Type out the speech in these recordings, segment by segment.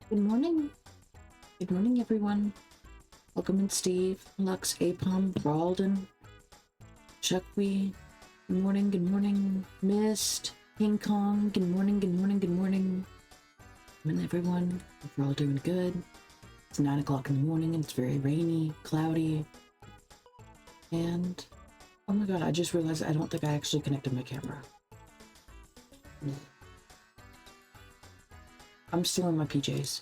Good morning. Good morning, everyone. Welcome in, Steve, Lux, Apom, Ralden, Chuckweed. Good morning, good morning. Mist. King Kong. Good morning, good morning, good morning. Good morning, everyone. Hope we're all doing good. It's 9 o'clock in the morning and it's very rainy, cloudy. And oh my god, I just realized I don't think I actually connected my camera. I'm still in my PJs.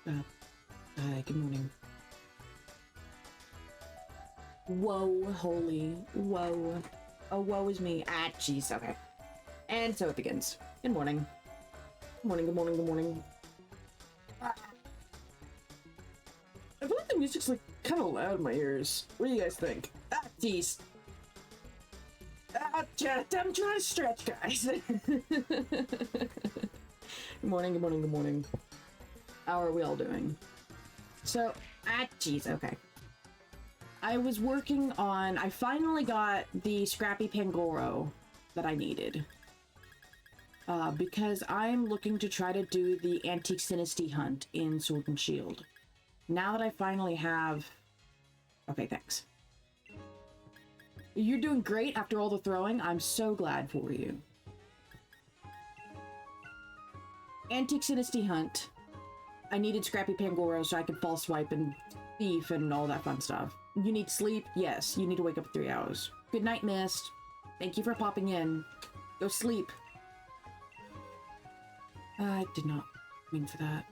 Hi, good morning. Whoa, holy, whoa. Oh, woe is me. Ah, jeez, okay. And so it begins. Good morning. Good morning, good morning, good morning. I feel like the music's like kind of loud in my ears. What do you guys think? Ah, jeez. I'm trying to stretch, guys. Good morning, good morning, good morning. How are we all doing? So, jeez, okay. I was working on, I finally got the Scrappy Pangoro that I needed. Because I'm looking to try to do the Antique Dynasty hunt in Sword and Shield. Now that I finally have... Okay, thanks. You're doing great after all the throwing. I'm so glad for you. Antique Dynasty hunt. I needed Scrappy Pangoro so I could fall swipe and thief and all that fun stuff. You need sleep? Yes. You need to wake up in 3 hours. Good night, Mist. Thank you for popping in. Go sleep. I did not mean for that.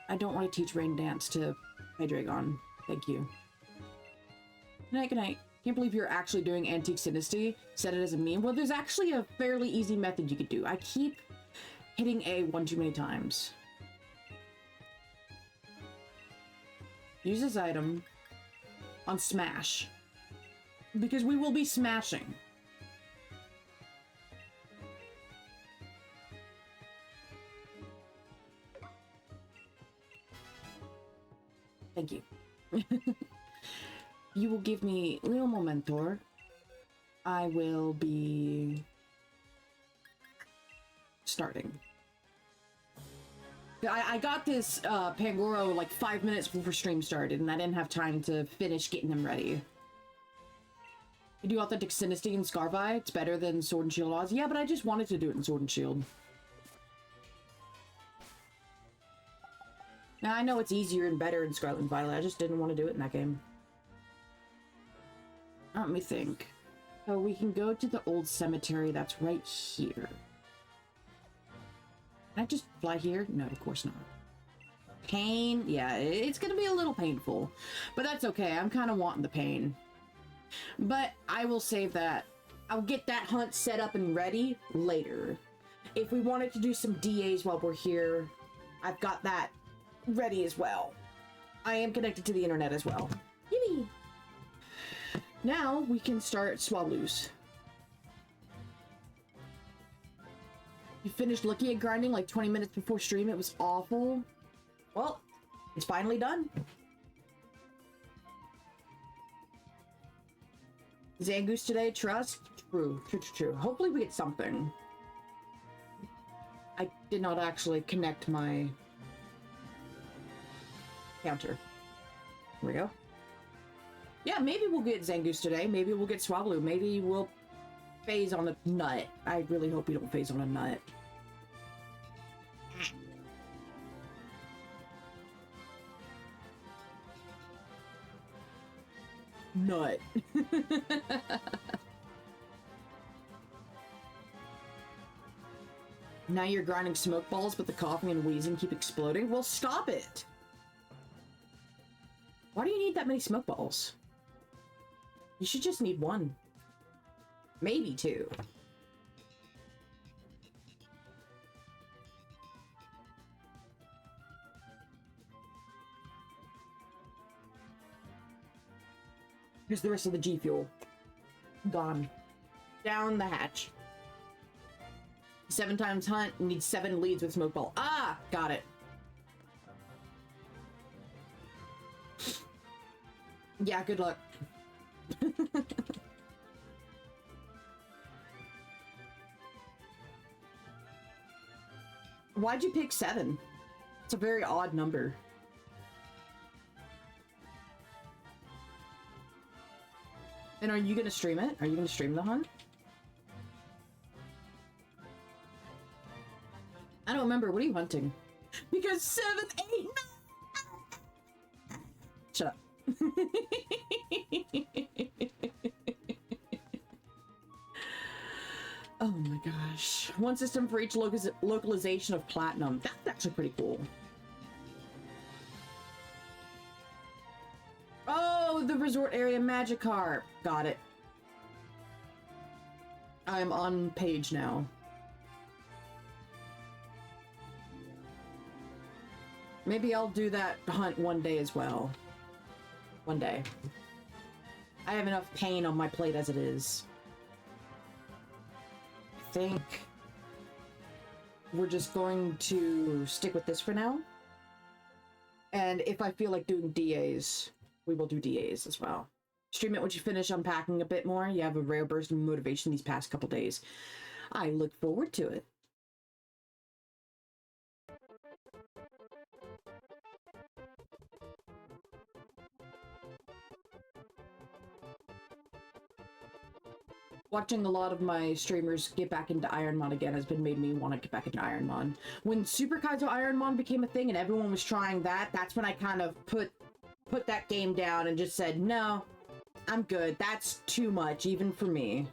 I don't want to teach Rain Dance to Hydreigon. Thank you. Good night, good night. Can't believe you're actually doing Antique Dynasty. Said it as a meme. Well, there's actually a fairly easy method you could do. I keep hitting A one too many times. Use this item on Smash. Because we will be smashing. Thank you. You will give me little momentor. I will be starting. I got this Pangoro like 5 minutes before stream started, and I didn't have time to finish getting them ready. You do Authentic Dynasty and Scarvi. It's better than Sword and Shield Oz. Yeah, but I just wanted to do it in Sword and Shield. Now, I know it's easier and better in Scarlet and Violet. I just didn't want to do it in that game. Let me think. So we can go to the old cemetery that's right here. Can I just fly here? No, of course not. Pain? Yeah, it's gonna be a little painful. But that's okay. I'm kind of wanting the pain. But I will save that. I'll get that hunt set up and ready later. If we wanted to do some DAs while we're here, I've got that ready as well. I am connected to the internet as well. Yippee! Now we can start Swabloos. You finished looking at grinding like 20 minutes before stream. It was awful. Well, it's finally done. Zangoose today, trust? True. Hopefully we get something. I did not actually connect my counter. Here we go. Yeah, maybe we'll get Zangoose today. Maybe we'll get Swablu. Maybe we'll phase on a nut. I really hope you don't phase on a nut. Nut. Now you're grinding smoke balls, but the coughing and wheezing keep exploding? Well, stop it! Why do you need that many smoke balls? You should just need one. Maybe two. Here's the rest of the G Fuel. Gone. Down the hatch. 7 times hunt, needs 7 leads with smoke ball. Ah! Got it. Yeah, good luck. Why'd you pick 7? It's a very odd number. And are you gonna stream it? Are you gonna stream the hunt? I don't remember. What are you hunting? Because 7, 8, 9. Shut up. Oh my gosh. One system for each localization of platinum. That's actually pretty cool. Oh, the resort area Magikarp. Got it. I'm on page now. Maybe I'll do that hunt one day as well. One day. I have enough pain on my plate as it is. I think we're just going to stick with this for now. And if I feel like doing DAs, we will do DAs as well. Stream it once you finish unpacking a bit more. You have a rare burst of motivation these past couple days. I look forward to it. Watching a lot of my streamers get back into Ironmon again has been made me want to get back into Ironmon. When Super Kaizo Ironmon became a thing and everyone was trying that, that's when I kind of put that game down and just said, no, I'm good. That's too much, even for me.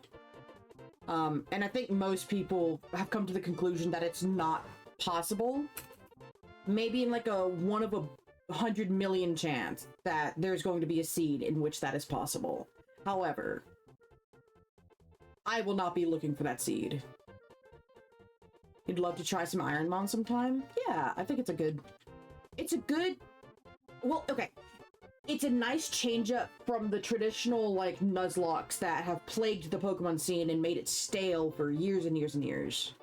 And I think most people have come to the conclusion that it's not possible. Maybe in like a 1 of 100 million chance that there's going to be a seed in which that is possible. However, I will not be looking for that seed. You'd love to try some Ironmon sometime? Yeah, I think it's a good... Well, okay. It's a nice change up from the traditional, like, Nuzlockes that have plagued the Pokemon scene and made it stale for years and years and years.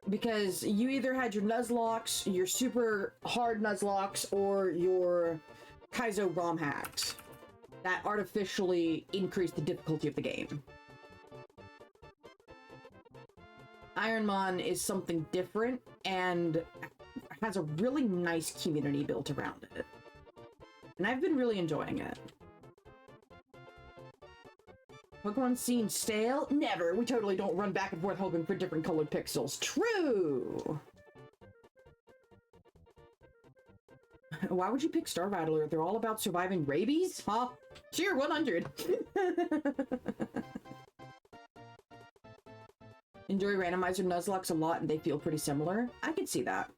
Because you either had your Nuzlocke, your super hard Nuzlocke, or your Kaizo ROM hacks that artificially increased the difficulty of the game. Ironmon is something different and has a really nice community built around it. And I've been really enjoying it. Pokemon scene stale? Never! We totally don't run back and forth hoping for different colored pixels. True! Why would you pick Star Rattler? They're all about surviving rabies? Huh? Sure, 100! Enjoy randomizer Nuzlocke a lot and they feel pretty similar. I could see that.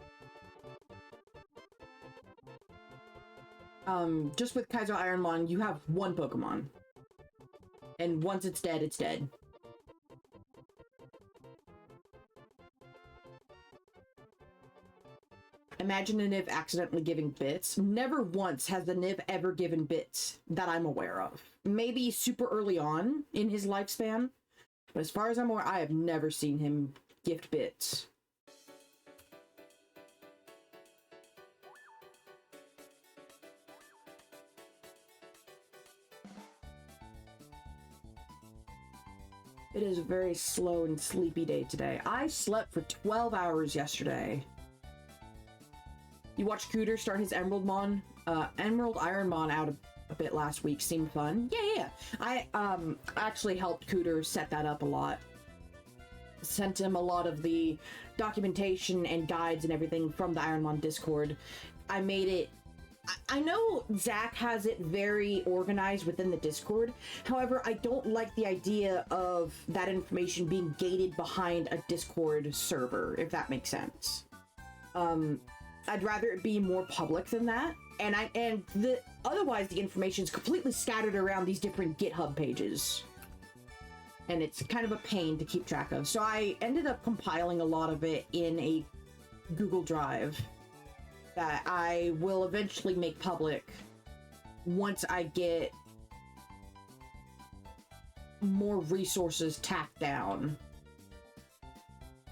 Just with Kaizo Ironmon, you have one Pokemon. And once it's dead, it's dead. Imagine a Niv accidentally giving bits. Never once has the Niv ever given bits that I'm aware of. Maybe super early on in his lifespan, but as far as I'm aware, I have never seen him gift bits. It is a very slow and sleepy day today. I slept for 12 hours yesterday. You watched Cooter start his Emerald Ironmon out a bit last week. Seemed fun. Yeah. I actually helped Cooter set that up a lot. Sent him a lot of the documentation and guides and everything from the Ironmon Discord. I made it... I know Zach has it very organized within the Discord. However, I don't like the idea of that information being gated behind a Discord server, if that makes sense. I'd rather it be more public than that. Otherwise the information is completely scattered around these different GitHub pages. And it's kind of a pain to keep track of. So I ended up compiling a lot of it in a Google Drive that I will eventually make public once I get more resources tacked down.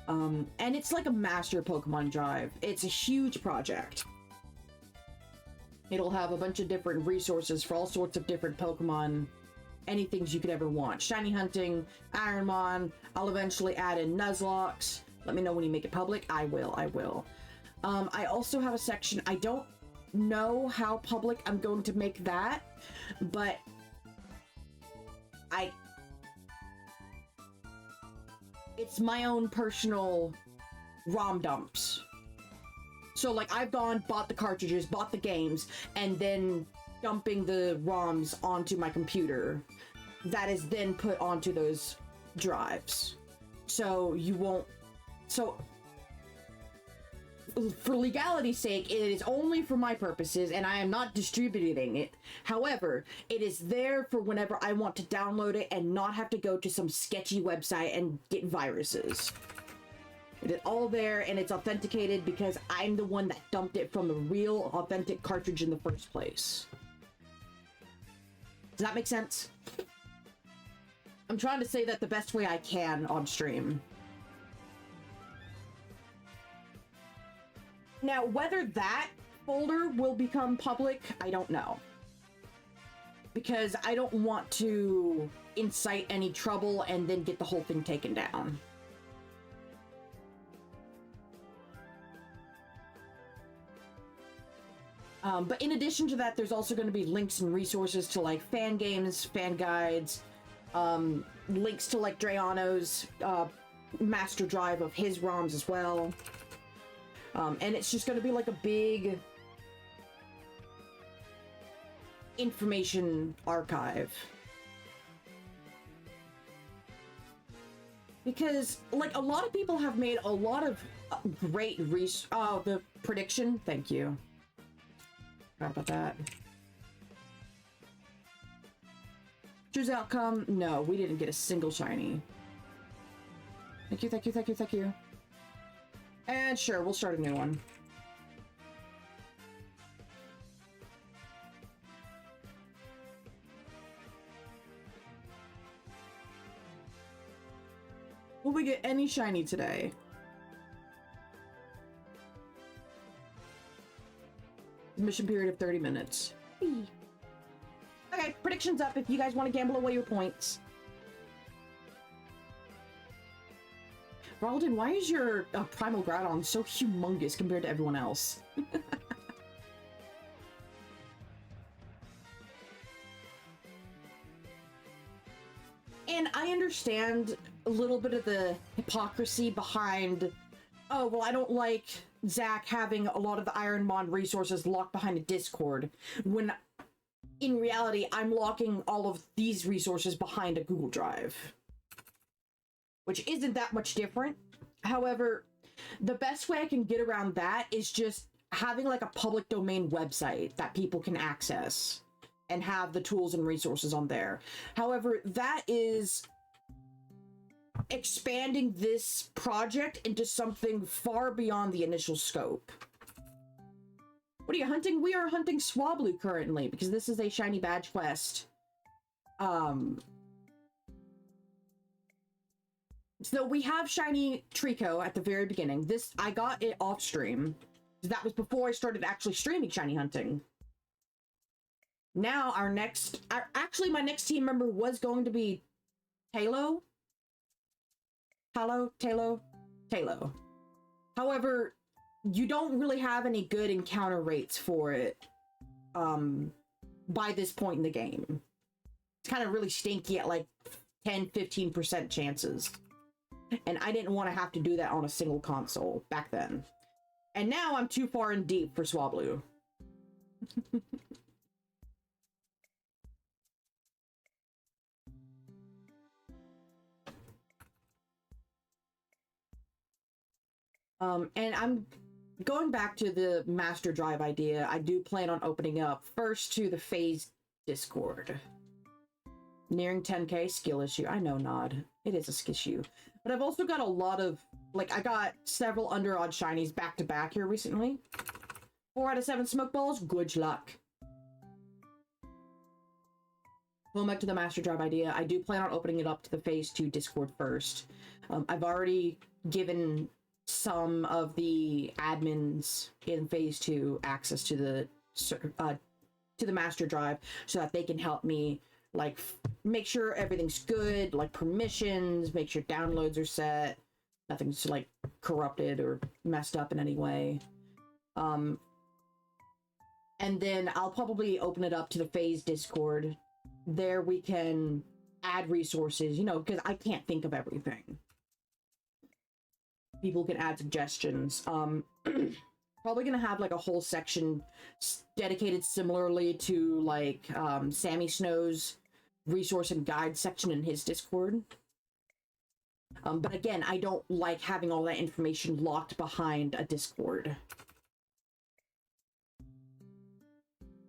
And it's like a master Pokemon drive. It's a huge project. It'll have a bunch of different resources for all sorts of different Pokemon, anything you could ever want. Shiny hunting, Ironmon, I'll eventually add in Nuzlocke. Let me know when you make it public. I will. I also have a section, I don't know how public I'm going to make that, but it's my own personal ROM dumps. So, like, I've gone, bought the cartridges, bought the games, and then dumping the ROMs onto my computer. That is then put onto those drives. So, you won't... So, for legality's sake, it is only for my purposes, and I am not distributing it. However, it is there for whenever I want to download it and not have to go to some sketchy website and get viruses. It is all there, and it's authenticated because I'm the one that dumped it from the real, authentic cartridge in the first place. Does that make sense? I'm trying to say that the best way I can on stream. Now, whether that folder will become public, I don't know. Because I don't want to incite any trouble and then get the whole thing taken down. But in addition to that, there's also going to be links and resources to, like, fan games, fan guides, links to, like, Drayano's master drive of his ROMs as well. And it's just going to be like a big information archive. Because, like, a lot of people have made a lot of great oh, the prediction. Thank you. Forgot about that. Choose outcome. No, we didn't get a single shiny. Thank you, thank you, thank you, thank you. And sure, we'll start a new one. Will we get any shiny today? Mission period of 30 minutes. Okay, predictions up if you guys want to gamble away your points. Ralden, why is your Primal Groudon so humongous compared to everyone else? And I understand a little bit of the hypocrisy behind, oh, well, I don't like Zach having a lot of the Ironmon resources locked behind a Discord, when in reality, I'm locking all of these resources behind a Google Drive. Which isn't that much different. However, the best way I can get around that is just having like a public domain website that people can access and have the tools and resources on there. However, that is expanding this project into something far beyond the initial scope. What are you hunting? We are hunting Swablu currently because this is a shiny badge quest. So we have shiny Trico at the very beginning. This, I got it off stream. That was before I started actually streaming shiny hunting. Now actually my next team member was going to be Talo. However, you don't really have any good encounter rates for it by this point in the game. It's kind of really stinky at like 10-15% chances. And I didn't want to have to do that on a single console back then. And now I'm too far in deep for Swablu. And I'm going back to the Master Drive idea. I do plan on opening up first to the FaZe Discord. Nearing 10k, skill issue. I know, Nod. It is a skill issue. But I've also got a lot of, like, I got several under-odd shinies back-to-back here recently. 4 out of 7 smoke balls. Good luck. Going back to the Master Drive idea, I do plan on opening it up to the FaZe 2 Discord first. I've already given some of the admins in FaZe 2 access to the Master Drive so that they can help me, like, make sure everything's good, like permissions, make sure downloads are set, nothing's like corrupted or messed up in any way. And then I'll probably open it up to the Phase Discord. There we can add resources, you know, because I can't think of everything. People can add suggestions. Probably gonna have like a whole section dedicated similarly to like Sammy Snow's resource and guide section in his Discord. But again, I don't like having all that information locked behind a Discord.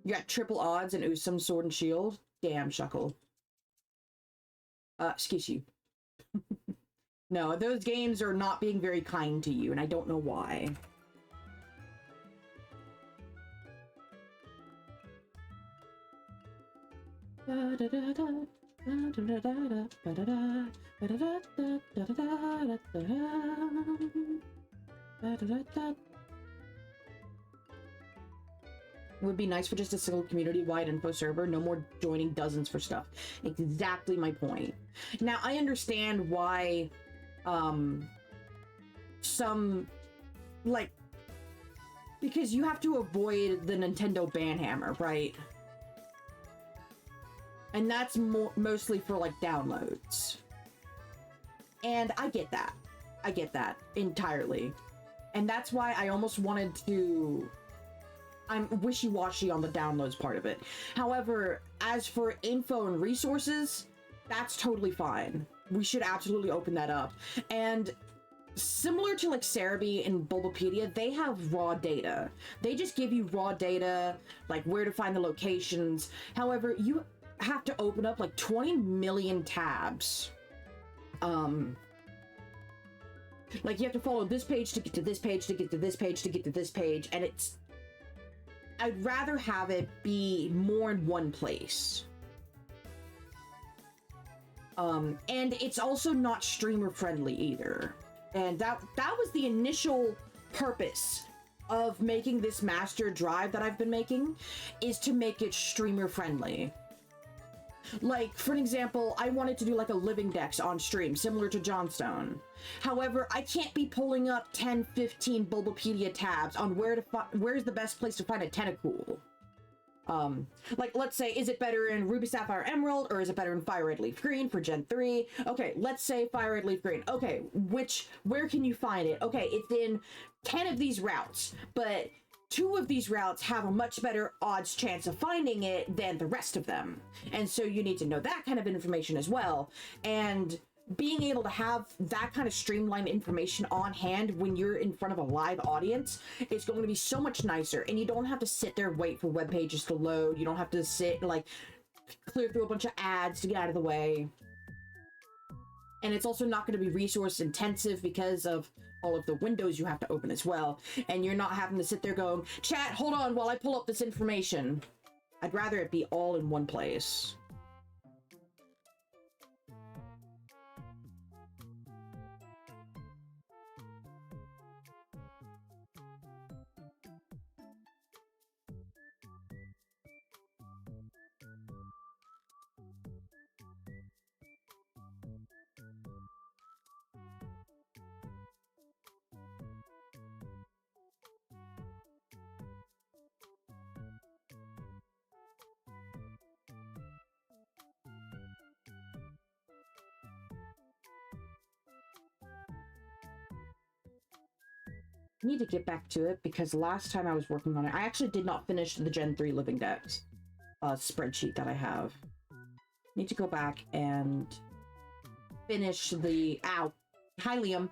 You got triple odds and Usum Sword and Shield? Damn, Shuckle. Excuse you. No, those games are not being very kind to you, and I don't know why. It would be nice for just a single community-wide info server, no more joining dozens for stuff. Exactly my point. Now, I understand why, some, like, because you have to avoid the Nintendo banhammer, right? And that's mostly for, like, downloads. And I get that. I get that entirely. And that's why I almost wanted to... I'm wishy-washy on the downloads part of it. However, as for info and resources, that's totally fine. We should absolutely open that up. And similar to like Cerebi and Bulbapedia, they have raw data. They just give you raw data, like where to find the locations. However, you have to open up like 20 million tabs. Like you have to follow this page to get to this page, to get to this page, to get to this page, and it's... I'd rather have it be more in one place. And it's also not streamer friendly either. And that was the initial purpose of making this master drive that I've been making, is to make it streamer friendly. Like, for an example, I wanted to do like a living dex on stream, similar to Johnstone. However, I can't be pulling up 10, 15 Bulbapedia tabs on where's the best place to find a Tentacool. Like, let's say, is it better in Ruby, Sapphire, Emerald, or is it better in Fire Red Leaf Green for Gen 3? Okay, let's say Fire Red Leaf Green. Okay, where can you find it? Okay, it's in 10 of these routes, but 2 of these routes have a much better odds chance of finding it than the rest of them. And so you need to know that kind of information as well. And being able to have that kind of streamlined information on hand when you're in front of a live audience is going to be so much nicer. And you don't have to sit there and wait for web pages to load. You don't have to sit and like clear through a bunch of ads to get out of the way. And it's also not going to be resource intensive because of all of the windows you have to open as well. And you're not having to sit there going, chat, hold on while I pull up this information. I'd rather it be all in one place. I need to get back to it because last time I was working on it, I actually did not finish the Gen 3 Living Dex spreadsheet that I have. Need to go back and finish the... Ow! Hi, Liam.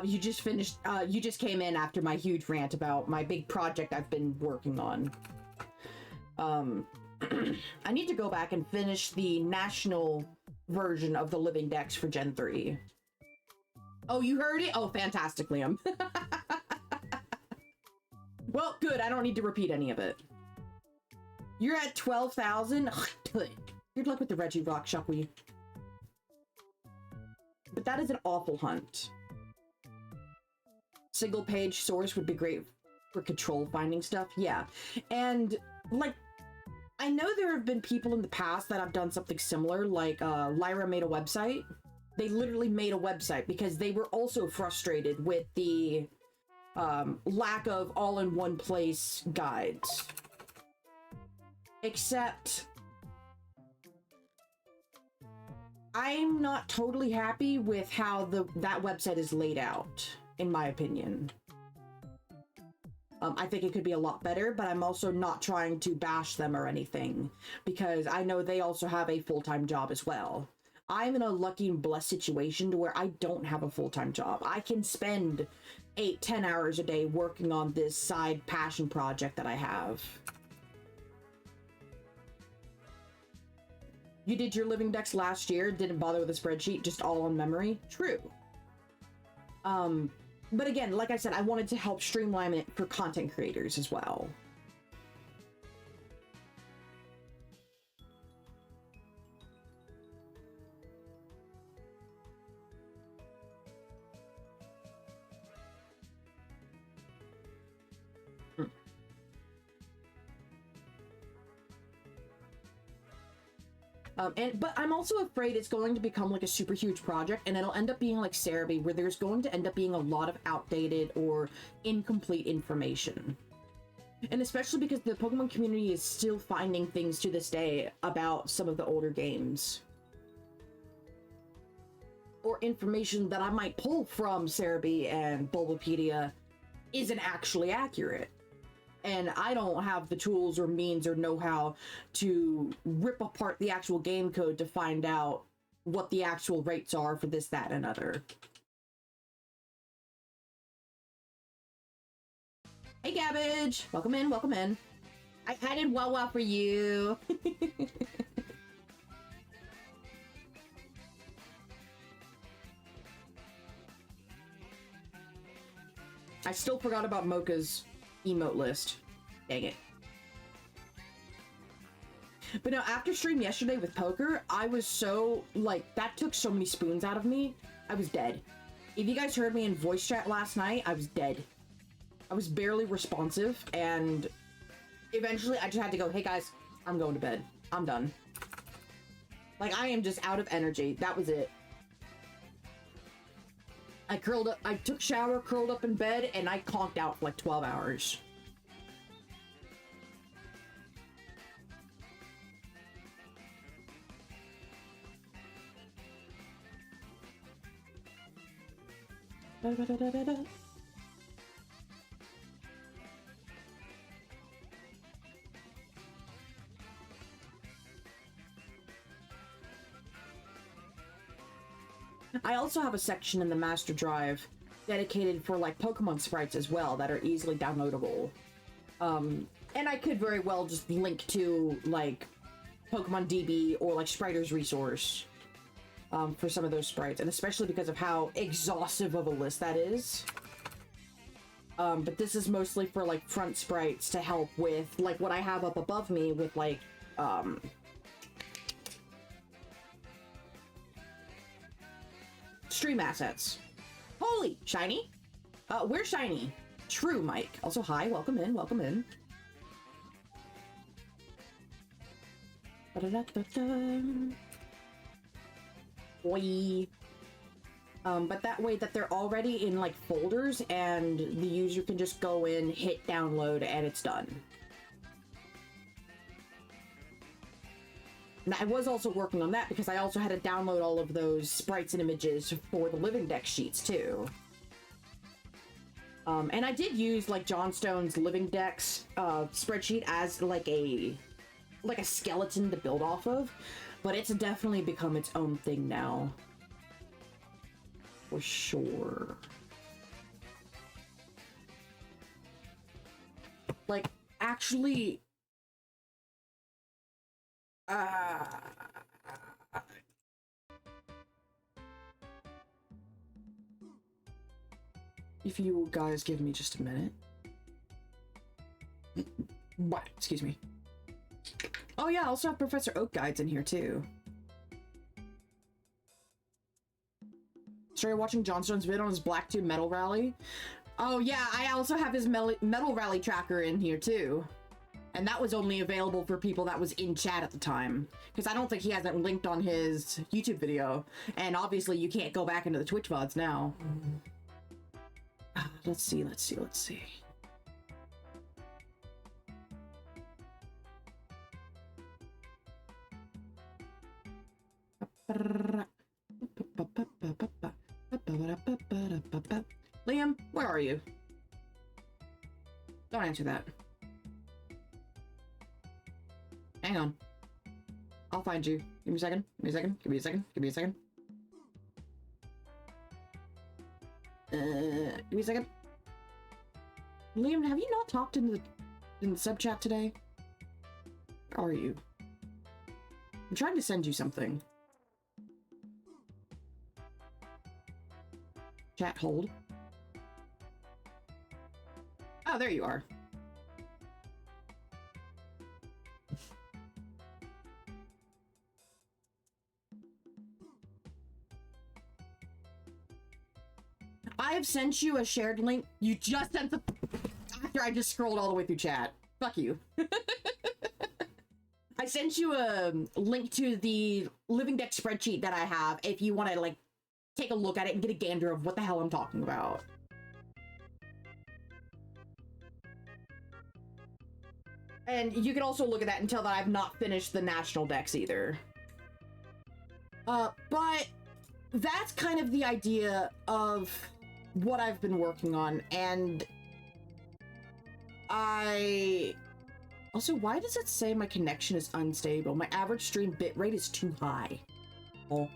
You just came in after my huge rant about my big project I've been working on. I need to go back and finish the national version of the Living Dex for Gen 3. Oh, you heard it? Oh, fantastic, Liam. Well, good. I don't need to repeat any of it. You're at 12,000? Good luck with the Reggie Rock, Shockwee. But that is an awful hunt. Single page source would be great for control finding stuff. Yeah. And, like, I know there have been people in the past that have done something similar, like Lyra made a website. They literally made a website because they were also frustrated with the lack of all-in-one-place guides. Except I'm not totally happy with how that website is laid out, in my opinion. I think it could be a lot better, but I'm also not trying to bash them or anything, because I know they also have a full-time job as well. I'm in a lucky and blessed situation to where I don't have a full-time job. I can spend 8-10 hours a day working on this side passion project that I have. You did your living decks last year, didn't bother with a spreadsheet, just all on memory? True. But again, like I said, I wanted to help streamline it for content creators as well. But I'm also afraid it's going to become like a super huge project, and it'll end up being like Cerebi, where there's going to end up being a lot of outdated or incomplete information. And especially because the Pokemon community is still finding things to this day about some of the older games. Or information that I might pull from Cerebi and Bulbapedia isn't actually accurate. And I don't have the tools or means or know-how to rip apart the actual game code to find out what the actual rates are for this, that, and another. Hey, Gabbage! Welcome in, welcome in. I added Wawa for you. I still forgot about Mocha's emote list. Dang it. But no, after stream yesterday with poker, I was so, like, that took so many spoons out of me. I was dead. If you guys heard me in voice chat last night, I was dead. I was barely responsive, and eventually I just had to go, hey guys, I'm going to bed. I'm done. Like, I am just out of energy. That was it. I curled up, I took shower, curled up in bed, and I conked out for like 12 hours. Da, da, da, da, da. I also have a section in the Master Drive dedicated for like Pokemon sprites as well that are easily downloadable. And I could very well just link to like Pokemon DB or like Spriter's resource for some of those sprites, and especially because of how exhaustive of a list that is. But this is mostly for like front sprites to help with like what I have up above me with like stream assets. Holy, Shiny? Where's Shiny? True, Mike. Also, hi, welcome in, welcome in. Boy. But that way that they're already in like folders and the user can just go in, hit download, and it's done. And I was also working on that because I also had to download all of those sprites and images for the living deck sheets too. And I did use like Johnstone's living decks spreadsheet as like a skeleton to build off of, but it's definitely become its own thing now. For sure. Like, actually... if you guys give me just a minute. What? Excuse me. Oh yeah, I also have Professor Oak guides in here too. Started watching Johnstone's vid on his Black 2 Metal Rally. Oh yeah, I also have his Metal Rally tracker in here too. And that was only available for people that was in chat at the time. Because I don't think he has that linked on his YouTube video. And obviously you can't go back into the Twitch VODs now. Let's see. Liam, where are you? Don't answer that. Hang on. I'll find you. Give me a second. Give me a second. Give me a second. Give me a second. Give me a second. Liam, have you not talked in the sub chat today? Where are you? I'm trying to send you something. Chat hold. Oh, there you are. I have sent you a shared link. You just sent the... After I just scrolled all the way through chat. Fuck you. I sent you a link to the Living Deck spreadsheet that I have if you want to, like, take a look at it and get a gander of what the hell I'm talking about. And you can also look at that and tell that I've not finished the national decks either. But that's kind of the idea of what I've been working on, and also, why does it say my connection is unstable? My average stream bitrate is too high. Oh.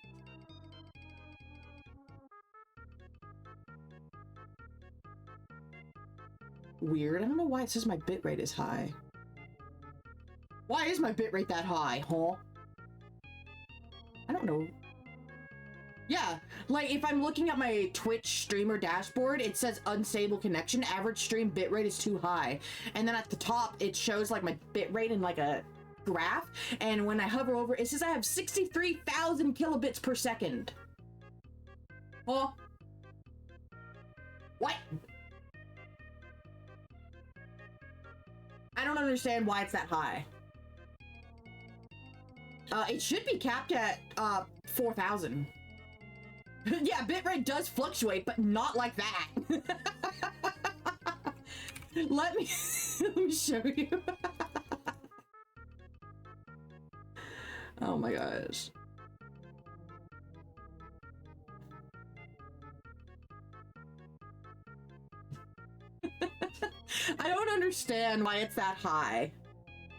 Weird. I don't know why it says my bitrate is high. Why is my bitrate that high, huh? I don't know. Yeah, like if I'm looking at my Twitch streamer dashboard, it says unstable connection, average stream bitrate is too high. And then at the top, it shows like my bitrate in like a graph. And when I hover over, it says I have 63,000 kilobits per second. Huh? What? I don't understand why it's that high. It should be capped at 4,000. Yeah, bitrate does fluctuate, but not like that. let me show you. Oh my gosh. I don't understand why it's that high.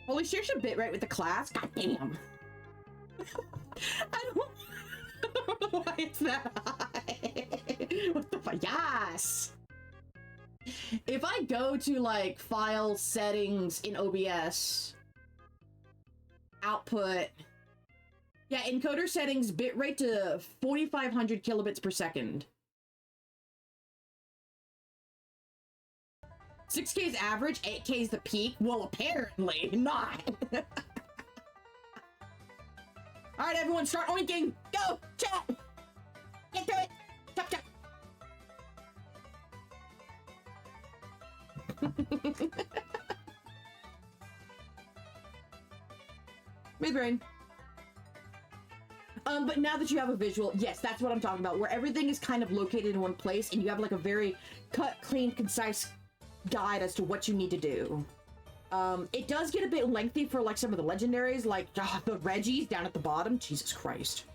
Holy shit, your bitrate with the class? God damn. I don't know why it's that high. What the fuck? Yes! If I go to, like, file settings in OBS, output, yeah, encoder settings, bitrate to 4,500 kilobits per second. 6K is average, 8K is the peak. Well, apparently not. All right, everyone, start oinking. Go, chat. Get to it. Chop, chop. Mid-brain. But now that you have a visual, yes, that's what I'm talking about, where everything is kind of located in one place and you have like a very cut, clean, concise guide as to what you need to do. It does get a bit lengthy for like some of the legendaries, like the Reggies down at the bottom. Jesus Christ.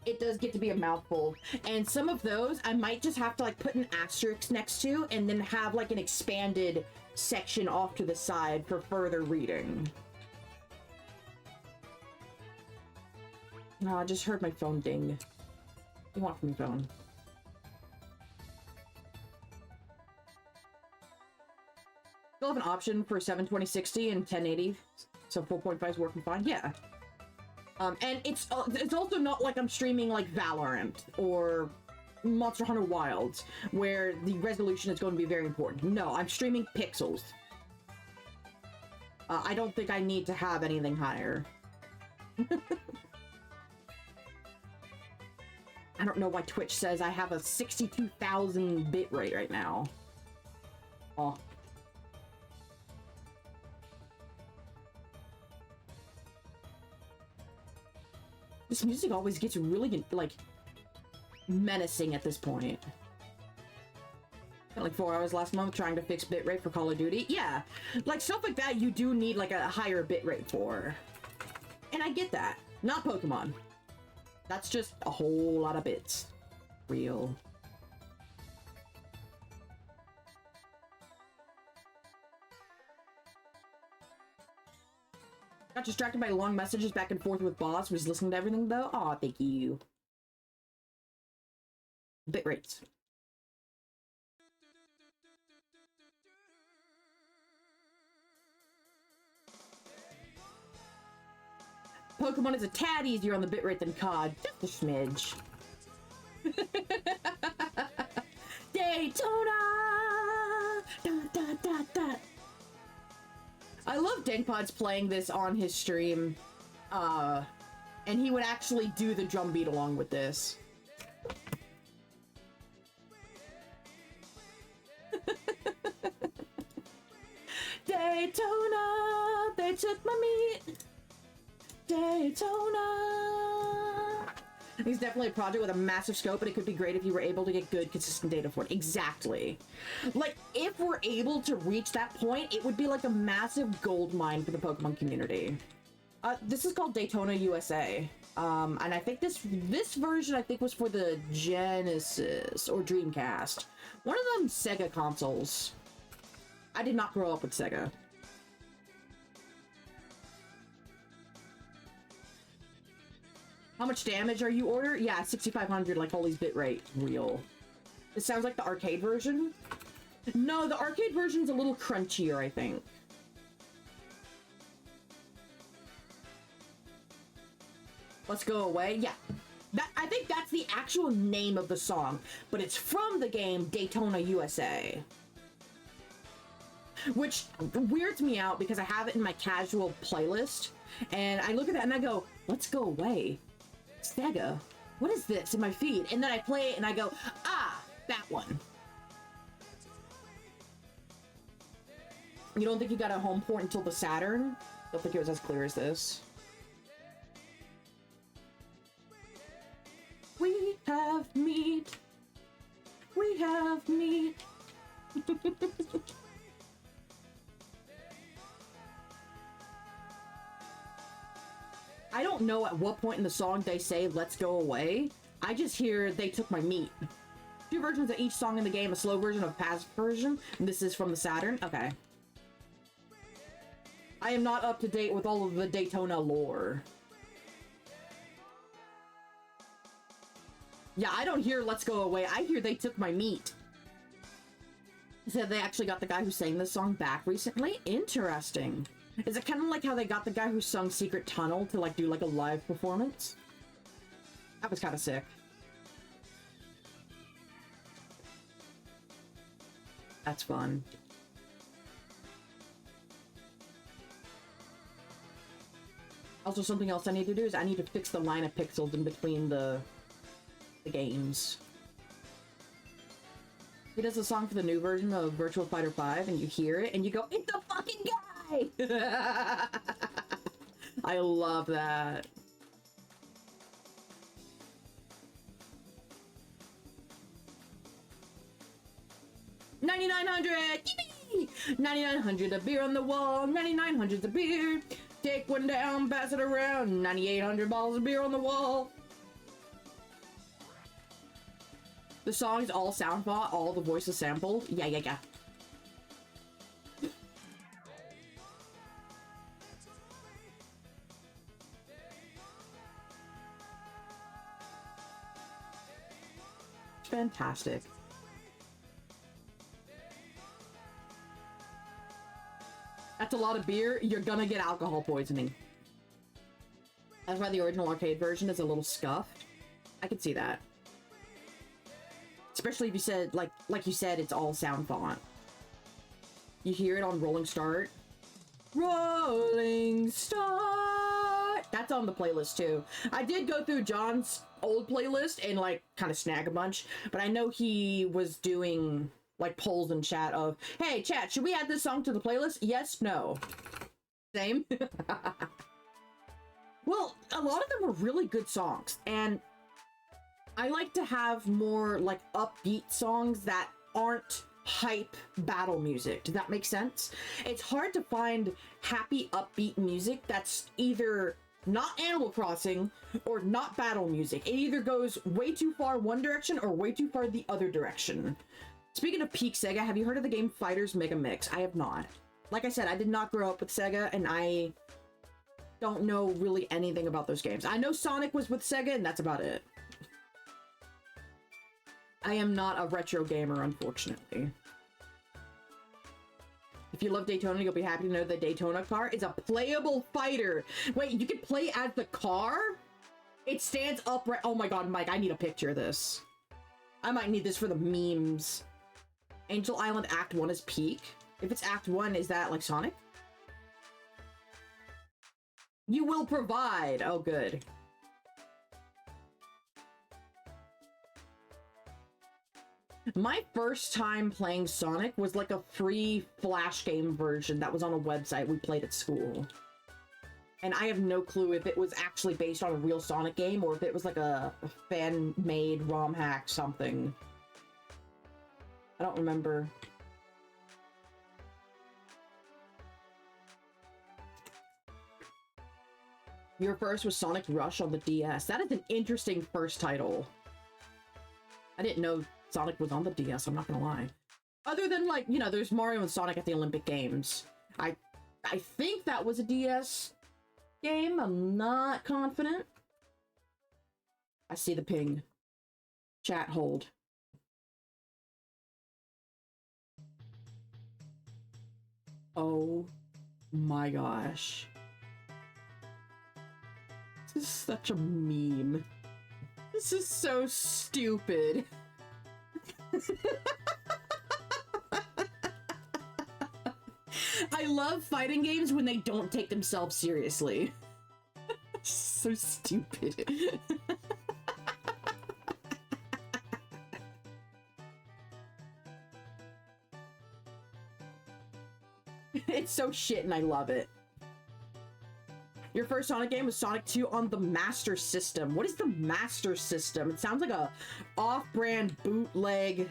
It does get to be a mouthful. And some of those I might just have to like put an asterisk next to and then have like an expanded section off to the side for further reading. No, I just heard my phone ding. What do you want from your phone? Still have an option for 720/60 and 1080, so 4.5 is working fine. Yeah. And it's also not like I'm streaming like Valorant or Monster Hunter Wilds, where the resolution is going to be very important. No, I'm streaming pixels. I don't think I need to have anything higher. I don't know why Twitch says I have a 62,000 bit rate right now. Oh. This music always gets really, like, menacing at this point. Like 4 hours last month trying to fix bitrate for Call of Duty. Yeah, like stuff like that you do need like a higher bitrate for. And I get that. Not Pokemon. That's just a whole lot of bits. Real. Got distracted by long messages back and forth with boss. Was listening to everything though. Aw, thank you. Bitrates. Pokemon is a tad easier on the bitrate than COD. Just a smidge. Daytona! Da, da, da, da. I love Dankpod's playing this on his stream. And he would actually do the drum beat along with this. Daytona, they took my meat. Daytona. He's definitely a project with a massive scope, but it could be great if you were able to get good, consistent data for it. Exactly. Like, if we're able to reach that point, it would be like a massive gold mine for the Pokemon community. This is called Daytona USA. And I think this version, I think, was for the Genesis or Dreamcast. One of them Sega consoles. I did not grow up with Sega. How much damage are you order? Yeah, 6,500, like Holy's bitrate. Real. It sounds like the arcade version. No, the arcade version's a little crunchier, I think. Let's Go Away. Yeah. I think that's the actual name of the song, but it's from the game Daytona USA. Which weirds me out because I have it in my casual playlist, and I look at it and I go, Let's Go Away. Sega. What is this in my feed? And then I play it and I go, ah, that one. You don't think you got a home port until the Saturn? Don't think it was as clear as this. We have meat. We have meat. I don't know at what point in the song they say, let's go away. I just hear they took my meat. 2 versions of each song in the game, a slow version of a fast version. And this is from the Saturn. Okay. I am not up to date with all of the Daytona lore. Yeah, I don't hear let's go away. I hear they took my meat. Said they actually got the guy who sang this song back recently. Interesting. Is it kind of like how they got the guy who sung Secret Tunnel to like do like a live performance? That was kind of sick. That's fun. Also, something else I need to do is I need to fix the line of pixels in between the games. He does a song for the new version of Virtua Fighter 5 and you hear it and you go, it's the fucking guy! I love that. $9,900! 9,900 a beer on the wall, 9,900's a beer. Take one down, pass it around, 9,800 bottles of beer on the wall. The song's all sound bought, all the voices sampled. Yeah. Fantastic. That's a lot of beer. You're gonna get alcohol poisoning. That's why the original arcade version is a little scuffed. I could see that. Especially if you said, like you said, it's all sound font. You hear it on Rolling Start. Rolling Start! That's on the playlist too. I did go through John's old playlist and like kind of snag a bunch, but I know he was doing like polls in chat of, hey chat, should we add this song to the playlist? Yes, no. Same. Well, a lot of them are really good songs, and I like to have more like upbeat songs that aren't hype battle music. Does that make sense? It's hard to find happy, upbeat music that's either not Animal Crossing or not battle music. It either goes way too far one direction or way too far the other direction. Speaking of peak Sega, have you heard of the game Fighters Mega Mix? I have not. Like I said, I did not grow up with Sega, and I don't know really anything about those games. I know Sonic was with Sega, and that's about it. I am not a retro gamer, unfortunately. If you love Daytona, you'll be happy to know the Daytona car is a playable fighter. Wait, you can play as the car? It stands upright. Oh my god, Mike, I need a picture of this. I might need this for the memes. Angel Island Act 1 is peak. If it's Act 1, is that like Sonic? You will provide. Oh, good. My first time playing Sonic was like a free Flash game version that was on a website we played at school. And I have no clue if it was actually based on a real Sonic game or if it was like a fan-made ROM hack something. I don't remember. Your first was Sonic Rush on the DS. That is an interesting first title. I didn't know Sonic was on the DS, I'm not gonna lie. Other than, like, you know, there's Mario and Sonic at the Olympic Games. I think that was a DS game. I'm not confident. I see the ping. Chat hold. Oh my gosh. This is such a meme. This is so stupid. I love fighting games when they don't take themselves seriously. So stupid. It's so shit and I love it. Your first Sonic game was Sonic 2 on the Master System. What is the Master System? It sounds like a off-brand bootleg,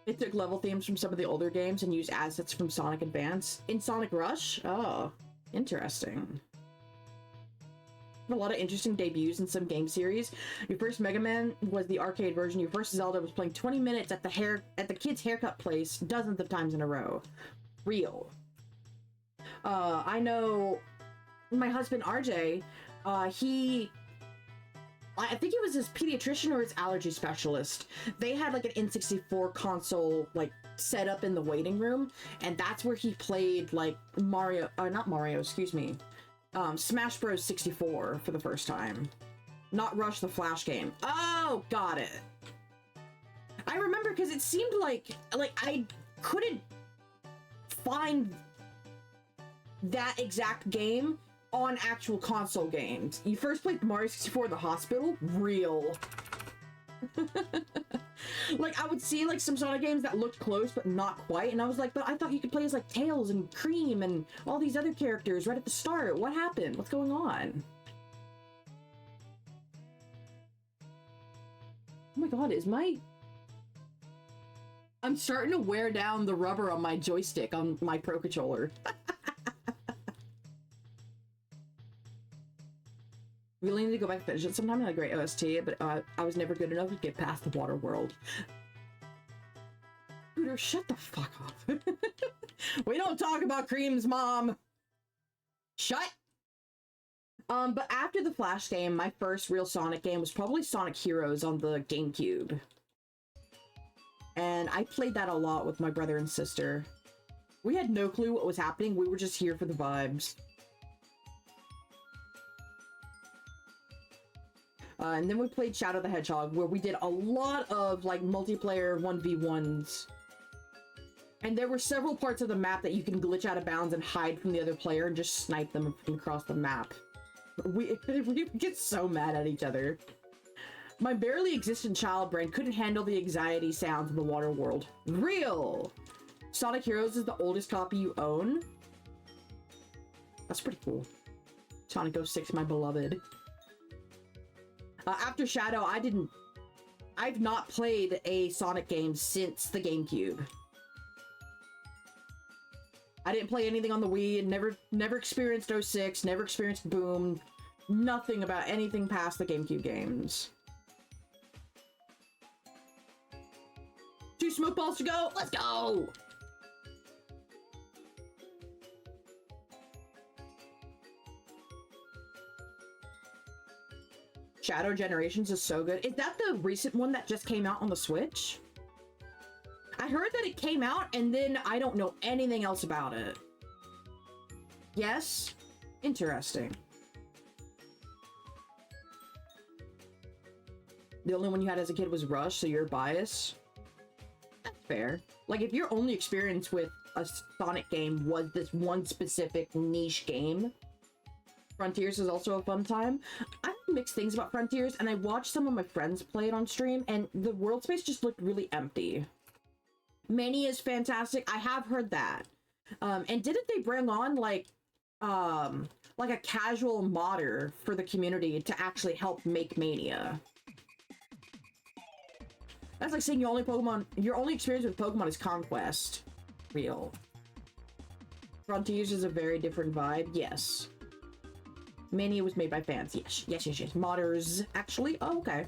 It took level themes from some of the older games and used assets from Sonic Advance in Sonic Rush? Oh, interesting. A lot of interesting debuts in some game series. Your first Mega Man was the arcade version. Your first Zelda was playing 20 minutes at the kid's haircut place dozens of times in a row. Real. I know my husband RJ, I think he was his pediatrician or his allergy specialist. They had like an N64 console like set up in the waiting room, and that's where he played like Smash Bros 64 for the first time. Not Rush the Flash game. Oh, got it. I remember because it seemed like I couldn't find that exact game on actual console games. You first played Mario 64 in the hospital? Real. Like, I would see, like, some Sonic games that looked close, but not quite, and I was like, but I thought you could play as, like, Tails and Cream and all these other characters right at the start. What happened? What's going on? Oh my god, I'm starting to wear down the rubber on my joystick on my Pro Controller. Really need to go back and finish it sometime. Had a great OST, but I was never good enough to get past the water world. Scooter, shut the fuck up. We don't talk about Cream's mom. Shut. But after the Flash game, my first real Sonic game was probably Sonic Heroes on the GameCube. And I played that a lot with my brother and sister. We had no clue what was happening. We were just here for the vibes. And then we played Shadow the Hedgehog, where we did a lot of, like, multiplayer 1v1s. And there were several parts of the map that you can glitch out of bounds and hide from the other player and just snipe them from across the map. We get so mad at each other. My barely existent child brain couldn't handle the anxiety sounds in the water world. Real! Sonic Heroes is the oldest copy you own? That's pretty cool. Sonic 06, my beloved. After Shadow, I've not played a Sonic game since the GameCube. I didn't play anything on the Wii, and never experienced 06, never experienced Boom, nothing about anything past the GameCube games. 2 smoke balls to go, let's go! Shadow Generations is so good. Is that the recent one that just came out on the Switch? I heard that it came out and then I don't know anything else about it. Yes? Interesting. The only one you had as a kid was Rush, so you're biased? That's fair. Like, if your only experience with a Sonic game was this one specific niche game, Frontiers is also a fun time. I have mixed things about Frontiers, and I watched some of my friends play it on stream, and the world space just looked really empty. Mania is fantastic. I have heard that. And didn't they bring on, like a casual modder for the community to actually help make Mania? That's like saying your only experience with Pokemon is Conquest. Real. Frontiers is a very different vibe. Yes. Mania was made by fans. Yes. Modders, actually. Oh, okay.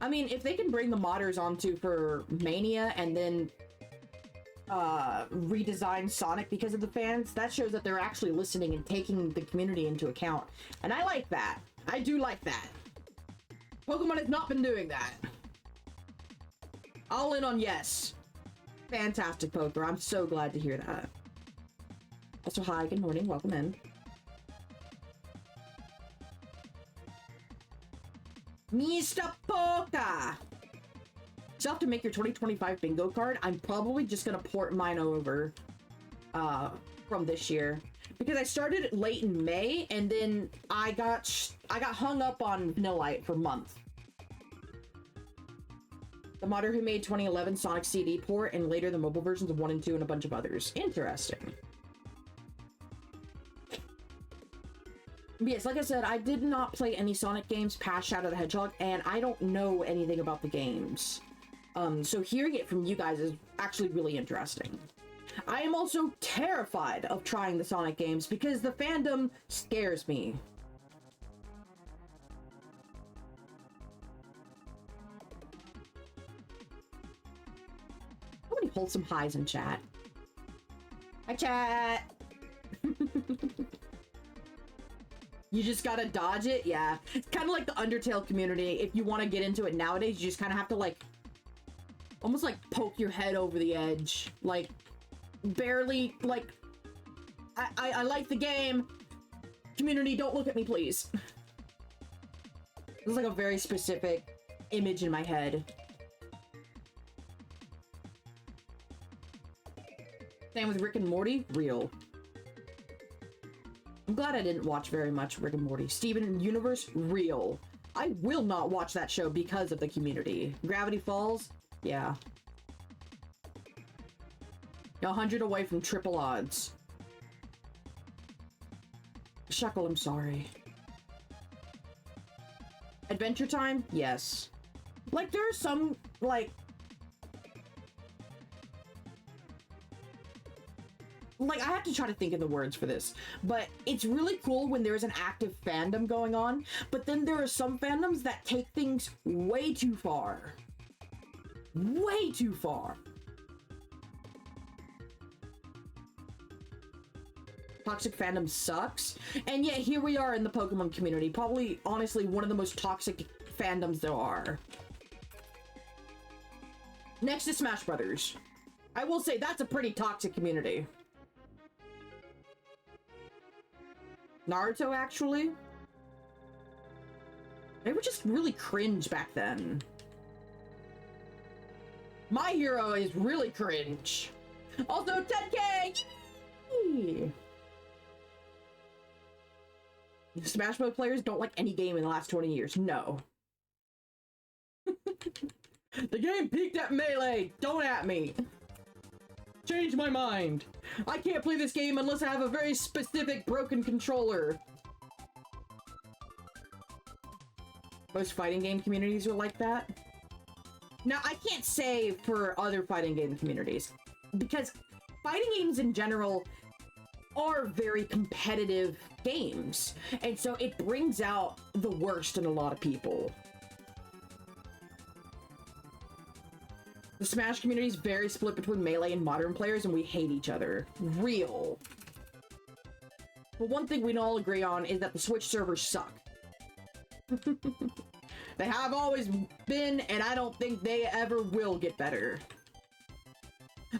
I mean, if they can bring the modders onto for Mania and then redesign Sonic because of the fans, that shows that they're actually listening and taking the community into account. And I like that. I do like that. Pokemon has not been doing that. All in on yes. Fantastic, Poker. I'm so glad to hear that. Also, hi, good morning. Welcome in. Mr. Poker! You'll have to make your 2025 bingo card. I'm probably just gonna port mine over from this year. Because I started it late in May, and then I got hung up on Vanillite for months. The modder who made 2011 Sonic CD port, and later the mobile versions of 1 and 2 and a bunch of others. Interesting. But yes, like I said, I did not play any Sonic games past Shadow the Hedgehog, and I don't know anything about the games. So hearing it from you guys is actually really interesting. I am also terrified of trying the Sonic games because the fandom scares me. Somebody hold some highs in chat. Hi, chat! You just gotta dodge it? Yeah. It's kind of like the Undertale community. If you want to get into it nowadays, you just kind of have to, like, almost, like, poke your head over the edge. Like, barely, like, I like the game. Community, don't look at me, please. This is, like, a very specific image in my head. Same with Rick and Morty? Real. I'm glad I didn't watch very much Rick and Morty. Steven Universe? Real. I will not watch that show because of the community. Gravity Falls? Yeah. 100 away from triple odds. Shuckle, I'm sorry. Adventure Time? Yes. Like, there are some, like, I have to try to think of the words for this, but it's really cool when there's an active fandom going on, but then there are some fandoms that take things way too far. Way too far. Toxic fandom sucks, and yet here we are in the Pokemon community, probably, honestly, one of the most toxic fandoms there are. Next to Smash Brothers. I will say that's a pretty toxic community. Naruto, actually. They were just really cringe back then. My Hero is really cringe. Also, 10K! Yay! Smash Bros. Players don't like any game in the last 20 years. No. The game peaked at Melee! Don't at me! Change my mind! I can't play this game unless I have a very specific broken controller. Most fighting game communities are like that. Now, I can't say for other fighting game communities, because fighting games in general are very competitive games, and so it brings out the worst in a lot of people. The Smash community is very split between Melee and modern players, and we hate each other. Real. But one thing we can all agree on is that the Switch servers suck. They have always been, and I don't think they ever will get better.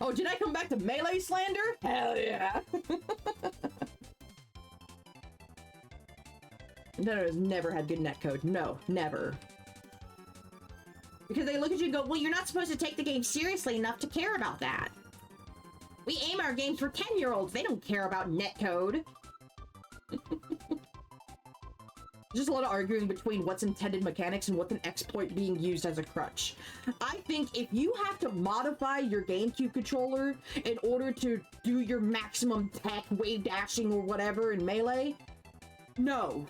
Oh, did I come back to Melee slander? Hell yeah! Nintendo has never had good netcode. No, never. Because they look at you and go, well, you're not supposed to take the game seriously enough to care about that. We aim our games for 10-year-olds. They don't care about netcode. Just a lot of arguing between what's intended mechanics and what's an exploit being used as a crutch. I think if you have to modify your GameCube controller in order to do your maximum tech, wave dashing or whatever in Melee, no.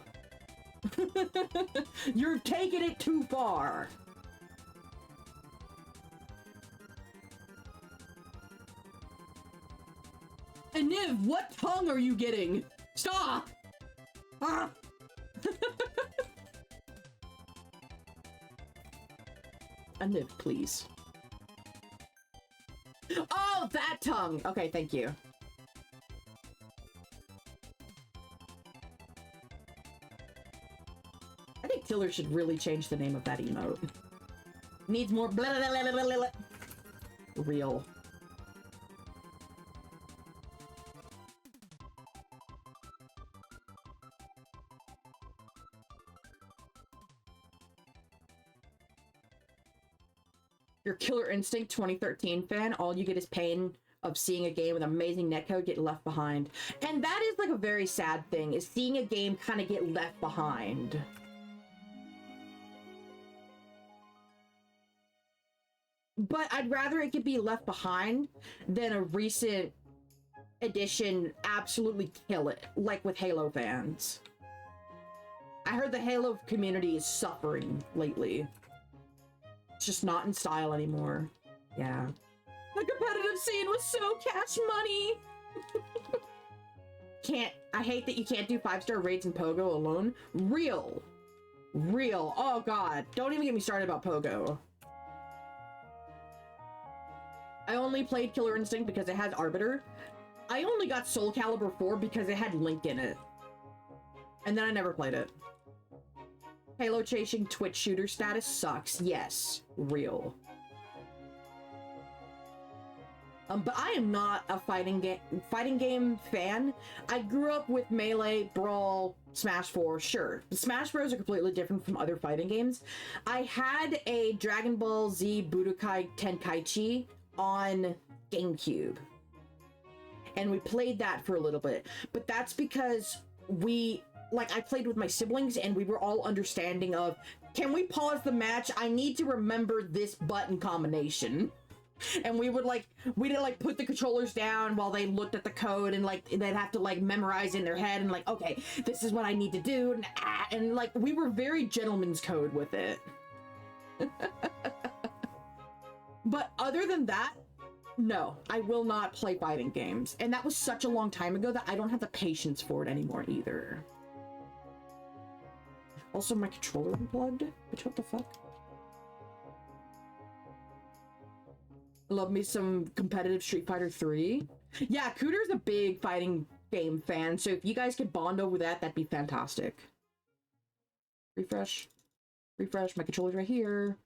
You're taking it too far. And Niv, what tongue are you getting? Stop! Ah! Niv, please. Oh, that tongue! Okay, thank you. I think Killer should really change the name of that emote. Needs more blah, blah, blah, blah, blah, blah. Real. Your Killer Instinct 2013 fan, all you get is pain of seeing a game with amazing netcode get left behind. And that is like a very sad thing, is seeing a game kind of get left behind. But I'd rather it could be left behind than a recent edition absolutely kill it, like with Halo fans. I heard the Halo community is suffering lately. It's just not in style anymore. Yeah. The competitive scene was so cash money! I hate that you can't do 5-star raids in Pogo alone. Real. Real. Oh god. Don't even get me started about Pogo. I only played Killer Instinct because it has Arbiter. I only got Soul Calibur 4 because it had Link in it. And then I never played it. Halo chasing Twitch shooter status sucks. Yes, real. But I am not a fighting game fan. I grew up with Melee, Brawl, Smash 4, sure. The Smash Bros are completely different from other fighting games. I had a Dragon Ball Z Budokai Tenkaichi on GameCube. And we played that for a little bit. But that's because I played with my siblings and we were all understanding of, can we pause the match? I need to remember this button combination. And we'd put the controllers down while they looked at the code and they'd have to memorize in their head and okay, this is what I need to do. And we were very gentleman's code with it. But other than that, no, I will not play fighting games. And that was such a long time ago that I don't have the patience for it anymore either. Also, my controller unplugged? Bitch, what the fuck? Love me some competitive Street Fighter 3. Yeah, Cooter's a big fighting game fan, so if you guys could bond over that, that'd be fantastic. Refresh. Refresh, my controller's right here.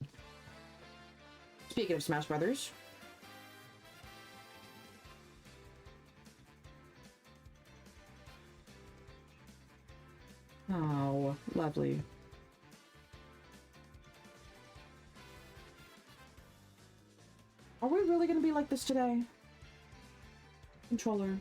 Speaking of Smash Brothers. Oh, lovely. Are we really gonna be like this today? Controller.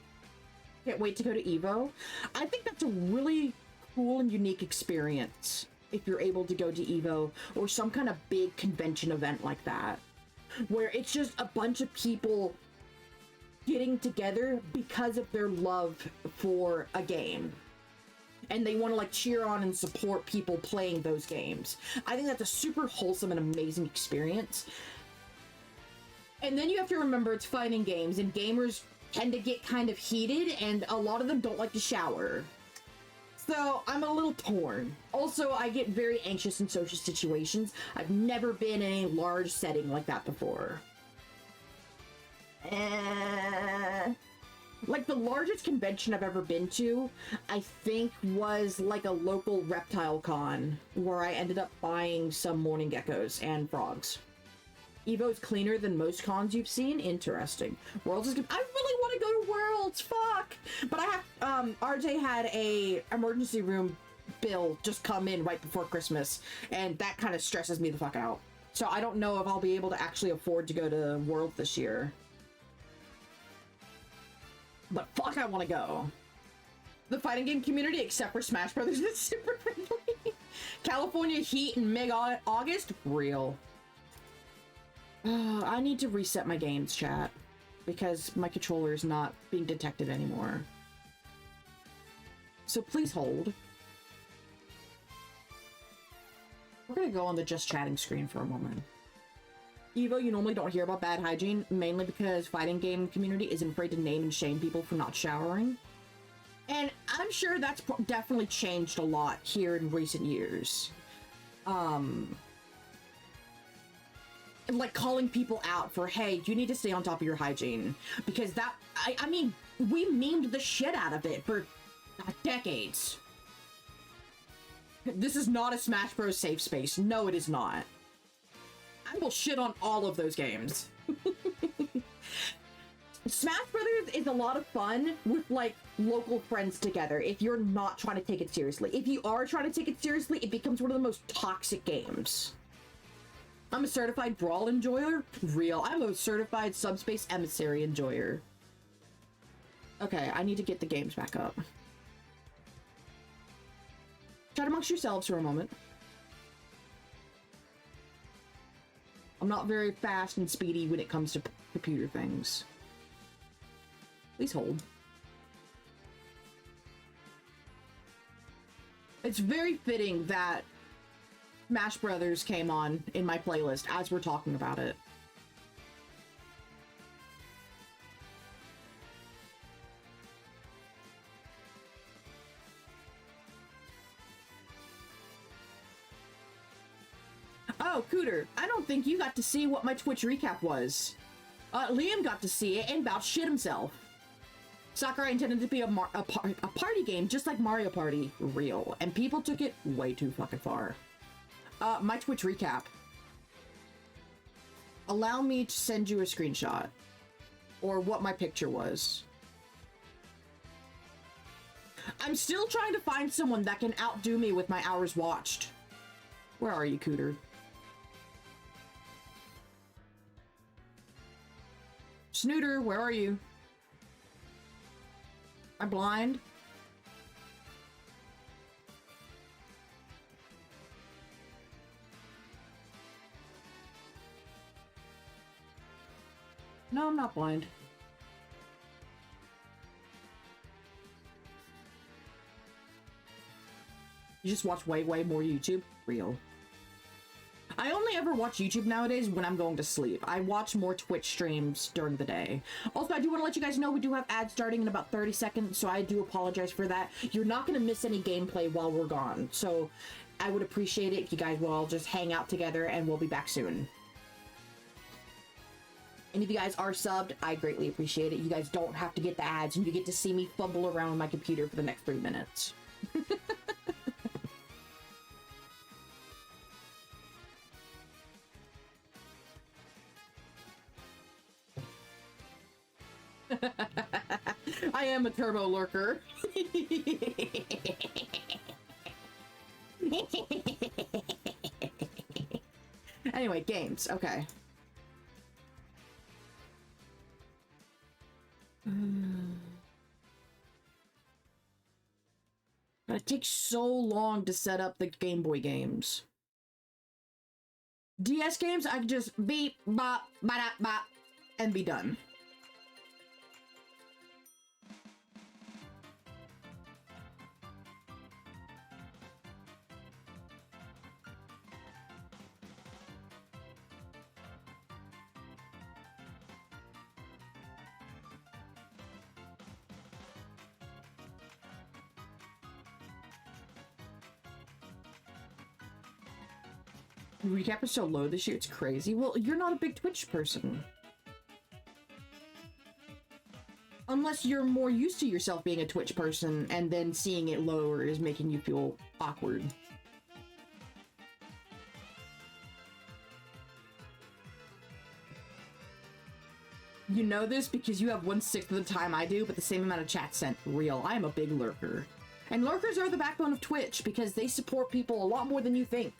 Can't wait to go to EVO. I think that's a really cool and unique experience if you're able to go to EVO or some kind of big convention event like that, where it's just a bunch of people getting together because of their love for a game. and they want to like cheer on and support people playing those games. I think that's a super wholesome and amazing experience. And then you have to remember it's fighting games, and gamers tend to get kind of heated, and a lot of them don't like to shower. So I'm a little torn. Also, I get very anxious in social situations. I've never been in a large setting like that before. Like, the largest convention I've ever been to, I think, was like a local reptile con, where I ended up buying some morning geckos and frogs. Evo's cleaner than most cons you've seen? Interesting. Worlds is good. I really want to go to Worlds! Fuck! But I have, RJ had a emergency room bill just come in right before Christmas, and that kind of stresses me the fuck out. So I don't know if I'll be able to actually afford to go to Worlds this year. But fuck, I want to go. The fighting game community, except for Smash Brothers, is super friendly. California heat in mid-August? Real. I need to reset my games, chat, because my controller is not being detected anymore. So please hold. We're gonna go on the just chatting screen for a moment. Evo, you normally don't hear about bad hygiene, mainly because fighting game community isn't afraid to name and shame people for not showering. And I'm sure that's definitely changed a lot here in recent years. Like calling people out for, hey, you need to stay on top of your hygiene. Because that, I mean, we memed the shit out of it for decades. This is not a Smash Bros. Safe space. No, it is not. I will shit on all of those games. Smash Brothers is a lot of fun with, like, local friends together if you're not trying to take it seriously. If you are trying to take it seriously, it becomes one of the most toxic games. I'm a certified Brawl enjoyer? Real. I'm a certified Subspace Emissary enjoyer. Okay, I need to get the games back up. Chat amongst yourselves for a moment. I'm not very fast and speedy when it comes to computer things. Please hold. It's very fitting that Smash Brothers came on in my playlist as we're talking about it. Oh, Cooter, I don't think you got to see what my Twitch recap was. Liam got to see it and about shit himself. Sakurai intended to be a party game, just like Mario Party. Real. And people took it way too fucking far. My Twitch recap. Allow me to send you a screenshot. Or what my picture was. I'm still trying to find someone that can outdo me with my hours watched. Where are you, Cooter? Snooter, where are you? Am I blind? No, I'm not blind. You just watch way more YouTube? Real. I only ever watch YouTube nowadays when I'm going to sleep. I watch more Twitch streams during the day. Also, I do want to let you guys know we do have ads starting in about 30 seconds, so I do apologize for that. You're not going to miss any gameplay while we're gone, so I would appreciate it if you guys will all just hang out together, and we'll be back soon. And if you guys are subbed, I greatly appreciate it. You guys don't have to get the ads, and you get to see me fumble around on my computer for the next 3 minutes. I am a turbo lurker. Anyway, games. Okay. But it takes so long to set up the Game Boy games. DS games, I can just beep, bop, ba-da, bop, and be done. Recap is so low this year, it's crazy. Well, you're not a big Twitch person. Unless you're more used to yourself being a Twitch person, and then seeing it lower is making you feel awkward. You know this because you have 1/6 of the time I do, but the same amount of chat sent. Real. I am a big lurker. And lurkers are the backbone of Twitch because they support people a lot more than you think.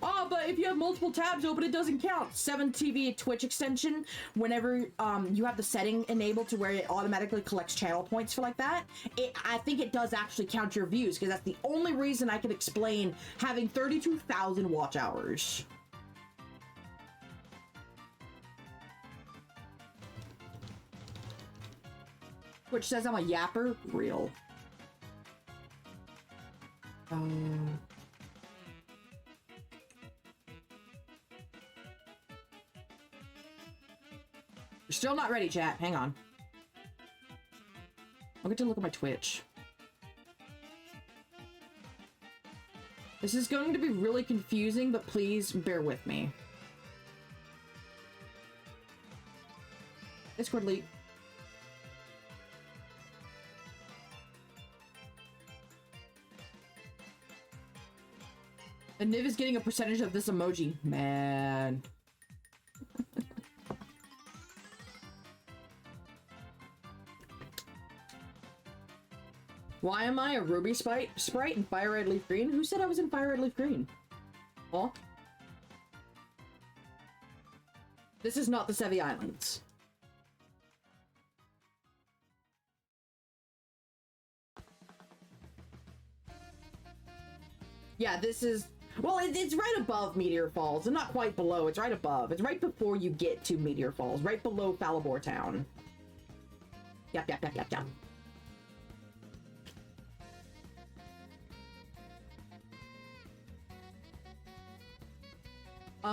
Oh, but if you have multiple tabs open, it doesn't count. 7TV Twitch extension, whenever you have the setting enabled to where it automatically collects channel points for like that, I think it does actually count your views, because that's the only reason I can explain having 32,000 watch hours. Twitch says I'm a yapper. Real. You're still not ready, chat. Hang on. I'll get to look at my Twitch. This is going to be really confusing, but please bear with me. Discord leak. And Niv is getting a percentage of this emoji. Man. Why am I a Ruby Sprite in Fire Red Leaf Green? Who said I was in Fire Red Leaf Green? Oh? This is not the Sevi Islands. Yeah, this is... Well, it's right above Meteor Falls, and not quite below. It's right above. It's right before you get to Meteor Falls, right below Falibor Town. Yep.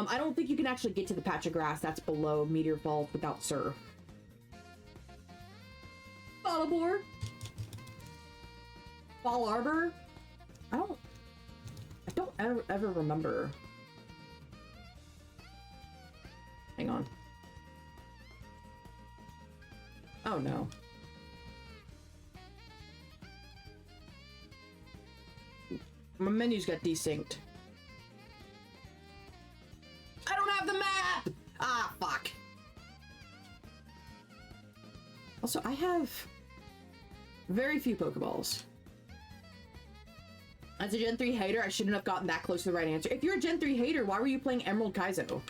I don't think you can actually get to the patch of grass that's below Meteor Falls without surf. Falibor? Fall Arbor? I don't ever remember. Hang on. Oh no. My menus got desynced. I don't have the map! Ah, fuck. Also, I have very few Pokeballs. As a Gen 3 hater, I shouldn't have gotten that close to the right answer. If you're a Gen 3 hater, why were you playing Emerald Kaizo?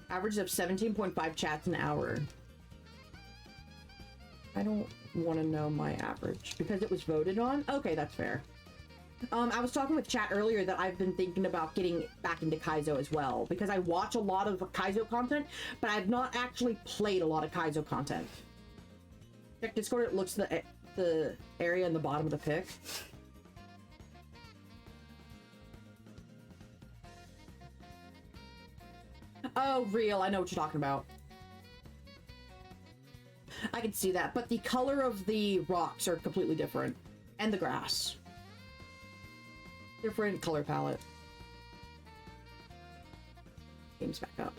Average of 17.5 chats an hour. I don't want to know my average because it was voted on. Okay, that's fair. I was talking with chat earlier that I've been thinking about getting back into Kaizo as well, because I watch a lot of Kaizo content, but I've not actually played a lot of Kaizo content. Check Discord, it looks the area in the bottom of the pic. Oh, real, I know what you're talking about. I can see that, but the color of the rocks are completely different. And the grass. Different color palette. Game's back up.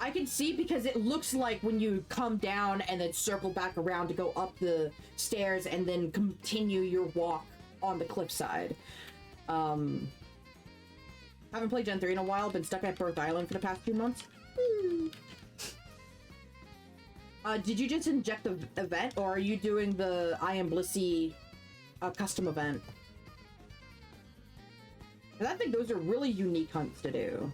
I can see because it looks like when you come down and then circle back around to go up the stairs and then continue your walk on the cliffside. Haven't played Gen 3 in a while, been stuck at Birth Island for the past 2 months. Did you just inject the event, or are you doing the I Am Blissey custom event? Because I think those are really unique hunts to do.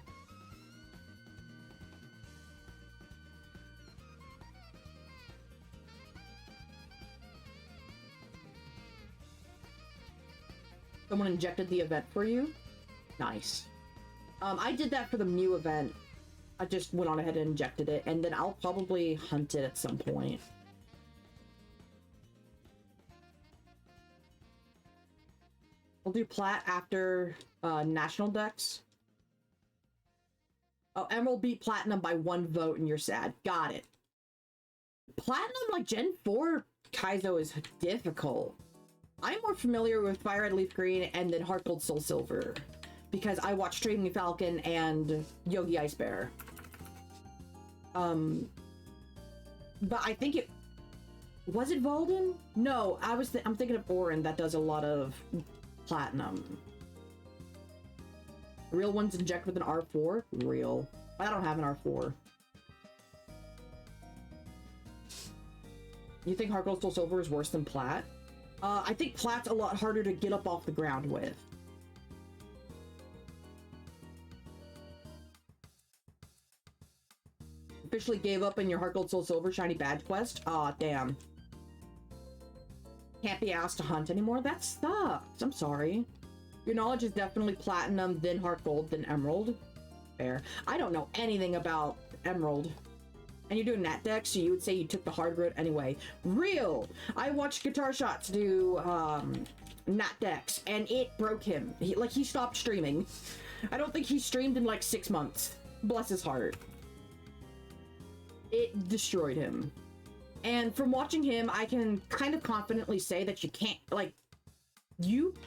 Someone injected the event for you? Nice. I did that for the Mew event. I just went on ahead and injected it, and then I'll probably hunt it at some point. We'll do Plat after National Dex. Oh, Emerald beat Platinum by 1 vote and you're sad. Got it. Platinum, like Gen 4 Kaizo is difficult. I'm more familiar with Fire Red Leaf Green and then Heart Gold Soul Silver because I watched Streaming Falcon and Yogi Ice Bear. But I think it was it Volden? No, I'm thinking of Orin that does a lot of Platinum. Real ones inject with an R4? Real. I don't have an R4. You think Heart Gold Soul Silver is worse than Plat? I think Plat's a lot harder to get up off the ground with. Officially gave up in your Heart Gold Soul Silver shiny badge quest? Aw, damn. Can't be asked to hunt anymore? That sucks. I'm sorry. Your knowledge is definitely Platinum, then Heart Gold, then Emerald. Fair. I don't know anything about Emerald. And you're doing Nat Dex, so you would say you took the hard route anyway. Real! I watched Guitar Shots do Nat Dex, and it broke him. He stopped streaming. I don't think he streamed in like 6 months. Bless his heart. It destroyed him. And from watching him, I can kind of confidently say that you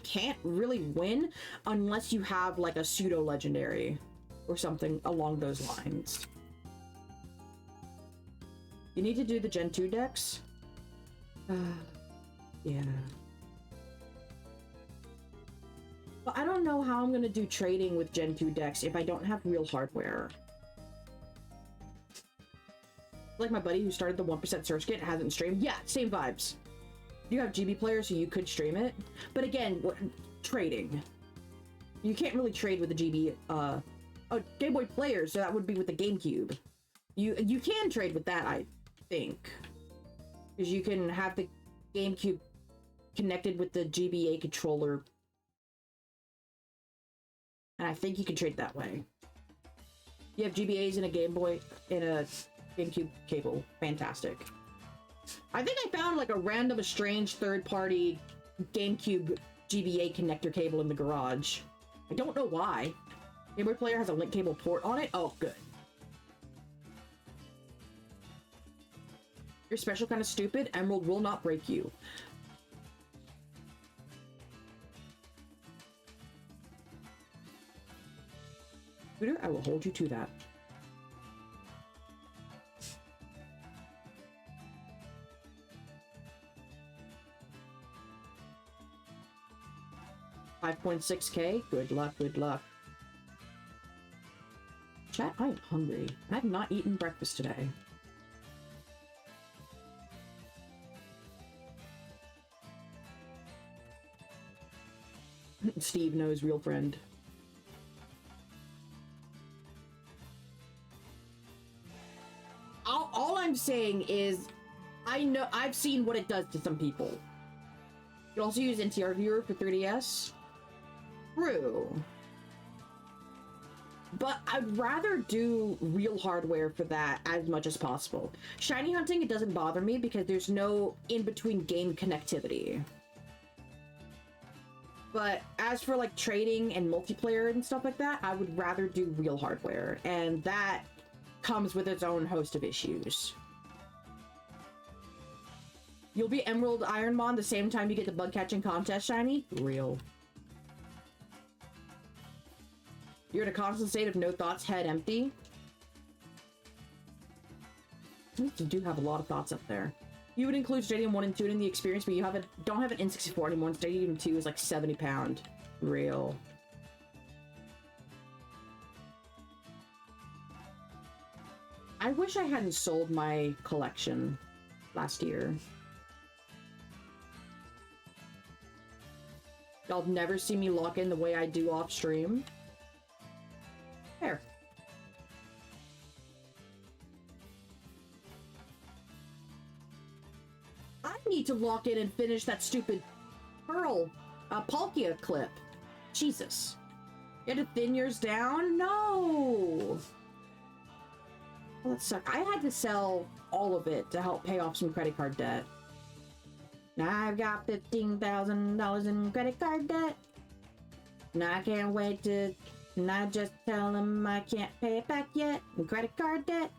can't really win unless you have like a pseudo legendary or something along those lines. You need to do the Gen 2 decks? Yeah. But I don't know how I'm gonna do trading with Gen 2 decks if I don't have real hardware. Like my buddy who started the 1% Surge Kit hasn't streamed. Yeah, same vibes. You have GB players, so you could stream it. But again, trading. You can't really trade with the GB, Game Boy players, so that would be with the GameCube. You can trade with that, I think. Because you can have the GameCube connected with the GBA controller. And I think you can trade that way. You have GBAs in a Game Boy, in a GameCube cable. Fantastic. I think I found like a random strange third-party GameCube GBA connector cable in the garage. I don't know why. Game Boy player has a link cable port on it? Oh, good. You're special kind of stupid. Emerald will not break you. Scooter, I will hold you to that. $5.6K. Good luck, good luck. Chat, I am hungry. I have not eaten breakfast today. Steve knows real friend. All I'm saying is, I've seen what it does to some people. You can also use NTR Viewer for 3DS. True. But I'd rather do real hardware for that as much as possible. Shiny hunting, it doesn't bother me because there's no in-between game connectivity. But as for like trading and multiplayer and stuff like that, I would rather do real hardware. And that comes with its own host of issues. You'll be Emerald Ironmon the same time you get the bug catching contest shiny? Real. You're in a constant state of no thoughts, head empty. You do have a lot of thoughts up there. You would include Stadium 1 and 2 in the experience, but you don't have an N64 anymore, and Stadium 2 is like 70 pound. Real. I wish I hadn't sold my collection last year. Y'all never see me lock in the way I do off stream. There. I need to lock in and finish that stupid Pearl Palkia clip. Jesus. You had to thin yours down? No! Well, that sucked. I had to sell all of it to help pay off some credit card debt. Now I've got $15,000 in credit card debt. Now I can't wait to And I just tell him I can't pay it back yet. And credit card debt.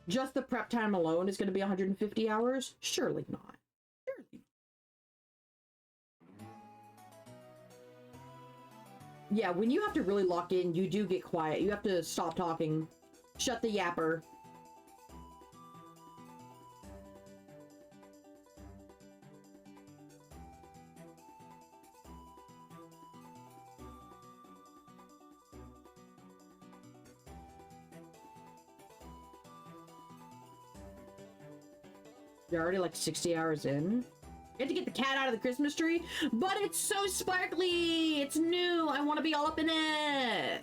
Just the prep time alone is going to be 150 hours? Surely not. Surely. Yeah, when you have to really lock in, you do get quiet. You have to stop talking. Shut the yapper. You're already like 60 hours in. You have to get the cat out of the Christmas tree, but it's so sparkly. It's new. I want to be all up in it.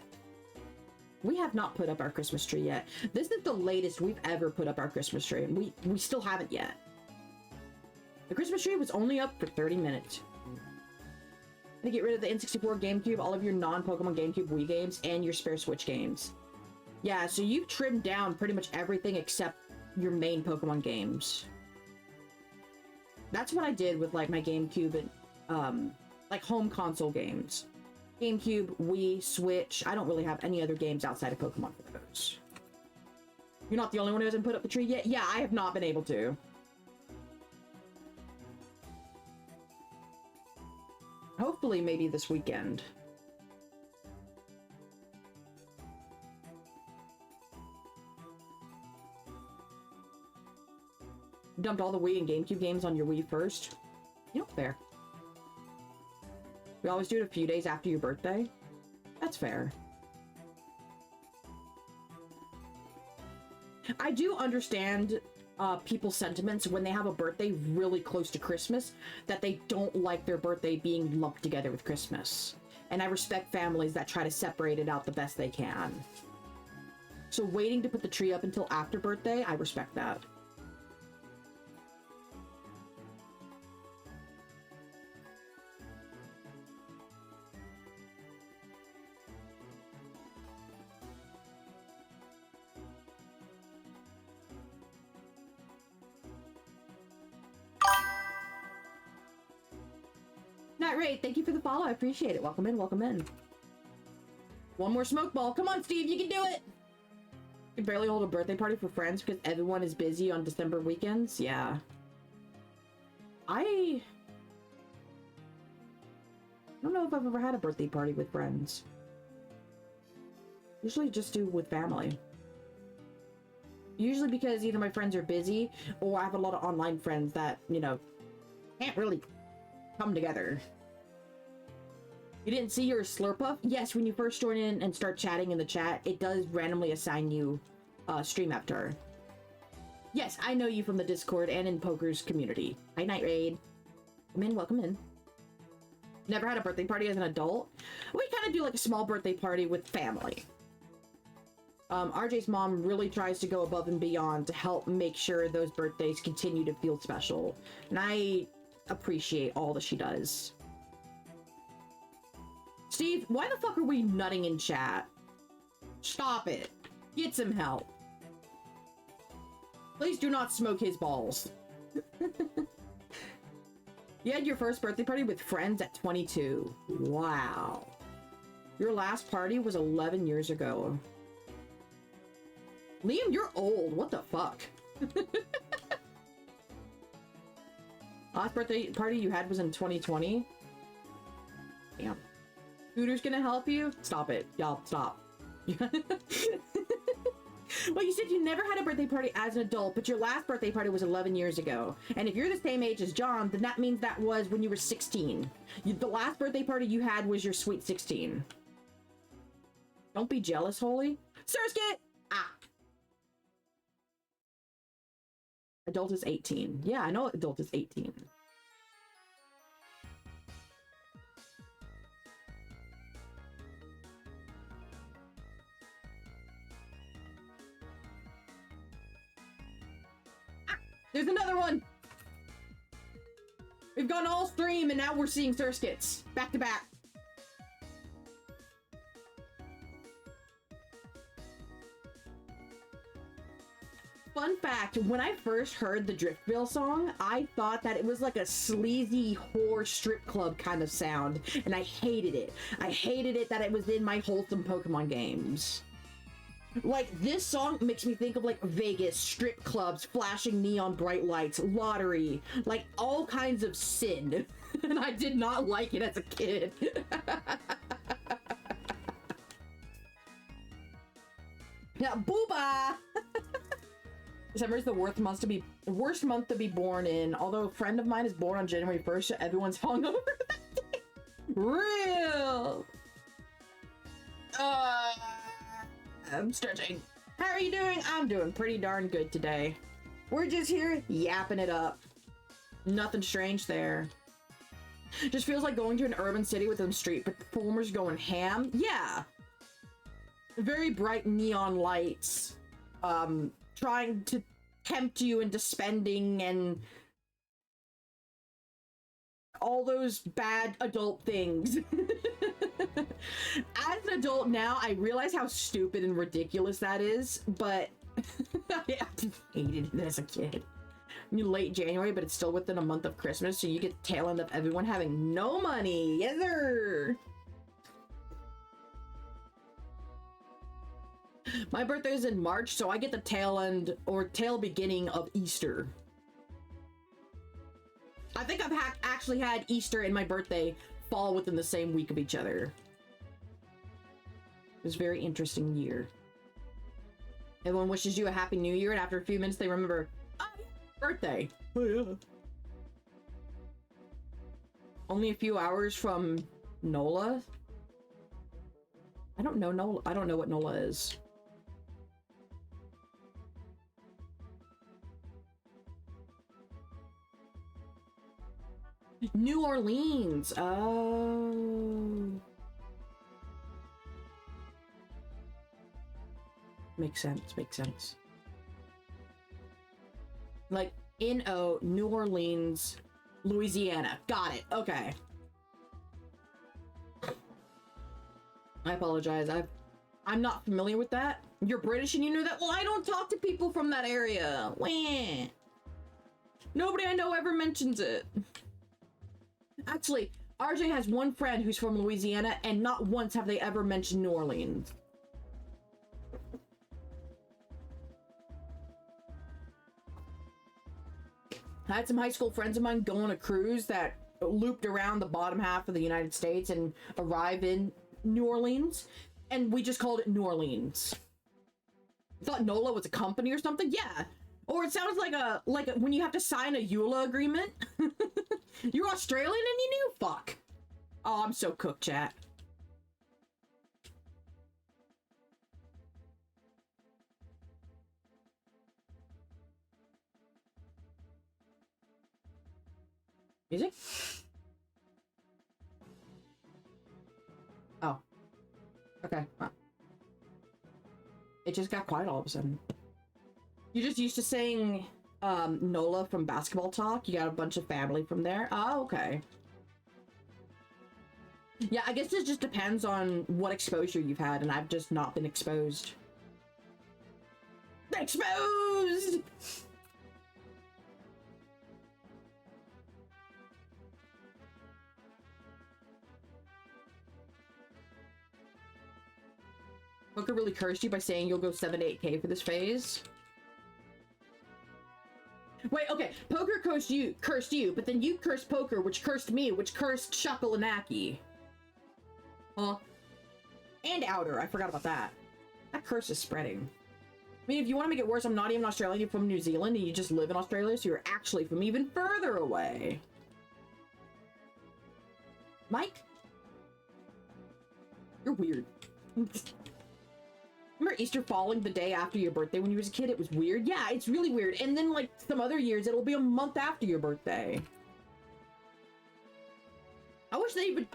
We have not put up our Christmas tree yet. This is the latest we've ever put up our Christmas tree, and we still haven't yet. The Christmas tree was only up for 30 minutes. To get rid of the N64 GameCube, all of your non-Pokemon GameCube Wii games, and your spare Switch games. Yeah, so you've trimmed down pretty much everything except your main Pokemon games. That's what I did with, like, my GameCube and, like, home console games. GameCube, Wii, Switch. I don't really have any other games outside of Pokemon for those. You're not the only one who hasn't put up the tree yet? Yeah, I have not been able to. Hopefully, maybe this weekend. Dumped all the Wii and GameCube games on your Wii first? You know, fair. We always do it a few days after your birthday? That's fair. I do understand people's sentiments when they have a birthday really close to Christmas, that they don't like their birthday being lumped together with Christmas. And I respect families that try to separate it out the best they can. So waiting to put the tree up until after birthday, I respect that. Not right. Thank you for the follow. I appreciate it. Welcome in. Welcome in. One more smoke ball. Come on, Steve. You can do it. You can barely hold a birthday party for friends because everyone is busy on December weekends. Yeah. I don't know if I've ever had a birthday party with friends. Usually just do with family. Usually because either my friends are busy or I have a lot of online friends that, you know, can't really come together. You didn't see your Slurpuff? Yes, when you first join in and start chatting in the chat, it does randomly assign you stream avatar. Yes, I know you from the Discord and in Poker's community. Hi, Night Raid. Come in, welcome in. Never had a birthday party as an adult? We kind of do like a small birthday party with family. RJ's mom really tries to go above and beyond to help make sure those birthdays continue to feel special. And I appreciate all that she does. Steve, why the fuck are we nutting in chat? Stop it. Get some help. Please do not smoke his balls. You had your first birthday party with friends at 22. Wow. Your last party was 11 years ago. Liam, you're old. What the fuck? Last birthday party you had was in 2020? Damn. Scooter's gonna help you? Stop it. Y'all, stop. Well, you said you never had a birthday party as an adult, but your last birthday party was 11 years ago. And if you're the same age as John, then that means that was when you were 16. The last birthday party you had was your sweet 16. Don't be jealous, Holy. Surskit! Ah! Adult is 18. Yeah, I know adult is 18. There's another one! We've gone all stream and now we're seeing Surskits. Back to back. Fun fact, when I first heard the Driftville song, I thought that it was like a sleazy whore strip club kind of sound, and I hated it. I hated it that it was in my wholesome Pokemon games. Like, this song makes me think of, like, Vegas, strip clubs, flashing neon bright lights, lottery, like, all kinds of sin. And I did not like it as a kid. Yeah, booba! December is the worst month to be born in. Although a friend of mine is born on January 1st, so everyone's hungover that day. Real! I'm stretching. How are you doing? I'm doing pretty darn good today. We're just here yapping it up. Nothing strange there. Just feels like going to an urban city with them street performers going ham. Yeah. Very bright neon lights. Trying to tempt you into spending and all those bad adult things. As an adult now, I realize how stupid and ridiculous that is, but I just hated it as a kid. Late January, but it's still within a month of Christmas, so you get the tail end of everyone having no money. Yes, sir! My birthday is in March, so I get the tail end or tail beginning of Easter. I think I've actually had Easter and my birthday fall within the same week of each other. It was a very interesting year. Everyone wishes you a happy new year, and after a few minutes they remember, oh, birthday. Oh yeah. Only a few hours from NOLA? I don't know NOLA. I don't know what NOLA is. New Orleans. Oh. Makes sense. Makes sense. Like, N-O, New Orleans, Louisiana. Got it. Okay. I apologize. I'm not familiar with that. You're British and you know that? Well, I don't talk to people from that area. Wah. Nobody I know ever mentions it. Actually, RJ has one friend who's from Louisiana, and not once have they ever mentioned New Orleans. I had some high school friends of mine go on a cruise that looped around the bottom half of the United States and arrived in New Orleans, and we just called it New Orleans. Thought NOLA was a company or something? Yeah. Or it sounds like a when you have to sign a EULA agreement. You're Australian and you knew? Fuck. Oh, I'm so cooked, chat. Music? Oh. Okay. Well. It just got quiet all of a sudden. You're just used to saying NOLA from Basketball Talk. You got a bunch of family from there. Oh, okay. Yeah, I guess it just depends on what exposure you've had, and I've just not been exposed. Exposed! Poker really cursed you by saying you'll go 7 to 8K for this phase. Wait, okay. Poker cursed you, but then you cursed Poker, which cursed me, which cursed Shakulanaki. Huh? And Outer. I forgot about that. That curse is spreading. I mean, if you want to make it worse, I'm not even Australian. You're from New Zealand, and you just live in Australia, so you're actually from even further away. Mike? You're weird. Remember Easter falling the day after your birthday when you was a kid? It was weird. Yeah, it's really weird. And then, like, some other years, it'll be a month after your birthday. I wish they would...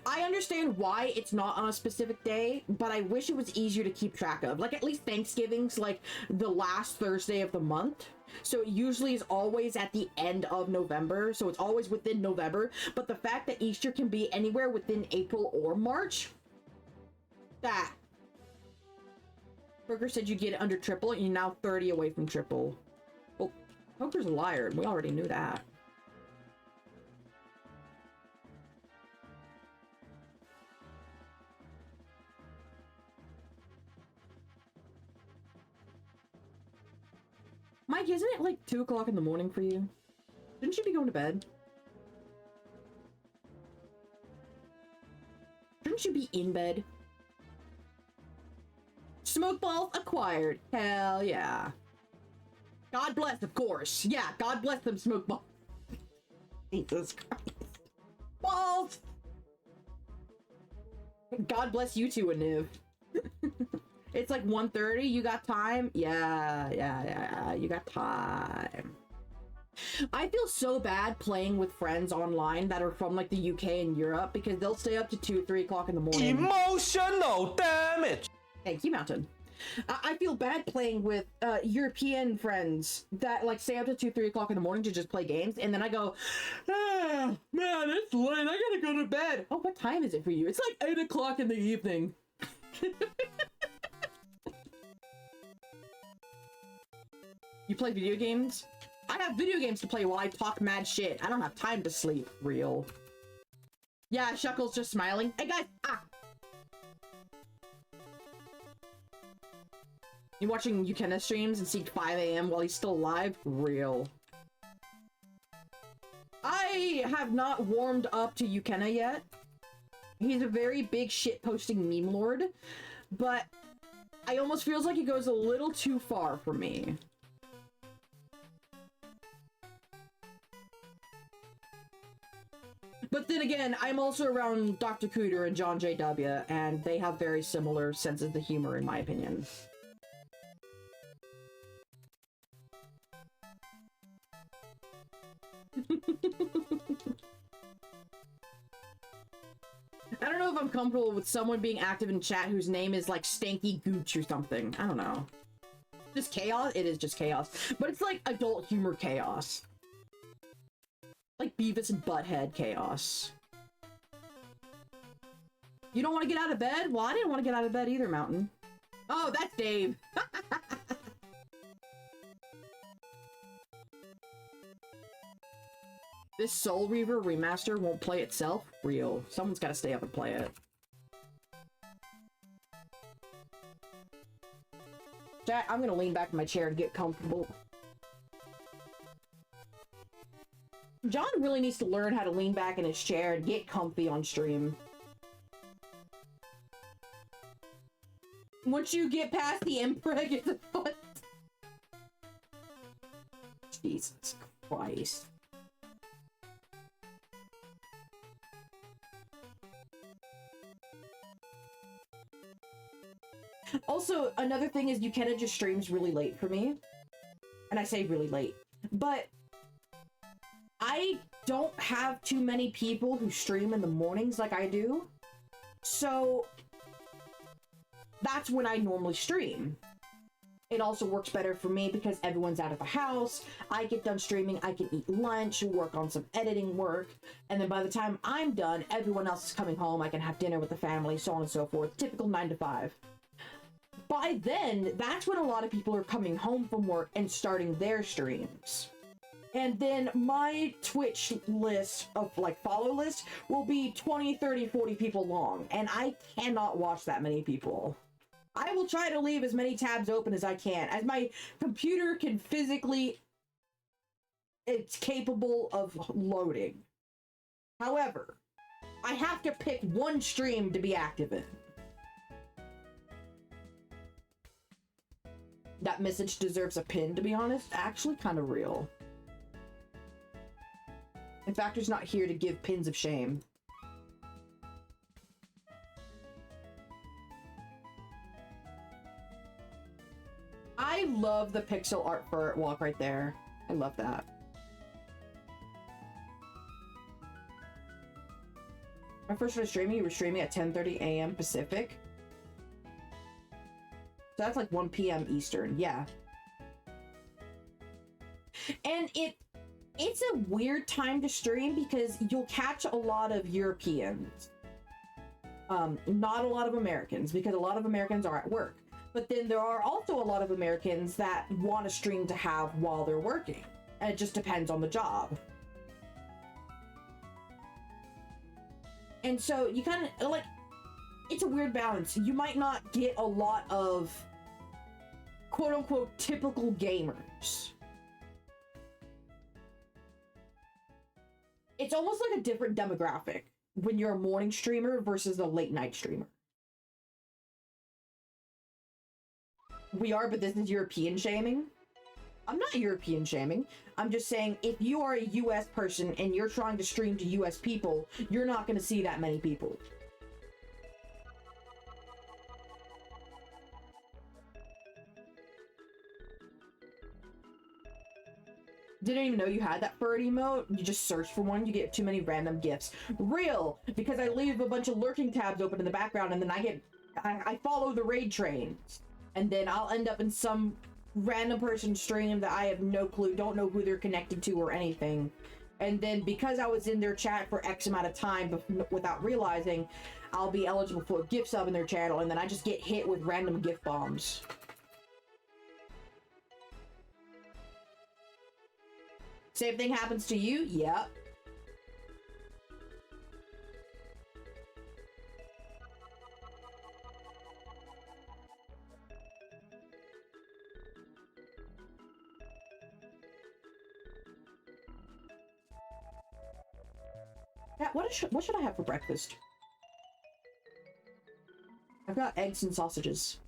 I understand why it's not on a specific day, but I wish it was easier to keep track of. Like, at least Thanksgiving's, like, the last Thursday of the month. So it usually is always at the end of November. So it's always within November. But the fact that Easter can be anywhere within April or March... That... Poker said you get it under triple, and you're now 30 away from triple. Well, Poker's a liar, and we already knew that. Mike, isn't it like 2 o'clock in the morning for you? Shouldn't you be going to bed? Shouldn't you be in bed? Smoke balls acquired. Hell yeah. God bless, of course. Yeah, God bless them smoke balls. Jesus Christ. Balls! God bless you two, Aniv. It's like 1:30. You got time? Yeah. You got time. I feel so bad playing with friends online that are from like the UK and Europe because they'll stay up to 2, 3 o'clock in the morning. Emotional damage. Thank you, Mountain. I feel bad playing with European friends that like stay up to 2, 3 o'clock in the morning to just play games, and then I go, ah, man, it's late. I gotta go to bed. Oh, what time is it for you? It's like 8 o'clock in the evening. You play video games? I have video games to play while I talk mad shit. I don't have time to sleep. Real. Yeah, Shuckle's just smiling. Hey guys! Ah! You watching Ukena streams and see 5 a.m. while he's still alive? Real. I have not warmed up to Ukena yet. He's a very big shit-posting meme lord, but I almost feels like he goes a little too far for me. But then again, I'm also around Dr. Cooter and John J.W., and they have very similar senses of humor, in my opinion. I don't know if I'm comfortable with someone being active in chat whose name is like Stanky Gooch or something. I don't know. Just chaos? It is just chaos. But it's like adult humor chaos. Like Beavis and Butthead chaos. You don't want to get out of bed? Well, I didn't want to get out of bed either, Mountain. Oh, that's Dave. This Soul Reaver remaster won't play itself? Real. Someone's got to stay up and play it. Chat, I'm gonna lean back in my chair and get comfortable. John really needs to learn how to lean back in his chair and get comfy on stream. Once you get past the impreg at the foot. Jesus Christ. Also, another thing is Ukena just streams really late for me. And I say really late. But I don't have too many people who stream in the mornings like I do. So that's when I normally stream. It also works better for me because everyone's out of the house. I get done streaming, I can eat lunch, work on some editing work, and then by the time I'm done, everyone else is coming home. I can have dinner with the family, so on and so forth. Typical 9 to 5. By then, that's when a lot of people are coming home from work and starting their streams. And then my Twitch list of, like, follow list will be 20, 30, 40 people long, and I cannot watch that many people. I will try to leave as many tabs open as I can, as my computer can physically, it's capable of loading. However, I have to pick one stream to be active in. That message deserves a pin, to be honest. Actually, kind of real. In fact, he's not here to give pins of shame. I love the pixel art for walk right there. I love that. When I first started streaming, you were streaming at 10:30 a.m. Pacific. So that's like 1 p.m. Eastern, yeah. And it's a weird time to stream because you'll catch a lot of Europeans. Not a lot of Americans, because a lot of Americans are at work. But then there are also a lot of Americans that want a stream to have while they're working. And it just depends on the job. And so you kind of, like, it's a weird balance. You might not get a lot of quote-unquote typical gamers. It's almost like a different demographic when you're a morning streamer versus a late night streamer. We are, but this is European shaming. I'm not European shaming. I'm just saying if you are a US person and you're trying to stream to US people, you're not going to see that many people. Didn't even know you had that bird emote. You just search for one, you get too many random gifts. Real, because I leave a bunch of lurking tabs open in the background and then I follow the raid trains. And then I'll end up in some random person stream that I have no clue, don't know who they're connected to or anything. And then because I was in their chat for X amount of time without realizing, I'll be eligible for a gift sub in their channel, and then I just get hit with random gift bombs. Same thing happens to you? Yep. Yeah, what should I have for breakfast? I've got eggs and sausages.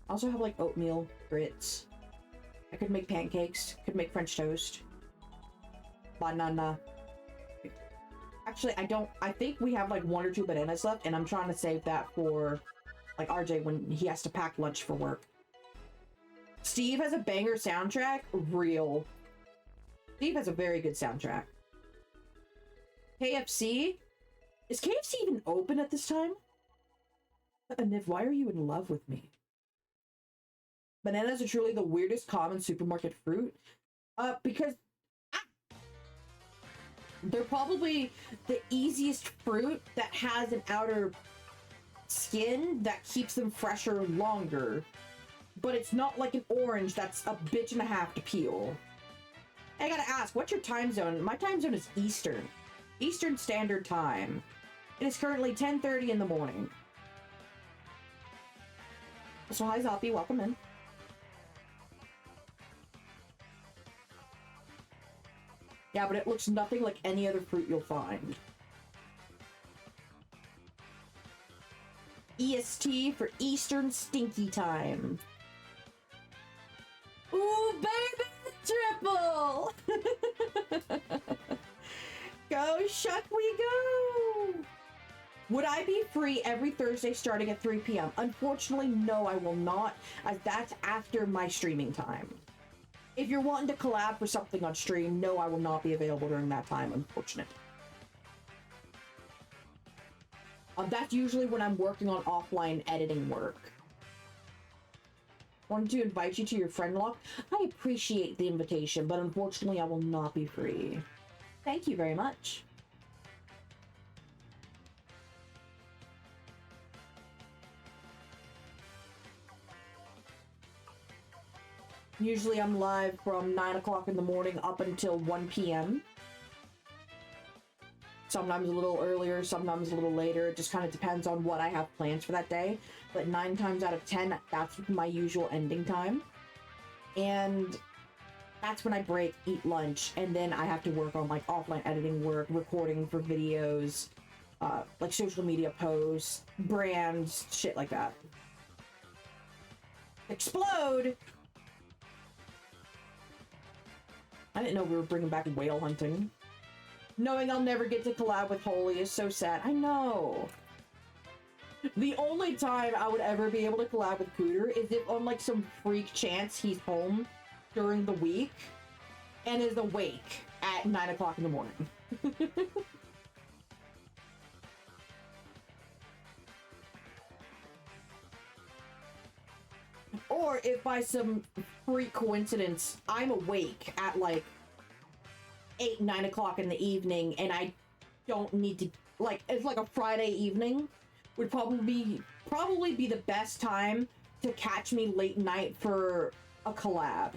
I also have like oatmeal, grits. I could make pancakes, could make French toast. Banana. Actually, I think we have like 1 or 2 bananas left, and I'm trying to save that for like RJ when he has to pack lunch for work. Steve has a banger soundtrack? Real. Steve has a very good soundtrack. KFC? Is KFC even open at this time? Niv, why are you in love with me? Bananas are truly the weirdest common supermarket fruit. Because they're probably the easiest fruit that has an outer skin that keeps them fresher longer. But it's not like an orange that's a bitch and a half to peel. I gotta ask, what's your time zone? My time zone is Eastern. Eastern Standard Time. It is currently 10:30 in the morning. So hi Zoppy, welcome in. Yeah, but it looks nothing like any other fruit you'll find. EST for Eastern Stinky Time. Ooh, baby! Triple! Go, Shuck, we go! Would I be free every Thursday starting at 3 p.m.? Unfortunately, no, I will not, as that's after my streaming time. If you're wanting to collab for something on stream, no, I will not be available during that time, unfortunately. That's usually when I'm working on offline editing work. Wanted to invite you to your friend log. I appreciate the invitation, but unfortunately I will not be free. Thank you very much. Usually I'm live from 9 o'clock in the morning up until 1 p.m. Sometimes a little earlier, sometimes a little later. It just kind of depends on what I have plans for that day. But 9 times out of 10, that's my usual ending time. And that's when I break, eat lunch, and then I have to work on like offline editing work, recording for videos, like social media posts, brands, shit like that. Explode! I didn't know we were bringing back whale hunting. Knowing I'll never get to collab with Holy is so sad. I know. The only time I would ever be able to collab with Cooter is if on like some freak chance he's home during the week and is awake at 9 o'clock in the morning. Or if by some freak coincidence I'm awake at like 8, 9 o'clock in the evening and I don't need to, like, it's like a Friday evening would probably be the best time to catch me late night for a collab.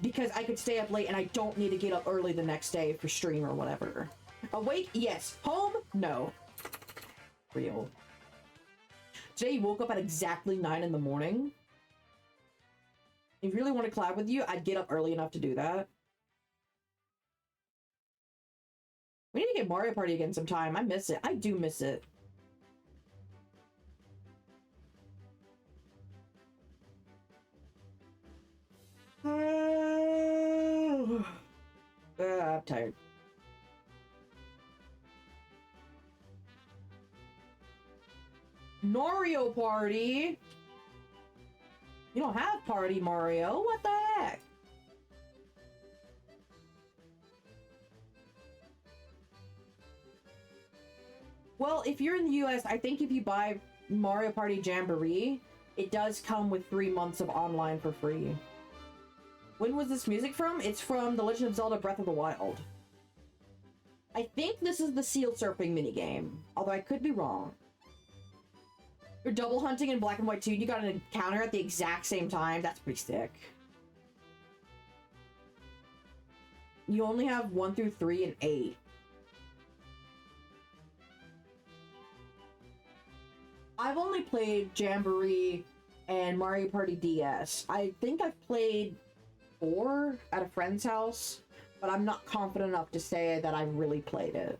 Because I could stay up late and I don't need to get up early the next day for stream or whatever. Awake? Yes. Home? No. Real. Today you woke up at exactly 9 in the morning. If you really want to collab with you, I'd get up early enough to do that. We need to get Mario Party again sometime. I miss it. I do miss it. I'm tired. Mario Party? You don't have Party Mario? What the heck? Well, if you're in the US, I think if you buy Mario Party Jamboree, it does come with 3 months of online for free. When was this music from? It's from The Legend of Zelda Breath of the Wild. I think this is the seal surfing minigame, although I could be wrong. You're double hunting in Black and White 2, you got an encounter at the exact same time. That's pretty sick. You only have 1 through 3 and 8. I've only played Jamboree and Mario Party DS. I think I've played 4 at a friend's house, but I'm not confident enough to say that I've really played it.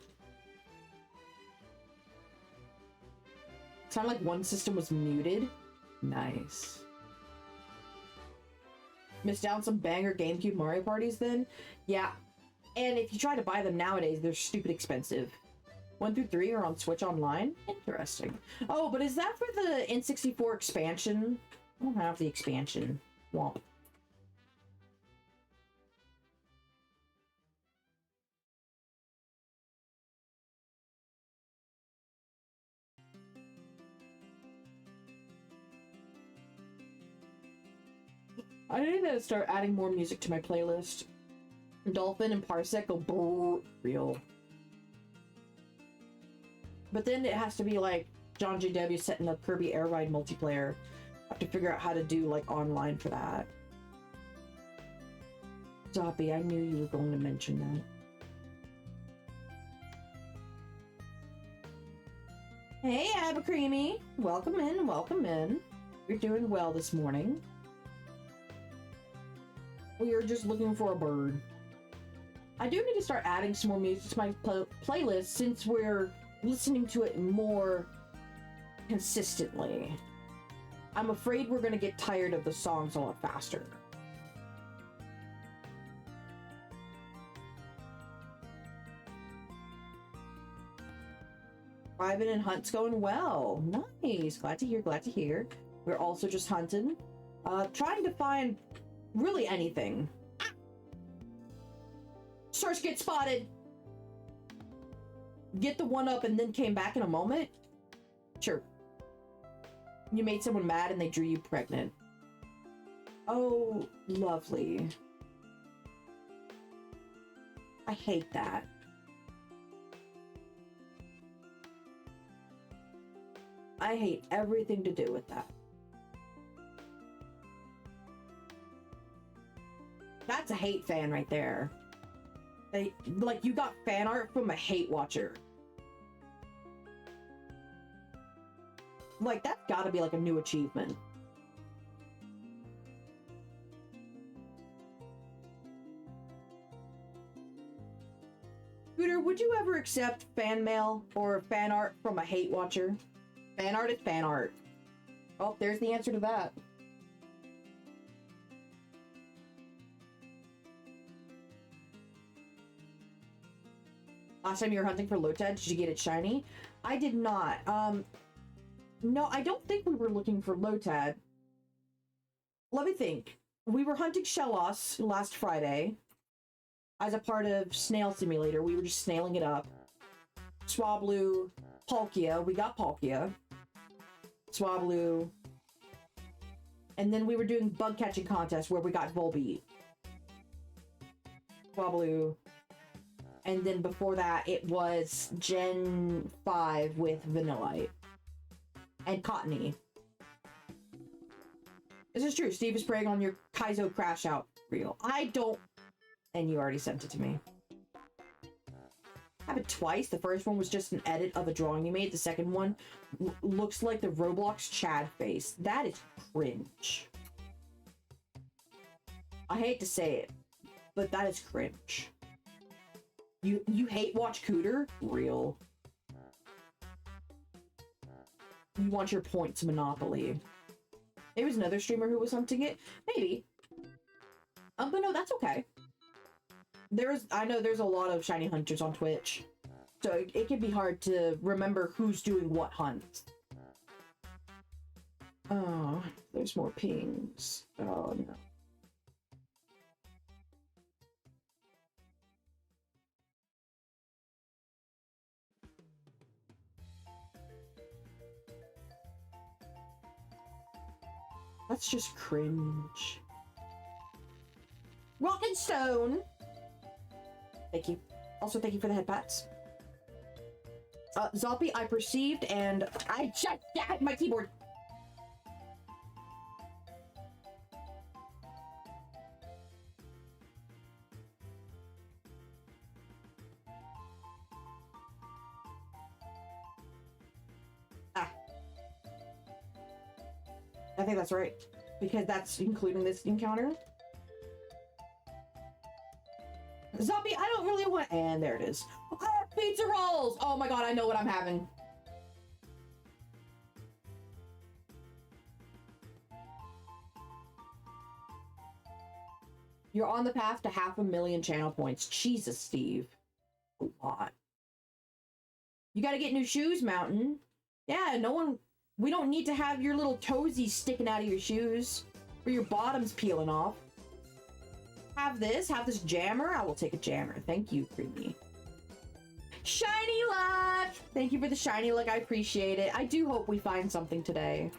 It sounded like one system was muted. Nice. Missed out on some banger GameCube Mario parties then? Yeah. And if you try to buy them nowadays, they're stupid expensive. 1 through 3 are on Switch Online? Interesting. Oh, but is that for the N64 expansion? I don't have the expansion. Womp. I need to start adding more music to my playlist. Dolphin and Parsec go brrr, real. But then it has to be like John JW setting up Kirby Air Ride multiplayer. I have to figure out how to do like online for that. Zoppy, I knew you were going to mention that. Hey, Abercreamy! Welcome in, welcome in. You're doing well this morning. We are just looking for a bird. I do need to start adding some more music to my playlist since we're listening to it more consistently. I'm afraid we're gonna get tired of the songs a lot faster. Private and Hunt's going well. Nice. Glad to hear, glad to hear. We're also just hunting. Trying to find really anything. Source get spotted. Get the one up and then came back in a moment? Sure. You made someone mad and they drew you pregnant. Oh, lovely. I hate that. I hate everything to do with that. That's a hate fan right there. Like, you got fan art from a hate watcher. Like, that's gotta be like a new achievement. Scooter, would you ever accept fan mail or fan art from a hate watcher? Fan art is fan art. Oh, there's the answer to that. Last time you were hunting for Lotad, did you get it shiny? I did not. No, I don't think we were looking for Lotad. Let me think. We were hunting Shellos last Friday as a part of Snail Simulator. We were just snailing it up. Swablu, Palkia. We got Palkia. Swablu. And then we were doing bug catching contest where we got Volbeat. Swablu. And then before that, it was Gen 5 with Vanillite. and Cottony. This is true. Steve is preying on your Kaizo crash out reel. I don't... And you already sent it to me. Happened twice. The first one was just an edit of a drawing you made. The second one looks like the Roblox Chad face. That is cringe. I hate to say it, but that is cringe. You hate watch Cooter? Real. You want your points monopoly. Maybe it was another streamer who was hunting it. Maybe. But no, that's okay. I know there's a lot of shiny hunters on Twitch, so it can be hard to remember who's doing what hunts. Oh, there's more pings. Oh no. That's just cringe. Rock and Stone! Thank you. Also, thank you for the head pats. Zombie, I perceived and I shut down my keyboard. I think that's right, because that's including this encounter. Zombie, I don't really want... And there it is. Pizza rolls! Oh my god, I know what I'm having. You're on the path to 500,000 channel points. Jesus, Steve. A lot. You gotta get new shoes, Mountain. Yeah, no one... We don't need to have your little toesies sticking out of your shoes, or your bottoms peeling off. Have this jammer. I will take a jammer. Thank you, Creamy. Shiny luck! Thank you for the shiny luck. I appreciate it. I do hope we find something today.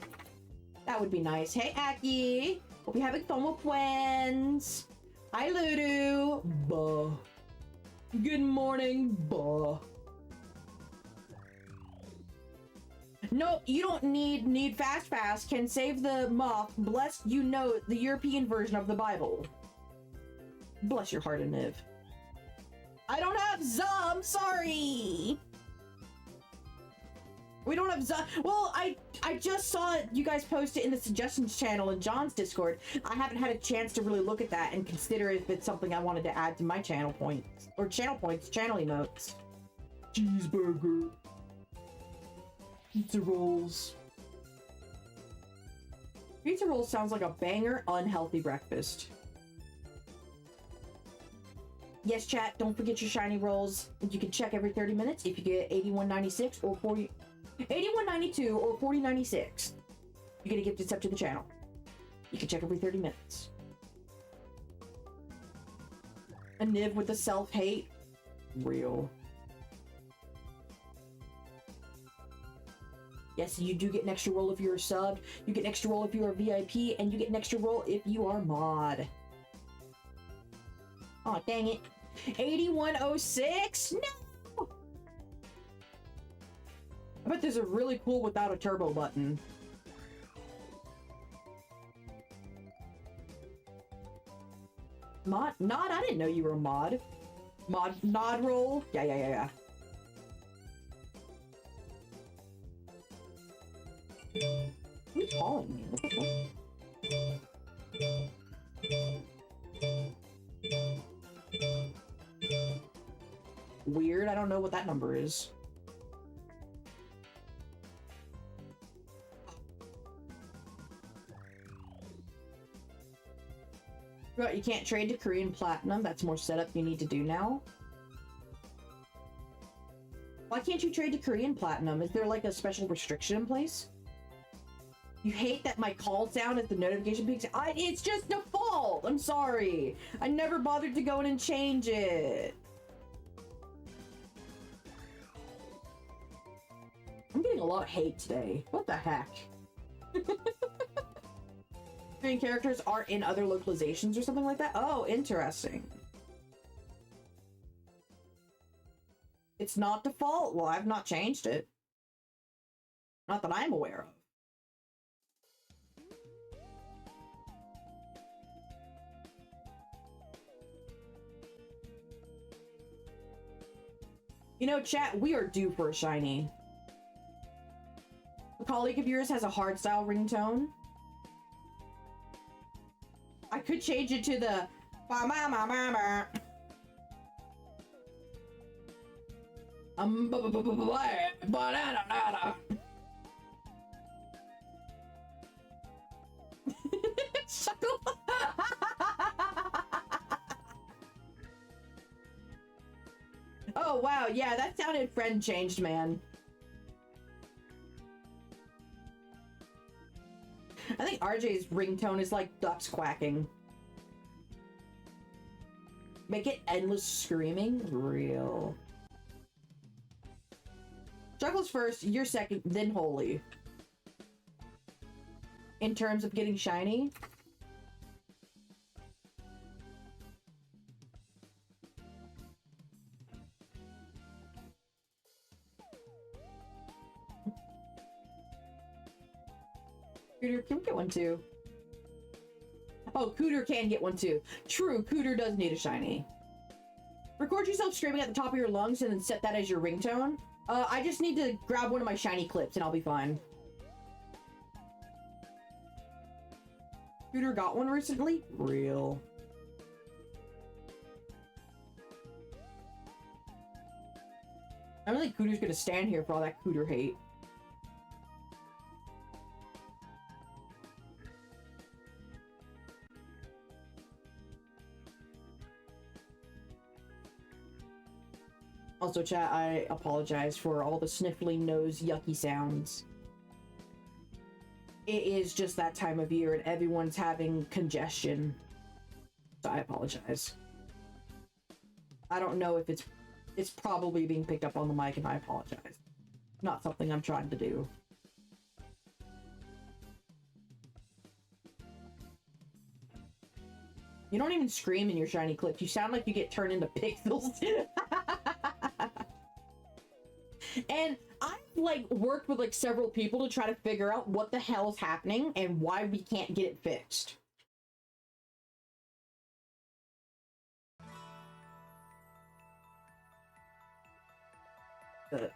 That would be nice. Hey, Aki. Hope you're having fun with friends. Hi, Ludu. Buh. Good morning. Buh. Nope, you don't need fast. Can save the moth. Bless you know the European version of the Bible. Bless your heart, Niv. I don't have Zum, sorry. We don't have Zum. Well, I just saw it. You guys post it in the suggestions channel in John's Discord. I haven't had a chance to really look at that and consider if it's something I wanted to add to my channel points. Or channel emotes. Cheeseburger. Pizza rolls. Pizza rolls sounds like a banger, unhealthy breakfast. Yes, chat, don't forget your shiny rolls. You can check every 30 minutes if you get 81.96 or 81.92 or 40.96. You get a gifted sub to the channel. You can check every 30 minutes. A Niv with the self-hate. Real. Yes, you do get an extra roll if you're a sub. You get an extra roll if you are VIP, and you get an extra roll if you are mod. Oh, dang it. 8106? No! I bet there's a really cool without a turbo button. Nod? I didn't know you were a mod. Nod roll? Yeah. Who's calling me? What the fuck? Weird, I don't know what that number is. Right, you can't trade to Korean Platinum. That's more setup you need to do now. Why can't you trade to Korean Platinum? Is there like a special restriction in place? You hate that my call sound at the notification peaks? It's just default! I'm sorry. I never bothered to go in and change it. I'm getting a lot of hate today. What the heck? Main characters are in other localizations or something like that? Oh, interesting. It's not default. Well, I've not changed it. Not that I'm aware of. You know, chat, we are due for a shiny. A colleague of yours has a hardstyle ringtone. I could change it to the ba-ma-ma-ma-ma. Banana. Oh wow, yeah, that sounded friend changed, man. I think RJ's ringtone is like ducks quacking. Make it endless screaming? Real. Juggles first, you're second, then Holy. In terms of getting shiny. Cooter can get one too. Oh, Cooter can get one too. True, Cooter does need a shiny. Record yourself screaming at the top of your lungs and then set that as your ringtone. I just need to grab one of my shiny clips and I'll be fine. Cooter got one recently? Real. I don't think Cooter's gonna stand here for all that Cooter hate. Also, chat, I apologize for all the sniffling nose yucky sounds. It is just that time of year and everyone's having congestion. So I apologize. I don't know if it's probably being picked up on the mic and I apologize. Not something I'm trying to do. You don't even scream in your shiny clips. You sound like you get turned into pixels. And I've like worked with like several people to try to figure out what the hell is happening and why we can't get it fixed. I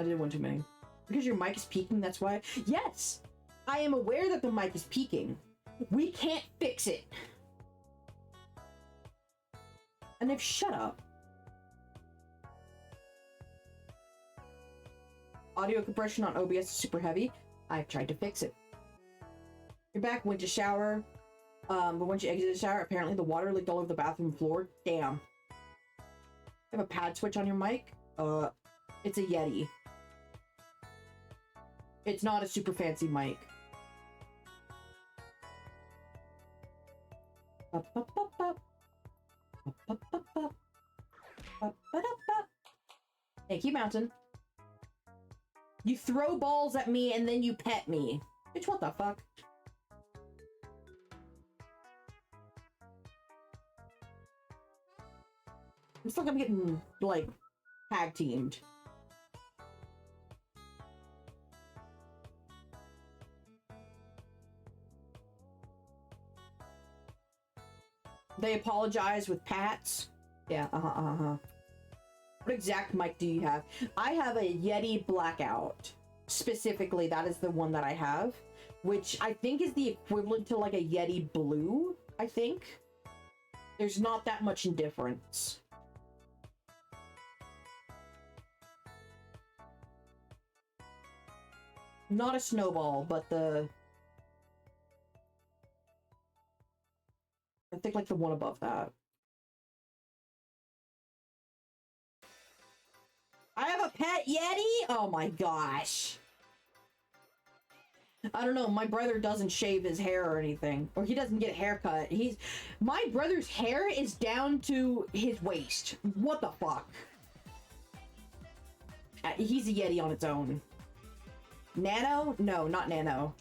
did one too many. Because your mic is peaking, that's why. Yes! I am aware that the mic is peaking. We can't fix it. And they've shut up. Audio compression on OBS is super heavy. I've tried to fix it. You're back, went to shower. But once you exited the shower, apparently the water leaked all over the bathroom floor. Damn. You have a pad switch on your mic? It's a Yeti. It's not a super fancy mic. Hey, keep mountain. You throw balls at me and then you pet me. Bitch, what the fuck? It's like I'm getting, like, tag teamed. They apologize with pats. Yeah, What exact mic do you have? I have a Yeti Blackout. Specifically, that is the one that I have. Which I think is the equivalent to like a Yeti Blue, I think. There's not that much in difference. Not a Snowball, but the... I think like the one above that. I have a pet Yeti? Oh my gosh. I don't know, my brother doesn't shave his hair or anything. Or he doesn't get a haircut. My brother's hair is down to his waist. What the fuck? He's a Yeti on its own. Nano? No, not Nano.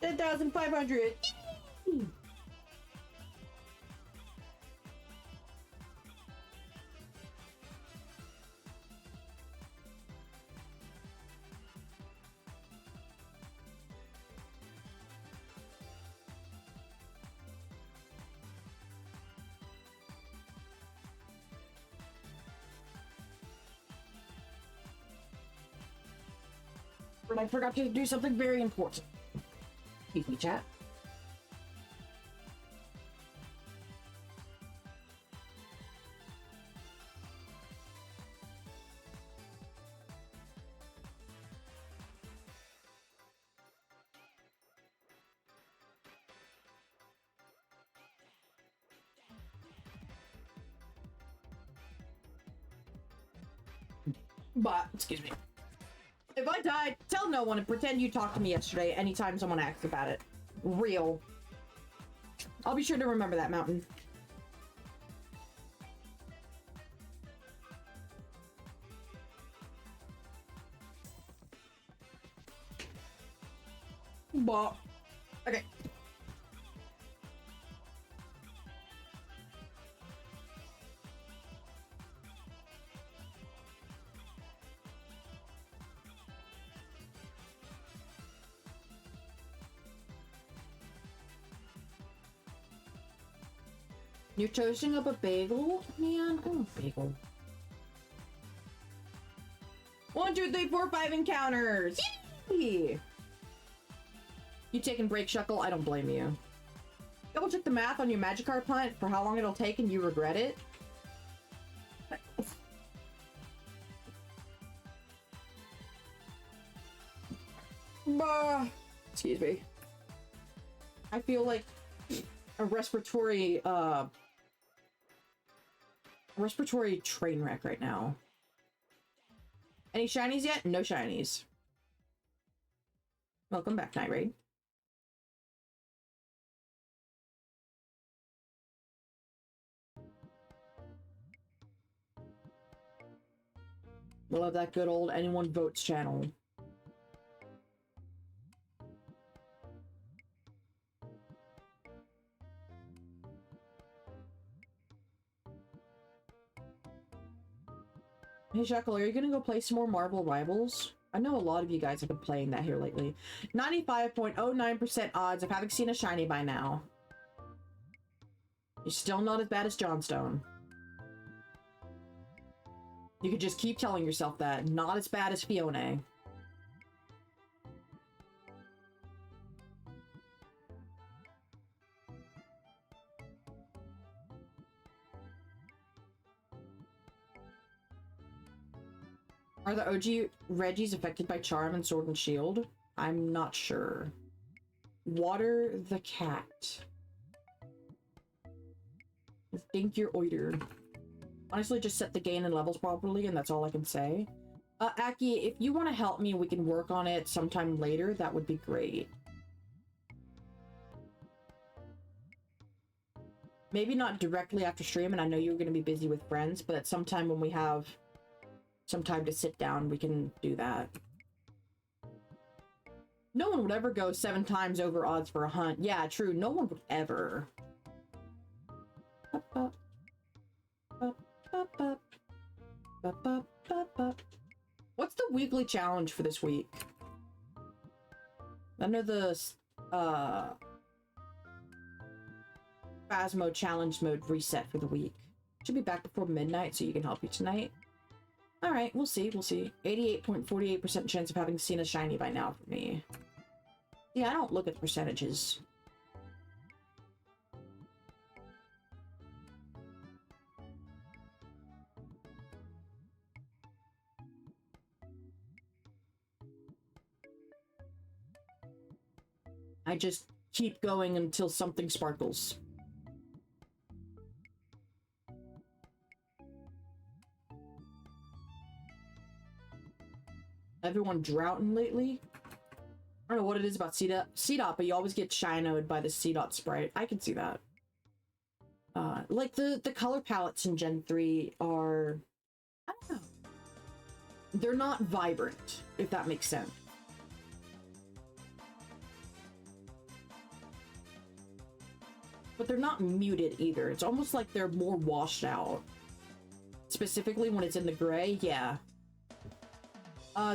$10,500. But I forgot to do something very important. Excuse me, chat. But, excuse me. If I died, tell no one and pretend you talked to me yesterday anytime someone asks about it. Real. I'll be sure to remember that, Mountain. But, okay. You're toasting up a bagel? Man, I want a bagel. 1, 2, 3, 4, 5 encounters! Yay! You taking break, Shuckle? I don't blame you. Double check the math on your Magikarp hunt for how long it'll take and you regret it. Bah. Excuse me. I feel like a respiratory train wreck right now. Any shinies yet? No shinies. Welcome back, Night Raid. We love that good old anyone votes channel. Hey Shackle, are you gonna go play some more Marvel Rivals? I know a lot of you guys have been playing that here lately. 95.09% odds of having seen a shiny by now. You're still not as bad as Johnstone. You could just keep telling yourself that. Not as bad as Fiona. Are the OG Reggies affected by Charm and Sword and Shield? I'm not sure. Water the cat. Think your oiter. Honestly, just set the gain and levels properly, and that's all I can say. Aki, if you want to help me, we can work on it sometime later. That would be great. Maybe not directly after stream, and I know you're going to be busy with friends, but sometime when we have some time to sit down, we can do that. No one would ever go 7 times over odds for a hunt. Yeah, true. No one would ever. What's the weekly challenge for this week? I know the Phasmo challenge mode reset for the week. Should be back before midnight, so you can help you tonight. Alright, we'll see, we'll see. 88.48% chance of having seen a shiny by now for me. Yeah, I don't look at the percentages. I just keep going until something sparkles. Everyone droughting lately? I don't know what it is about C-Dot, but you always get shinoed by the C-Dot sprite. I can see that. Like the color palettes in Gen 3 are... I don't know. They're not vibrant, if that makes sense. But they're not muted either. It's almost like they're more washed out. Specifically when it's in the gray, yeah.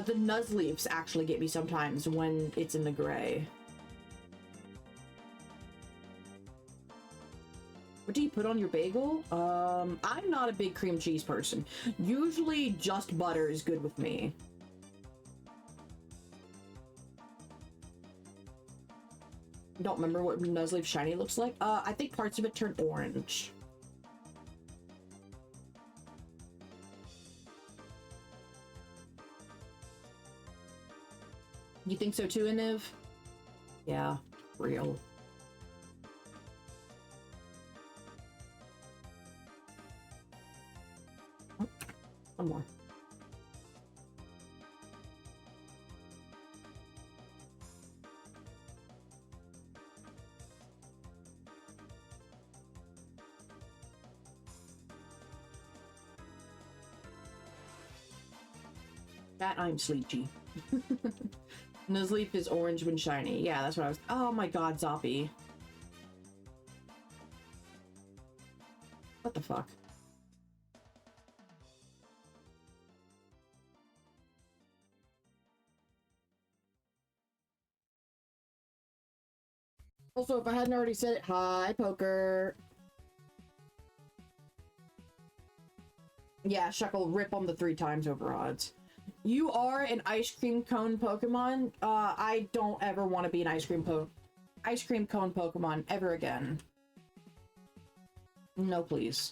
The Nuzleafs actually get me sometimes when it's in the gray. What do you put on your bagel? I'm not a big cream cheese person. Usually just butter is good with me. Don't remember what Nuzleaf shiny looks like. I think parts of it turn orange. You think so too, Iniv? Yeah, real. Oh, one more. That I'm sleepy. Nuzleaf is orange when shiny. Yeah, that's what I was. Oh my god, Zoppy. What the fuck? Also, if I hadn't already said it, hi, Poker. Yeah, Shuckle, rip on the 3 times over odds. You are an ice cream cone Pokemon. I don't ever want to be an ice cream cone Pokemon ever again. No, please.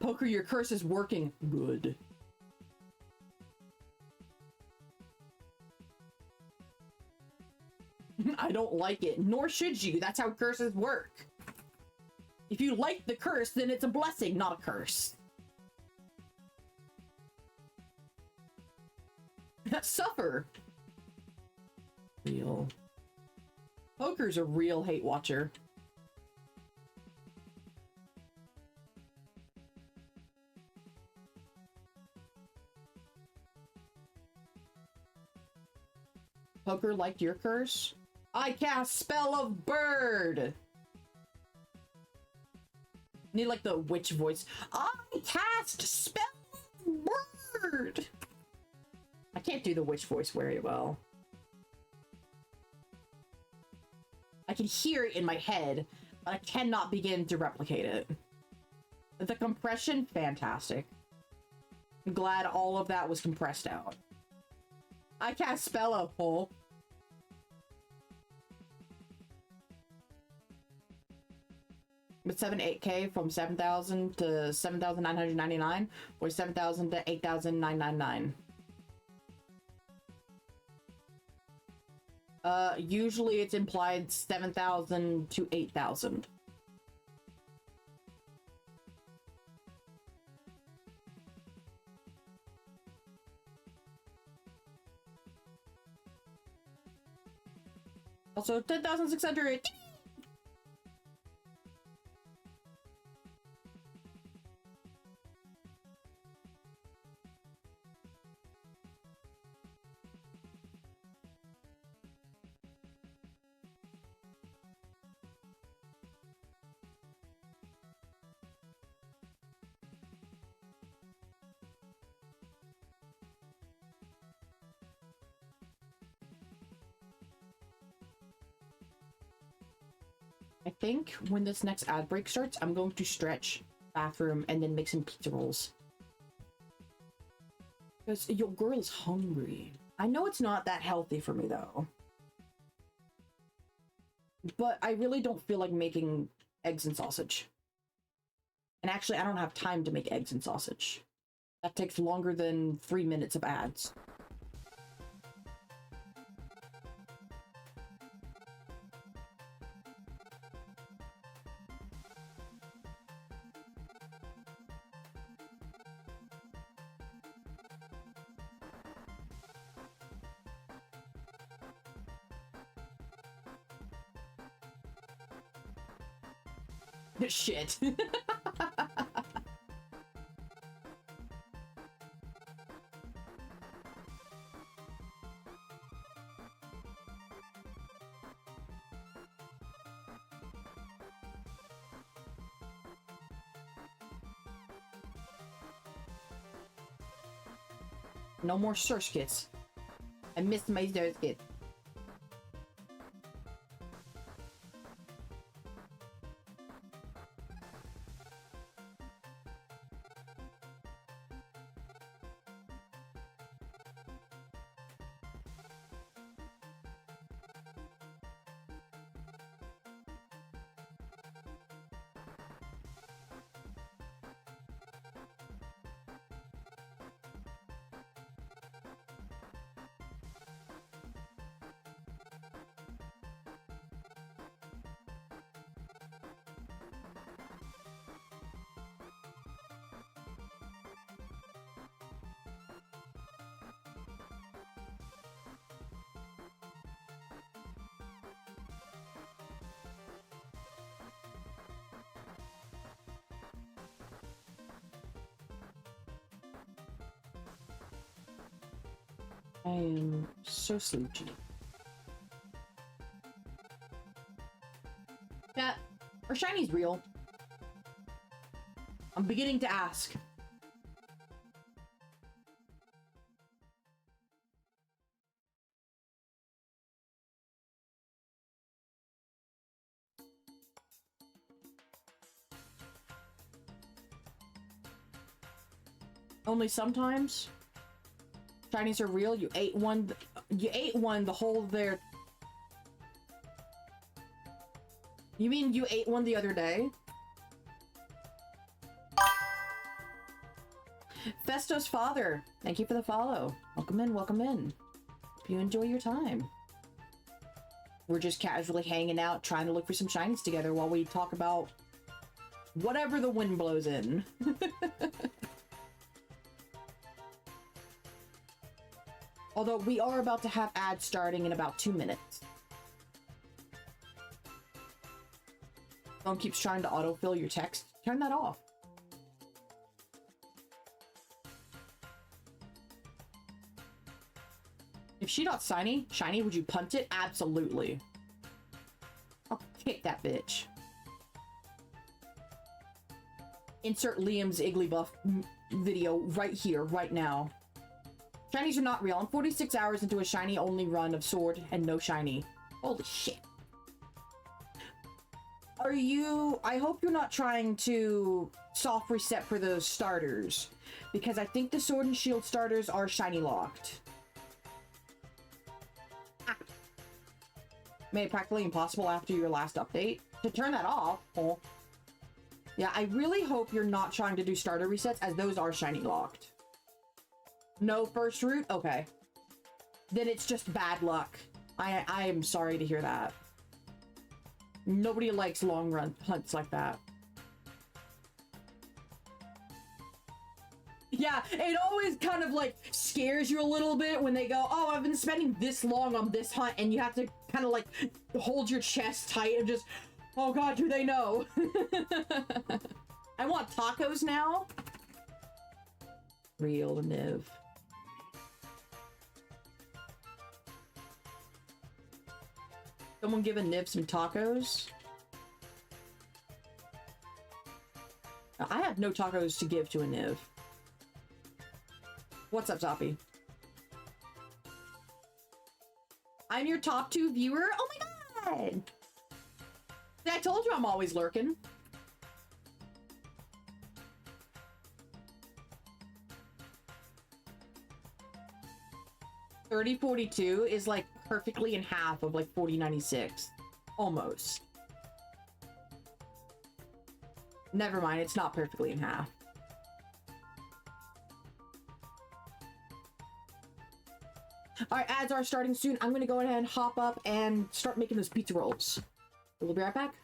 Poker, your curse is working. Good. I don't like it, nor should you. That's how curses work. If you like the curse, then it's a blessing, not a curse. Suffer. Real. Poker's a real hate watcher. Poker liked your curse? I cast Spell of Bird! Need like the witch voice. I cast Spell of Bird! I can't do the witch voice very well. I can hear it in my head, but I cannot begin to replicate it. The compression, fantastic. I'm glad all of that was compressed out. I cast Spell of Hole. With 8K from 7,000 to 7,999, or 7,000 to 8,999. Usually it's implied 7,000 to 8,000. Also, 10,600. I think when this next ad break starts, I'm going to stretch, bathroom, and then make some pizza rolls. Because your girl is hungry. I know it's not that healthy for me, though. But I really don't feel like making eggs and sausage. And actually, I don't have time to make eggs and sausage. That takes longer than 3 minutes of ads. Shit. No more Surskits. I missed my Surskit. I am so sleepy. Yeah, are shinies real? I'm beginning to ask. Only sometimes. Shinies are real. You ate one. You ate one the whole there. You mean you ate one the other day? Festo's father, thank you for the follow. Welcome in, welcome in. Hope you enjoy your time. We're just casually hanging out, trying to look for some shinies together while we talk about whatever the wind blows in. Although we are about to have ads starting in about 2 minutes. Phone keeps trying to autofill your text. Turn that off. If she not shiny, would you punt it? Absolutely. I'll kick that bitch. Insert Liam's Igglybuff video right here, right now. Shinies are not real. I'm 46 hours into a shiny only run of Sword and no shiny. Holy shit. Are you... I hope you're not trying to soft reset for those starters. Because I think the Sword and Shield starters are shiny locked. Made it practically impossible after your last update to turn that off. Oh. Yeah, I really hope you're not trying to do starter resets, as those are shiny locked. No first route? Okay. Then it's just bad luck. I am sorry to hear that. Nobody likes long run hunts like that. Yeah, it always kind of like scares you a little bit when they go, oh, I've been spending this long on this hunt, and you have to kind of like hold your chest tight and just, oh god, do they know? I want tacos now. Real Niv. Someone give a Niv some tacos. I have no tacos to give to a Niv. What's up, Zoppy? I'm your top 2 viewer? Oh my god! I told you I'm always lurking. $30.42 is like perfectly in half of like $40.96. Almost. Never mind, it's not perfectly in half. Alright, ads are starting soon. I'm gonna go ahead and hop up and start making those pizza rolls. We'll be right back.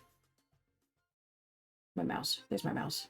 My mouse. There's my mouse.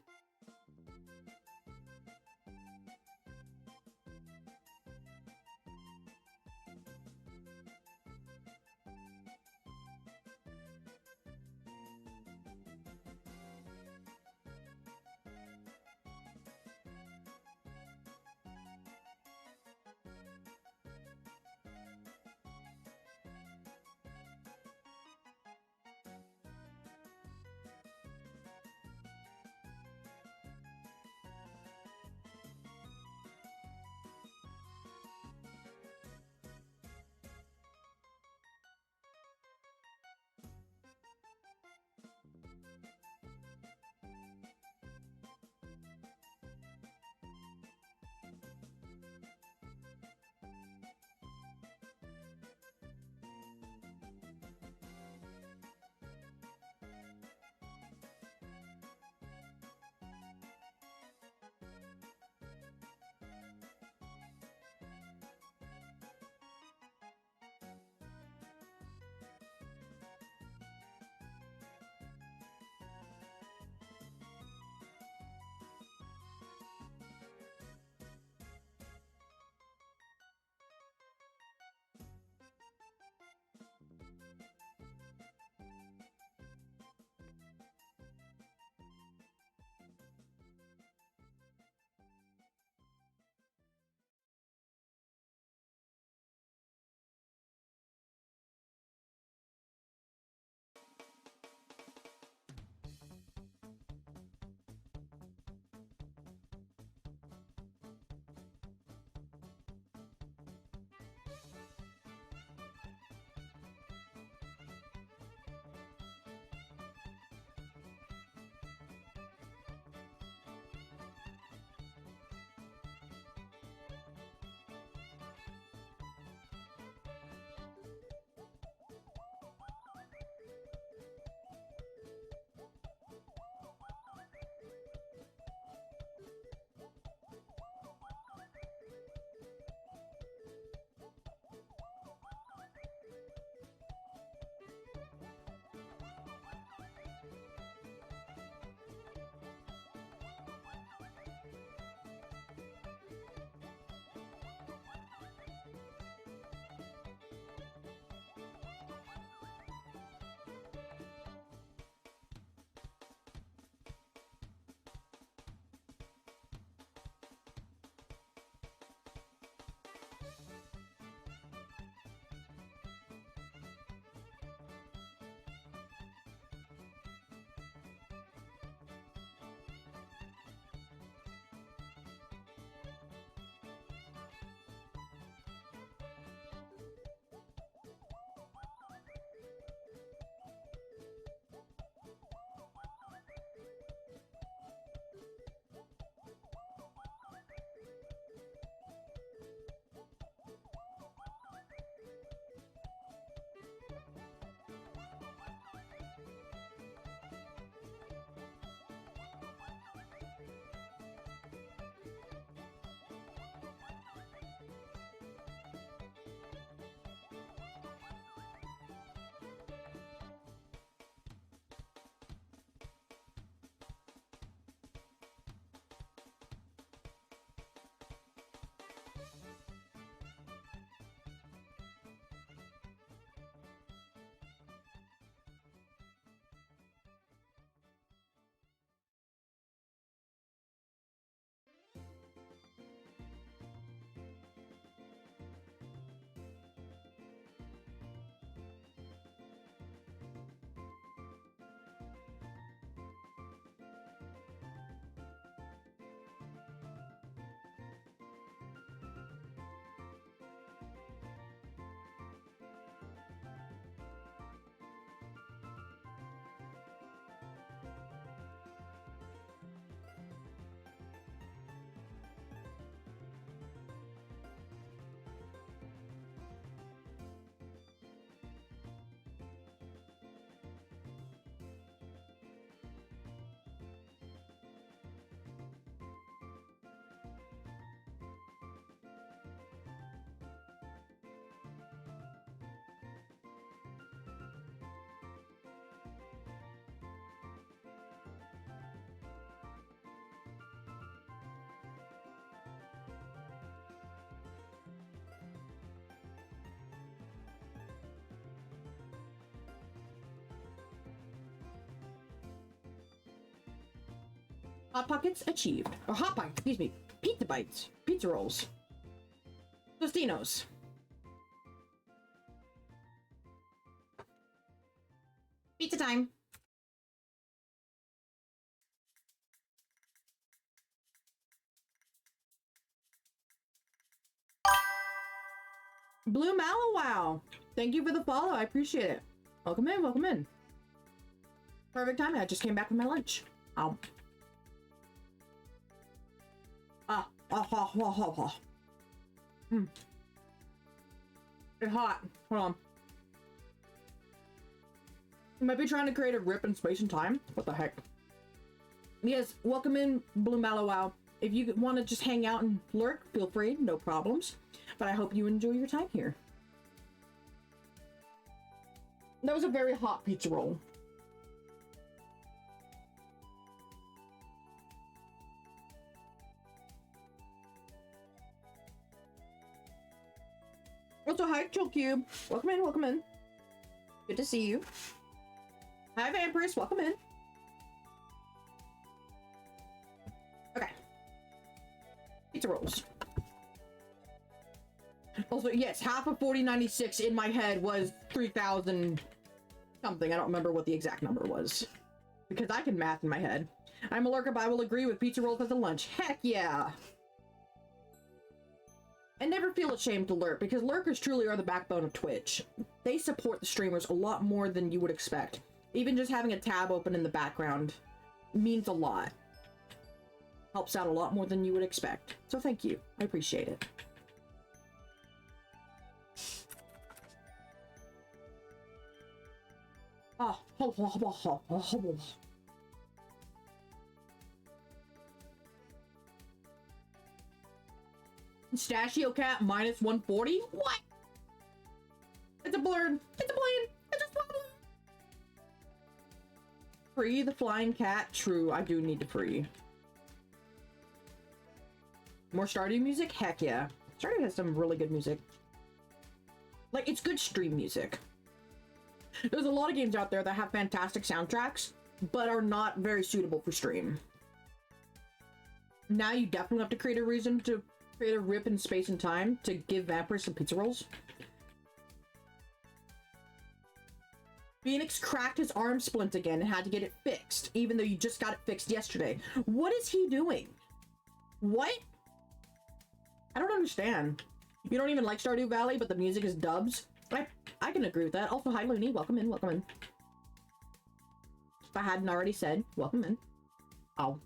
Hot Pockets achieved. Or Hot Pockets, excuse me. Pizza Bites. Pizza Rolls. Tostinos. Pizza time. Blue Mallow, wow. Thank you for the follow. I appreciate it. Welcome in, welcome in. Perfect timing. I just came back from my lunch. Oh. It's hot. Hold on. You might be trying to create a rip in space and time. What the heck? Yes, welcome in, Blue Mallow Wow. If you want to just hang out and lurk, feel free. No problems. But I hope you enjoy your time here. That was a very hot pizza roll. Also, hi, Chill Cube. Welcome in, welcome in. Good to see you. Hi, Vampirus. Welcome in. Okay. Pizza rolls. Also, yes, half of 4096 in my head was 3,000 something. I don't remember what the exact number was. Because I can math in my head. I'm a lurker, but I will agree with pizza rolls as a lunch. Heck yeah! And never feel ashamed to lurk, because lurkers truly are the backbone of Twitch. They support the streamers a lot more than you would expect. Even just having a tab open in the background means a lot. Helps out a lot more than you would expect. So thank you. I appreciate it. Oh, Pistachio Cat minus 140? What? It's a blurred. It's a plane. It's a swallow. Free the flying cat. True, I do need to free. More Stardew music? Heck yeah. Stardew has some really good music. Like, it's good stream music. There's a lot of games out there that have fantastic soundtracks, but are not very suitable for stream. Now you definitely have to create a reason to create a rip in space and time to give vampires some pizza rolls. Phoenix cracked his arm splint again and had to get it fixed, even though you just got it fixed yesterday. What is he doing? What? I don't understand. You don't even like Stardew Valley, but the music is dubs? I can agree with that. Also, hi Looney. Welcome in, welcome in. If I hadn't already said, welcome in. Oh.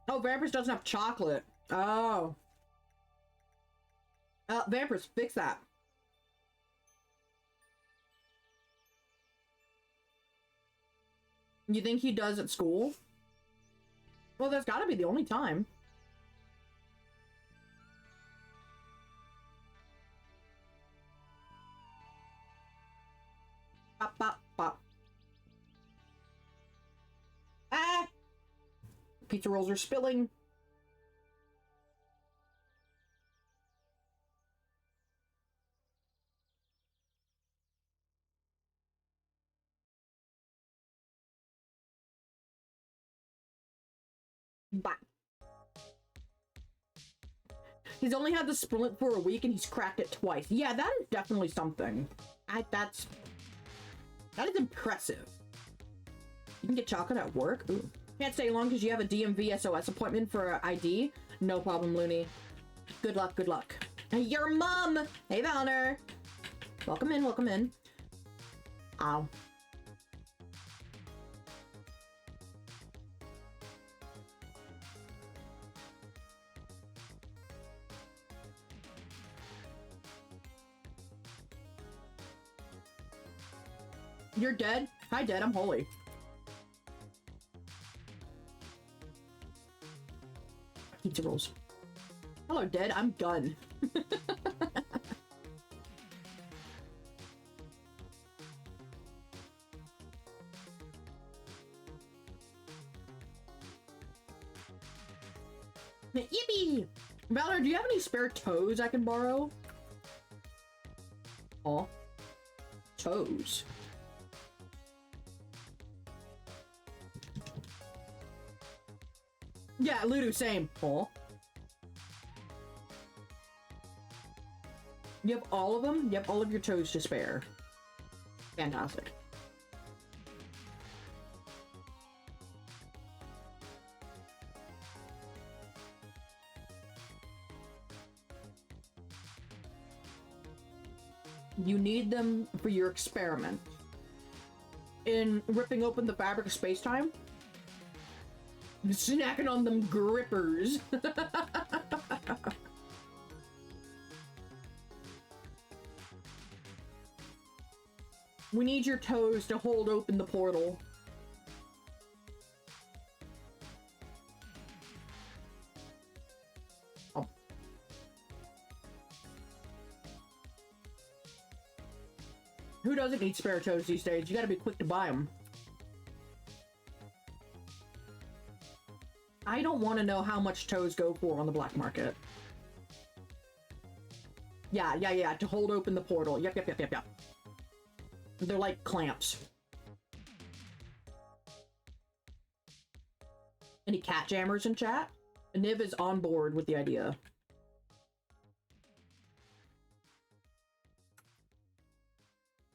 Oh, Vampers doesn't have chocolate. Oh. Vampers, fix that. You think he does at school? Well, that's gotta be the only time. Pop, pop, pop. Ah! Pizza rolls are spilling. Bye. He's only had the splint for a week and he's cracked it twice. Yeah, that is definitely something. That is impressive. You can get chocolate at work? Ooh. Can't stay long because you have a DMV SOS appointment for an ID? No problem, Looney. Good luck, good luck. Hey, your mom! Hey, Valner! Welcome in, welcome in. Ow. You're dead? Hi, dead. I'm holy. Pizza rolls. Hello, dead. I'm done. Yippee! Valor, do you have any spare toes I can borrow? Oh. Toes. Yeah, Ludo, same. Oh. You have all of them? You have all of your toes to spare. Fantastic. You need them for your experiment. In ripping open the fabric of space-time, snacking on them grippers. We need your toes to hold open the portal. Oh. Who doesn't need spare toes these days? You gotta be quick to buy them. I don't want to know how much toes go for on the black market. Yeah, to hold open the portal. Yep. They're like clamps. Any cat jammers in chat? Niv is on board with the idea.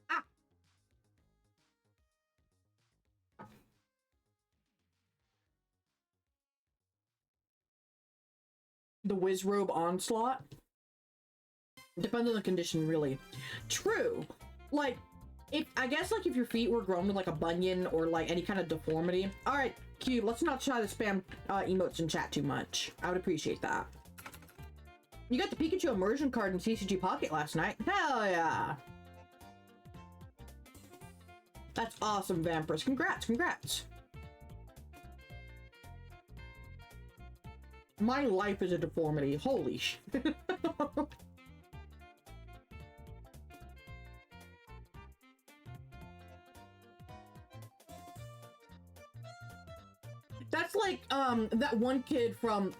Ah! The Wizrobe onslaught? Depends on the condition, really. True. Like, I guess, like, if your feet were grown with, like, a bunion or, like, any kind of deformity. Alright, Cube, let's not try to spam emotes in chat too much. I would appreciate that. You got the Pikachu immersion card in CCG Pocket last night. Hell yeah! That's awesome, Vampirus. Congrats. My life is a deformity. Holy shit. That's like, that one kid from,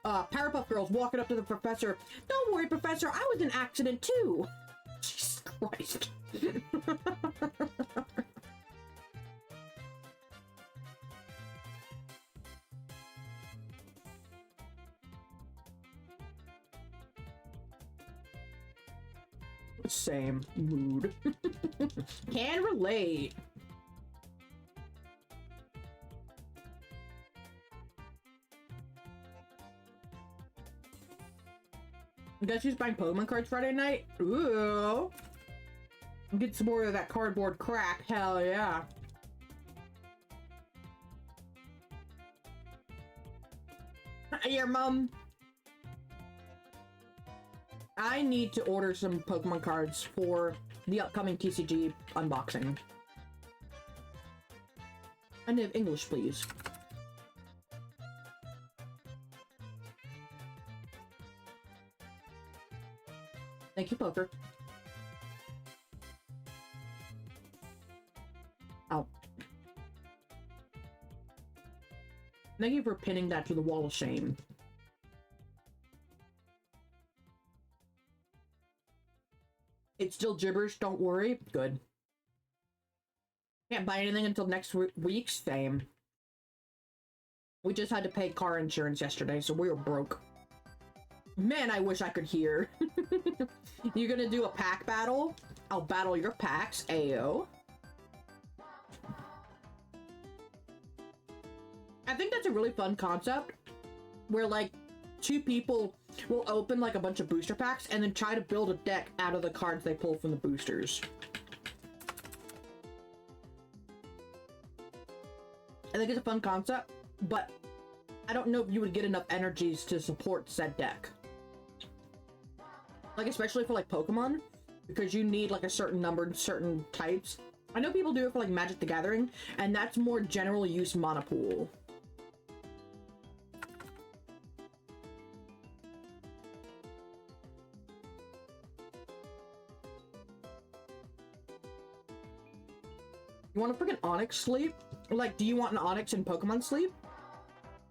Powerpuff Girls walking up to the professor. Don't worry, Professor, I was an accident too. Jesus Christ. Same mood. Can relate. Guess who's buying Pokemon cards Friday night? Ooh. Get some more of that cardboard crack. Hell yeah. Your mom. I need to order some Pokemon cards for the upcoming TCG unboxing. I need English, please. Thank you, Poker. Oh. Thank you for pinning that to the wall of shame. It's still gibberish, don't worry. Good. Can't buy anything until next week. Same. We just had to pay car insurance yesterday, so we were broke. Man, I wish I could hear. You're gonna do a pack battle? I'll battle your packs, ayo. I think that's a really fun concept, where like, two people will open like a bunch of booster packs and then try to build a deck out of the cards they pull from the boosters. I think it's a fun concept, but I don't know if you would get enough energies to support said deck. Like, especially for like Pokemon, because you need like a certain number and certain types. I know people do it for like Magic the Gathering, and that's more general use mana pool. You want a freaking Onyx sleep? Like, do you want an Onyx in Pokemon sleep?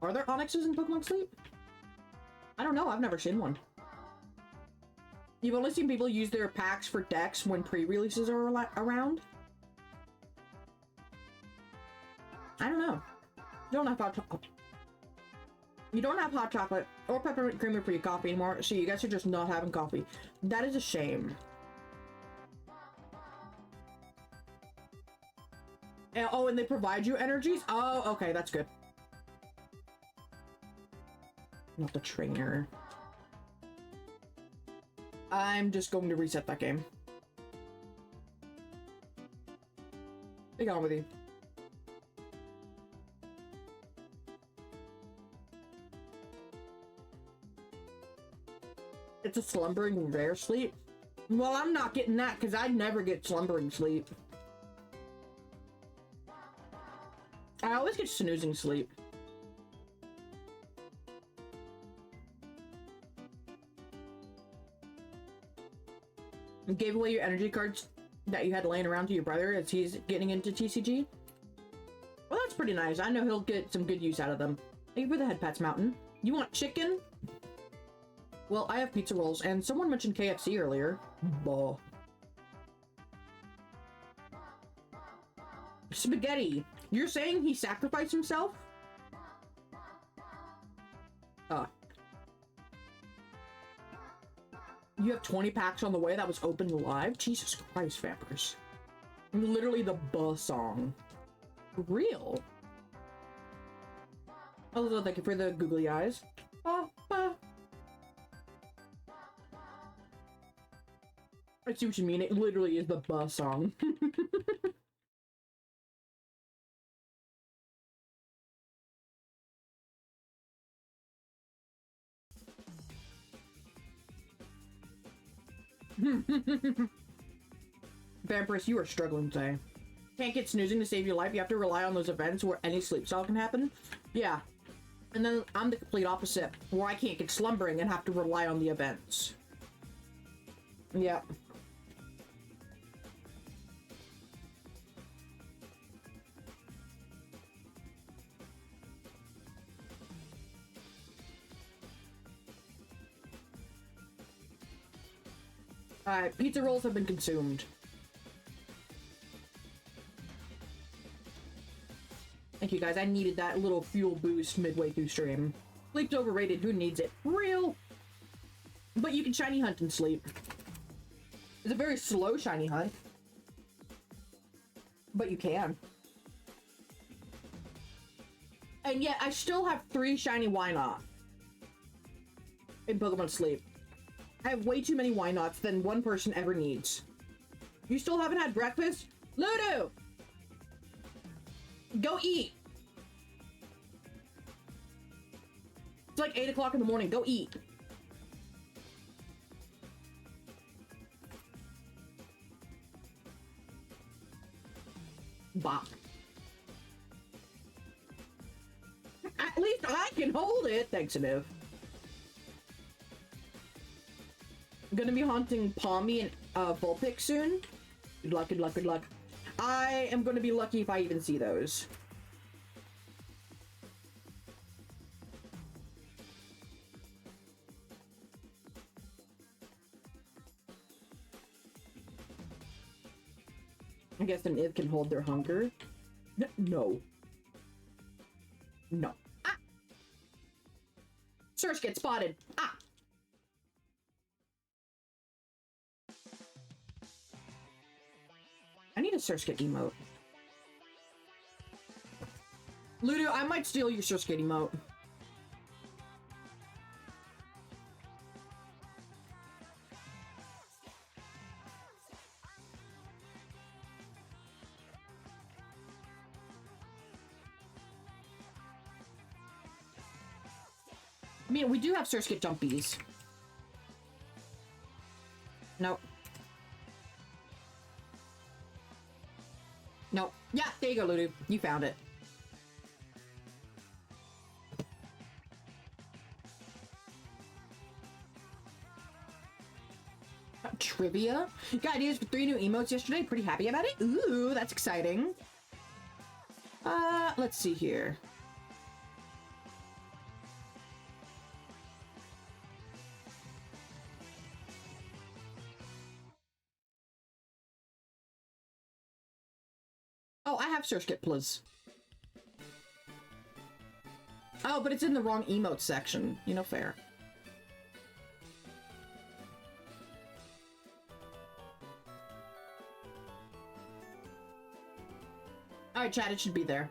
Are there Onyxes in Pokemon sleep? I don't know, I've never seen one. You've only seen people use their packs for decks when pre-releases are around? I don't know. Don't know if I'll talk. You don't have hot chocolate or peppermint creamer for your coffee anymore, so you guys are just not having coffee. That is a shame. And, oh, and they provide you energies? Oh, okay, that's good. Not the trainer. I'm just going to reset that game. Be gone with you. It's a slumbering rare sleep. Well, I'm not getting that because I never get slumbering sleep. I always get snoozing sleep. You gave away your energy cards that you had laying around to your brother as he's getting into TCG. Well, that's pretty nice. I know he'll get some good use out of them. Thank you for the head pats, Mountain. You want chicken? Well, I have pizza rolls, and someone mentioned KFC earlier. Bah. Spaghetti. You're saying he sacrificed himself? You have 20 packs on the way that was opened live? Jesus Christ, Vampers. Literally the buh song. Real. Also, thank you for the googly eyes. Bah, bah. I see what you mean. It literally is the buh song. Vampirus, you are struggling today. Can't get snoozing to save your life. You have to rely on those events where any sleep style can happen. Yeah. And then I'm the complete opposite, where I can't get slumbering and have to rely on the events. Yep. Alright, pizza rolls have been consumed. Thank you guys, I needed that little fuel boost midway through stream. Sleep's overrated, who needs it? Real! But you can shiny hunt and sleep. It's a very slow shiny hunt. But you can. And yet, I still have 3 shiny why not in Pokemon Sleep. I have way too many why nots than one person ever needs. You still haven't had breakfast? Ludo! Go eat! It's like 8 o'clock in the morning. Go eat. Bop. At least I can hold it. Thanks, Aniv. I'm gonna be haunting Palmy and Vulpix soon. Good luck, good luck, good luck. I am gonna be lucky if I even see those. I guess an Iv can hold their hunger. No. No. Ah! Search get spotted. Ah! I need a Surskit emote. Ludo, I might steal your Surskit emote. I mean, we do have Surskit jumpies. Nope. Nope. Yeah, there you go, Ludo. You found it. Trivia? Got ideas for 3 new emotes yesterday. Pretty happy about it. Ooh, that's exciting. Let's see here. Oh, I have Surskit Plus. Oh, but it's in the wrong emote section. You know, fair. Alright, chat, it should be there.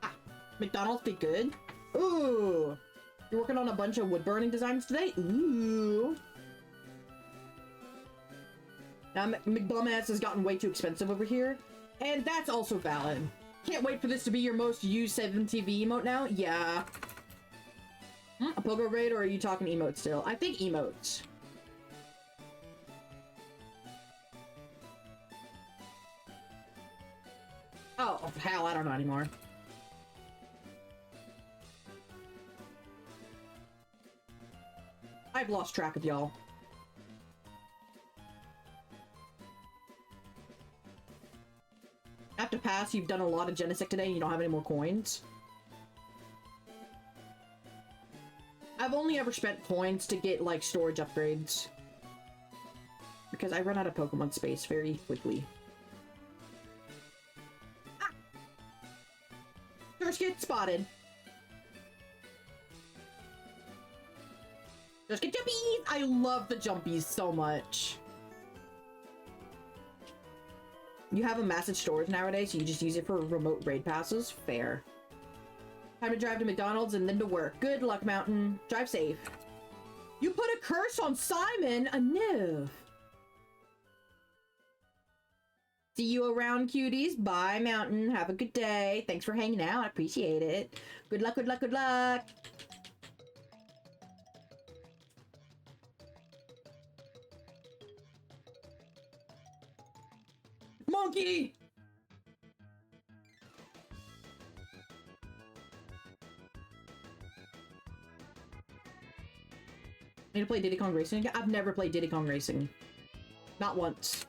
Ah, McDonald's be good. Ooh! You're working on a bunch of wood burning designs today? Ooh! Now, McDonald's has gotten way too expensive over here. And that's also valid. Can't wait for this to be your most used 7TV emote now? Yeah. A pogo raid, or are you talking emotes still? I think emotes. Oh, hell, I don't know anymore. I've lost track of y'all. After pass, you've done a lot of Genesec today and you don't have any more coins. I've only ever spent coins to get, like, storage upgrades. Because I run out of Pokemon space very quickly. Ah! Just get spotted. Just get jumpies! I love the jumpies so much. You have a massive storage nowadays, so you just use it for remote raid passes? Fair. Time to drive to McDonald's and then to work. Good luck, Mountain. Drive safe. You put a curse on Simon? No. See you around, cuties. Bye, Mountain. Have a good day. Thanks for hanging out. I appreciate it. Good luck, good luck, good luck. Monkey! Need to play Diddy Kong Racing again? I've never played Diddy Kong Racing. Not once.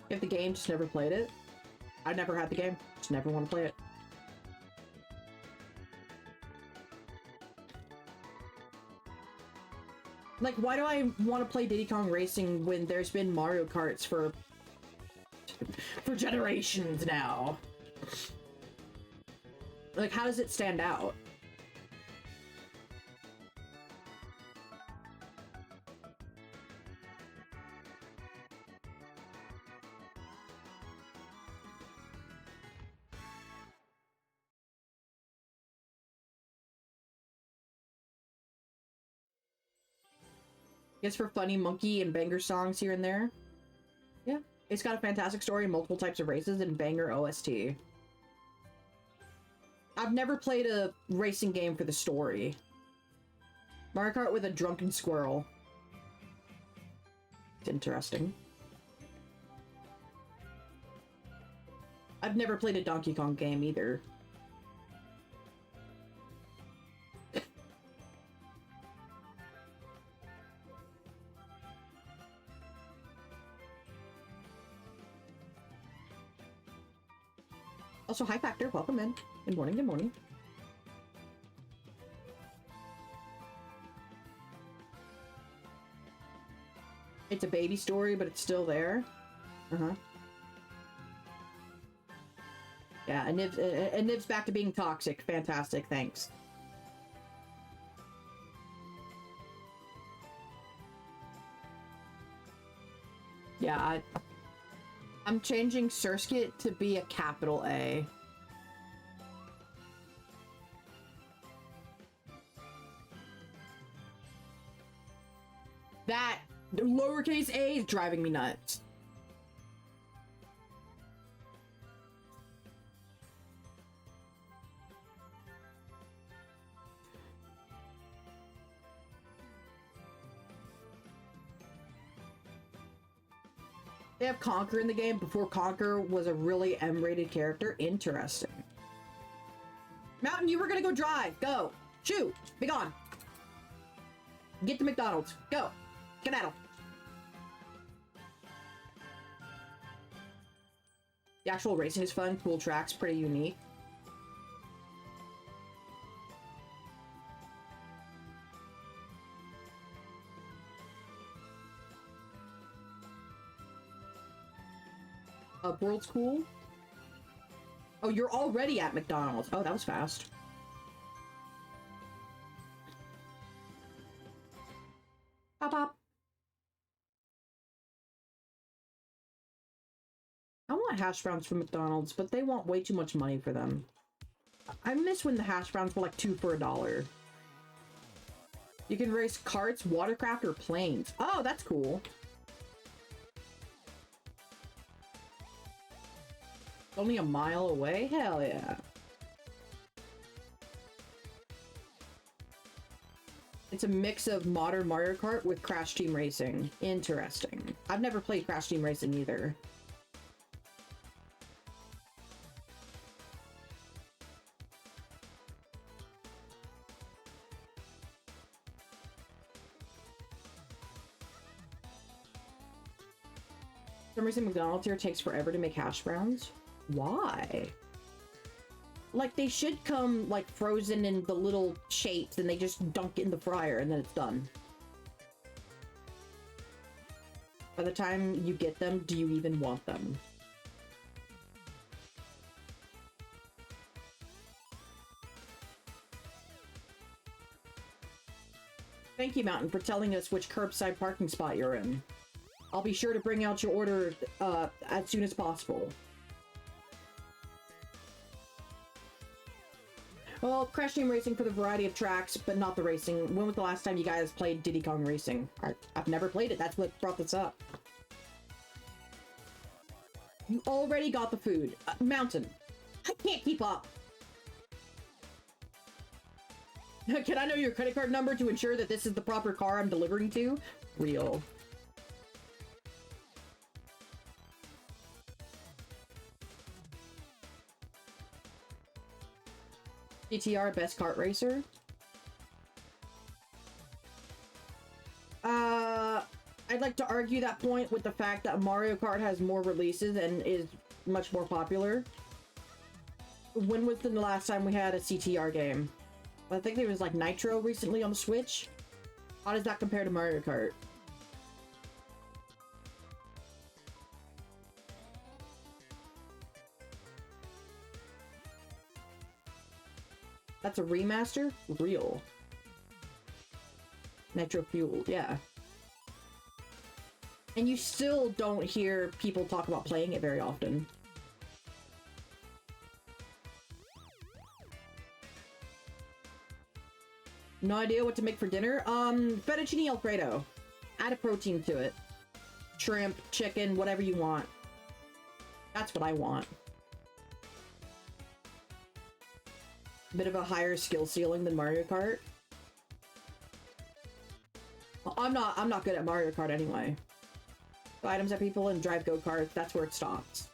You have the game, just never played it? I never had the game, just never want to play it. Like, why do I want to play Diddy Kong Racing when there's been Mario Karts for generations now? Like, how does it stand out? Guess for funny monkey and banger songs here and there. Yeah, it's got a fantastic story, multiple types of races, and banger OST. I've never played a racing game for the story. Mario Kart with a drunken squirrel. It's interesting. I've never played a Donkey Kong game either. Also, hi Factor, welcome in. Good morning, good morning. It's a baby story, but it's still there. Uh-huh. Yeah, and Nib's back to being toxic. Fantastic, thanks. Yeah, I'm changing Surskit to be a capital A. That lowercase a is driving me nuts. They have Conquer in the game before Conquer was a really M-rated character. Interesting. Mountain, you were gonna go drive. Go. Shoot. Be gone. Get to McDonald's. Go. Skedaddle. The actual racing is fun, cool tracks, pretty unique. World's cool. Oh, you're already at McDonald's. Oh, that was fast. Pop pop. I want hash browns from McDonald's, but they want way too much money for them. I miss when the hash browns were like 2 for $1. You can race carts, watercraft, or planes. Oh, that's cool. Only a mile away? Hell yeah. It's a mix of modern Mario Kart with Crash Team Racing. Interesting. I've never played Crash Team Racing either. For some reason McDonald's here takes forever to make hash browns. Why? Like, they should come, like, frozen in the little shapes, and they just dunk it in the fryer, and then it's done. By the time you get them, do you even want them? Thank you, Mountain, for telling us which curbside parking spot you're in. I'll be sure to bring out your order, as soon as possible. Well, Crash Team Racing for the variety of tracks, but not the racing. When was the last time you guys played Diddy Kong Racing? I've never played it. That's what brought this up. You already got the food. Mountain. I can't keep up. Can I know your credit card number to ensure that this is the proper car I'm delivering to? Real. GTR best kart racer? I'd like to argue that point with the fact that Mario Kart has more releases and is much more popular. When was the last time we had a CTR game? I think there was like Nitro recently on the Switch. How does that compare to Mario Kart? That's a remaster? Real. Nitro Fueled, yeah. And you still don't hear people talk about playing it very often. No idea what to make for dinner? Fettuccine Alfredo. Add a protein to it. Shrimp, chicken, whatever you want. That's what I want. Bit of a higher skill ceiling than Mario Kart. I'm not good at Mario Kart anyway. Throw items at people and drive go-karts, that's where it stops.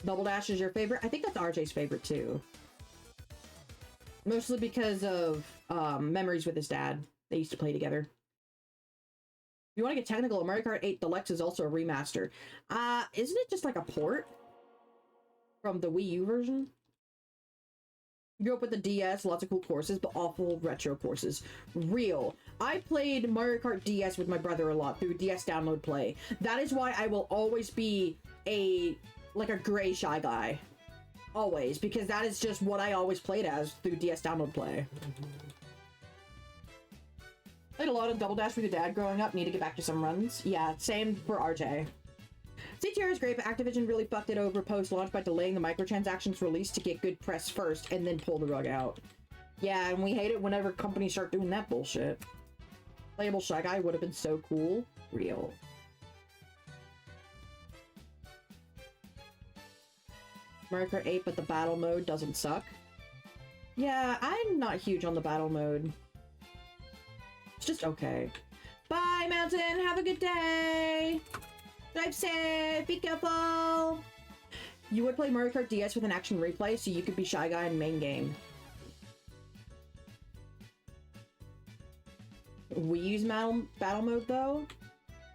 Double Dash is your favorite? I think that's RJ's favorite too. Mostly because of memories with his dad. They used to play together. If you want to get technical, Mario Kart 8 Deluxe is also a remaster. Isn't it just like a port from the Wii U version? Grew up with the DS, lots of cool courses, but awful retro courses. Real. I played Mario Kart DS with my brother a lot through DS Download Play. That is why I will always be a gray Shy Guy. Always, because that is just what I always played as through DS Download Play. Played a lot of Double Dash with your dad growing up. Need to get back to some runs. Yeah, same for RJ. CTR is great, but Activision really fucked it over post-launch by delaying the microtransactions release to get good press first and then pull the rug out. Yeah, and we hate it whenever companies start doing that bullshit. Playable Shy Guy would have been so cool. Real. Mario Kart 8, but the battle mode doesn't suck. Yeah, I'm not huge on the battle mode. It's just okay. Bye, Mountain! Have a good day! Drive safe! Be careful! You would play Mario Kart DS with an action replay, so you could be Shy Guy in main game. Wii U's battle mode, though?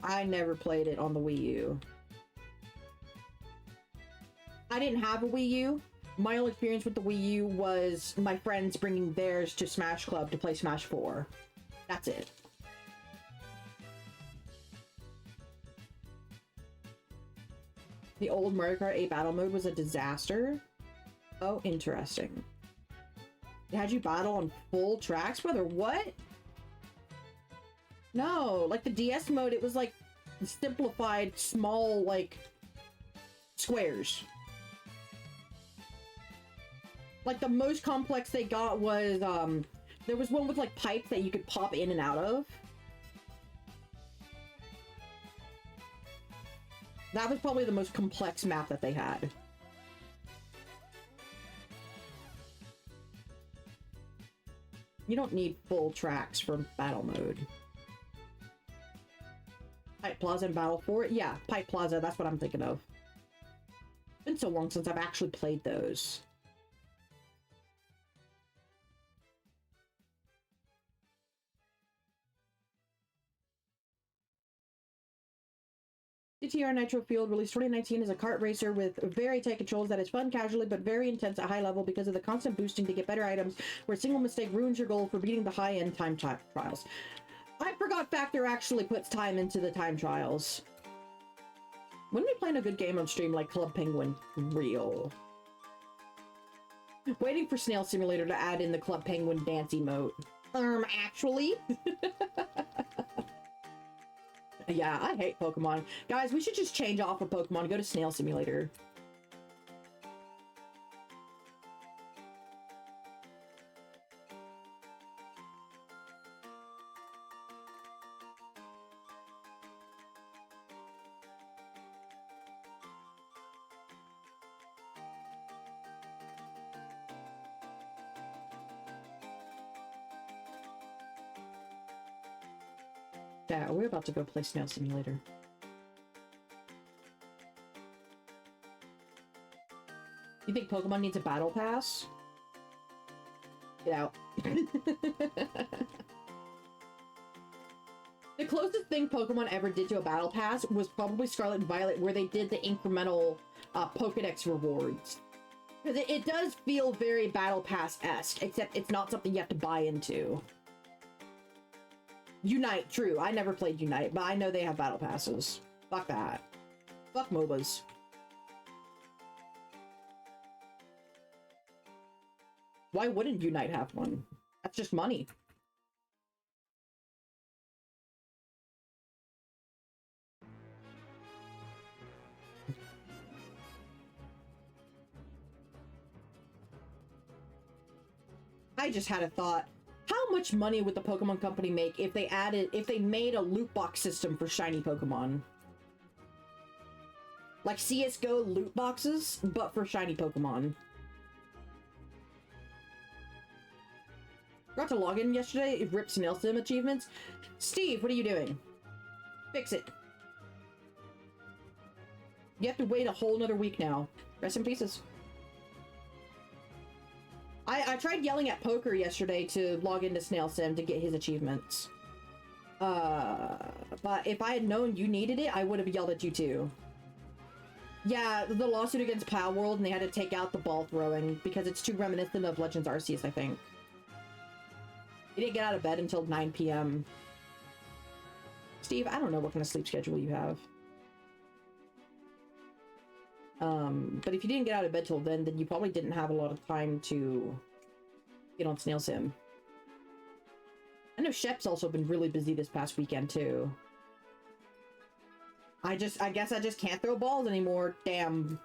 I never played it on the Wii U. I didn't have a Wii U. My only experience with the Wii U was my friends bringing theirs to Smash Club to play Smash 4. That's it. The old Mario Kart 8 battle mode was a disaster. Oh, interesting. It had you battle on full tracks, brother. What? No, like the DS mode, it was like simplified, small, like squares. Like the most complex they got was there was one with like pipes that you could pop in and out of. That was probably the most complex map that they had. You don't need full tracks for battle mode. Pipe Plaza and Battle for it? Yeah, Pipe Plaza, that's what I'm thinking of. It's been so long since I've actually played those. GTR Nitro Field, released 2019, is a kart racer with very tight controls that is fun casually but very intense at high level because of the constant boosting to get better items, where a single mistake ruins your goal for beating the high-end time trials. I forgot Factor actually puts time into the time trials. When are we playing a good game on stream like Club Penguin? Real. Waiting for Snail Simulator to add in the Club Penguin dance emote. Actually? Yeah, I hate Pokemon. Guys, we should just change off of Pokemon and go to Snail Simulator. Yeah, we're about to go play Snail Simulator. You think Pokemon needs a battle pass? Get out. The closest thing Pokemon ever did to a battle pass was probably Scarlet and Violet, where they did the incremental Pokedex rewards. Because it does feel very battle pass-esque, except it's not something you have to buy into. Unite, true. I never played Unite, but I know they have battle passes. Fuck that. Fuck MOBAs. Why wouldn't Unite have one? That's just money. I just had a thought. How much money would the Pokemon Company make if they made a loot box system for shiny Pokemon? Like CSGO loot boxes, but for shiny Pokemon. Got to log in yesterday, it ripped Snail Sim achievements. Steve, what are you doing? Fix it. You have to wait a whole nother week now. Rest in pieces. I tried yelling at Poker yesterday to log into Snail Sim to get his achievements. But if I had known you needed it, I would have yelled at you too. Yeah, the lawsuit against Pal World, and they had to take out the ball throwing because it's too reminiscent of Legends Arceus, I think. You didn't get out of bed until 9 p.m. Steve, I don't know what kind of sleep schedule you have. But if you didn't get out of bed till then you probably didn't have a lot of time to get on Snail Sim. I know Shep's also been really busy this past weekend too. I guess I just can't throw balls anymore. Damn.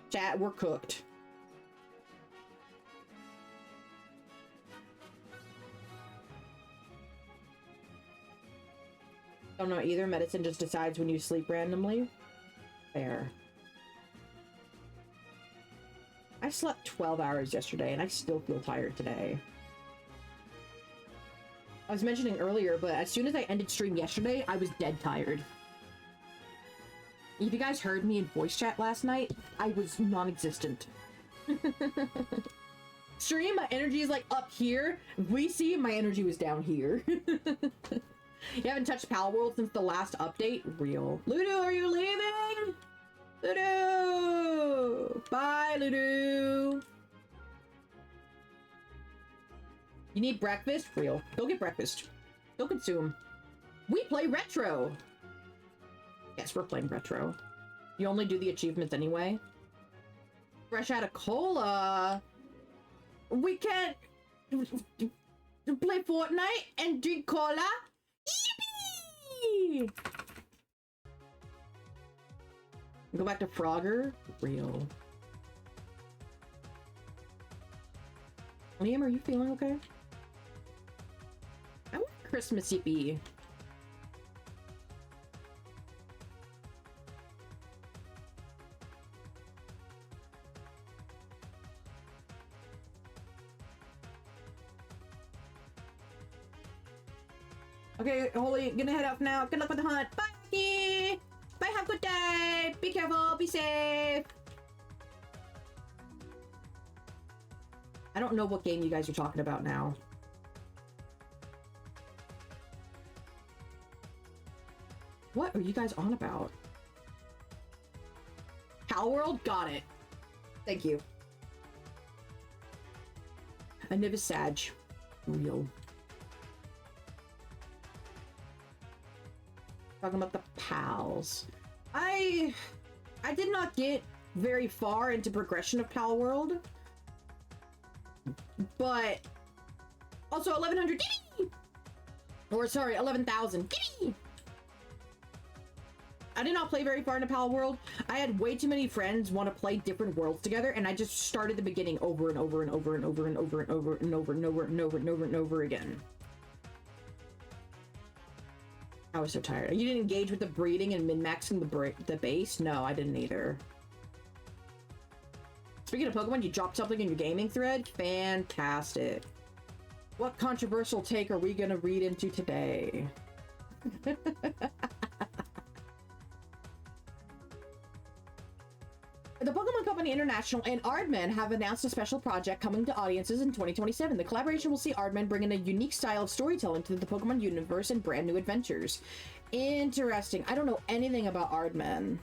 Chat, we're cooked. Don't know either. Medicine just decides when you sleep randomly. Fair. I slept 12 hours yesterday and I still feel tired today. I was mentioning earlier, but as soon as I ended stream yesterday, I was dead tired. If you guys heard me in voice chat last night, I was non-existent. Stream, my energy is like up here. We see my energy was down here. You haven't touched Pal World since the last update? Real. Ludo, are you leaving? Ludo! Bye, Ludo. You need breakfast? Real. Go get breakfast. Go consume. We play retro. Yes, we're playing retro. You only do the achievements anyway. Fresh out of cola. We can't play Fortnite and drink cola. Yippee! Go back to Frogger. Real. Liam, are you feeling okay? I want Christmas yippee. Okay, Holy, gonna head off now. Good luck with the hunt. Bye! Bye, have a good day! Be careful, be safe! I don't know what game you guys are talking about now. What are you guys on about? Pal World? Got it. Thank you. I never Sag. Real. Talking about the pals. I did not get very far into progression of Pal World. But also 1100 giddy! Or sorry, 11,000 giddy! I did not play very far into Pal World. I had way too many friends want to play different worlds together, and I just started the beginning over and over and over and over and over and over and over and over and over and over and over again. I was so tired. You didn't engage with the breeding and min-maxing the base? No, I didn't either. Speaking of Pokemon, you dropped something in your gaming thread? Fantastic. What controversial take are we gonna read into today? The Pokemon Company International and Aardman have announced a special project coming to audiences in 2027. The collaboration will see Aardman bring in a unique style of storytelling to the Pokemon universe and brand new adventures. Interesting. I don't know anything about Aardman.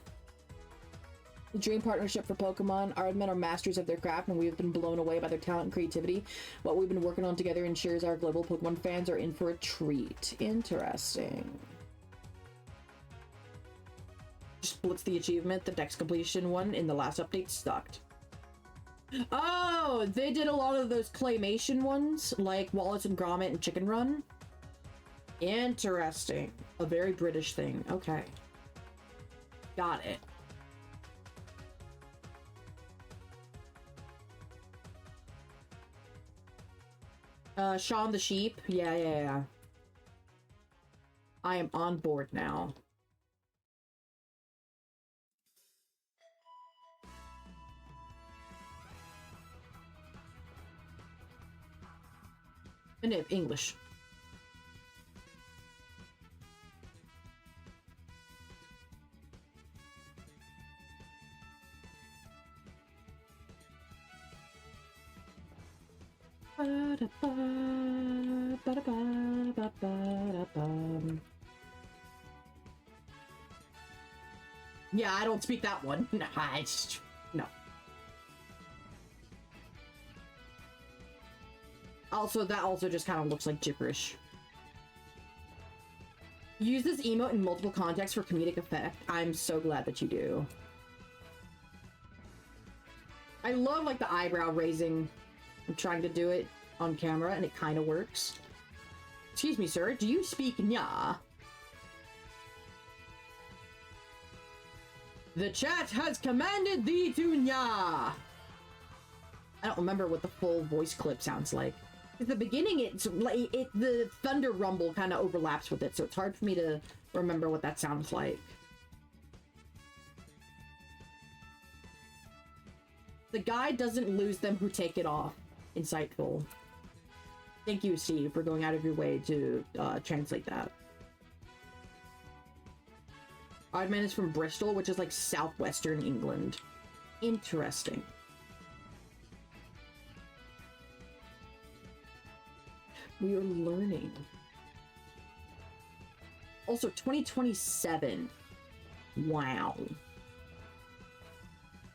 The dream partnership for Pokemon. Aardmen are masters of their craft, and we have been blown away by their talent and creativity. What we've been working on together ensures our global Pokemon fans are in for a treat. Interesting. Splits the achievement. The dex completion one in the last update sucked. Oh, they did a lot of those claymation ones, like Wallace and Gromit and Chicken Run. Interesting. A very British thing. Okay. Got it. Shaun the Sheep. Yeah. I am on board now. And English. Yeah, I don't speak that one. No, no. Also, that also just kind of looks like gibberish. Use this emote in multiple contexts for comedic effect. I'm so glad that you do. I love, like, the eyebrow raising. I'm trying to do it on camera, and it kind of works. Excuse me, sir. Do you speak Nya? The chat has commanded thee to Nya! I don't remember what the full voice clip sounds like. At the beginning, it's like the thunder rumble kind of overlaps with it, so it's hard for me to remember what that sounds like. The guy doesn't lose them who take it off. Insightful. Thank you, Steve, for going out of your way to translate that. Aardman is from Bristol, which is like southwestern England. Interesting. We are learning. Also, 2027. Wow.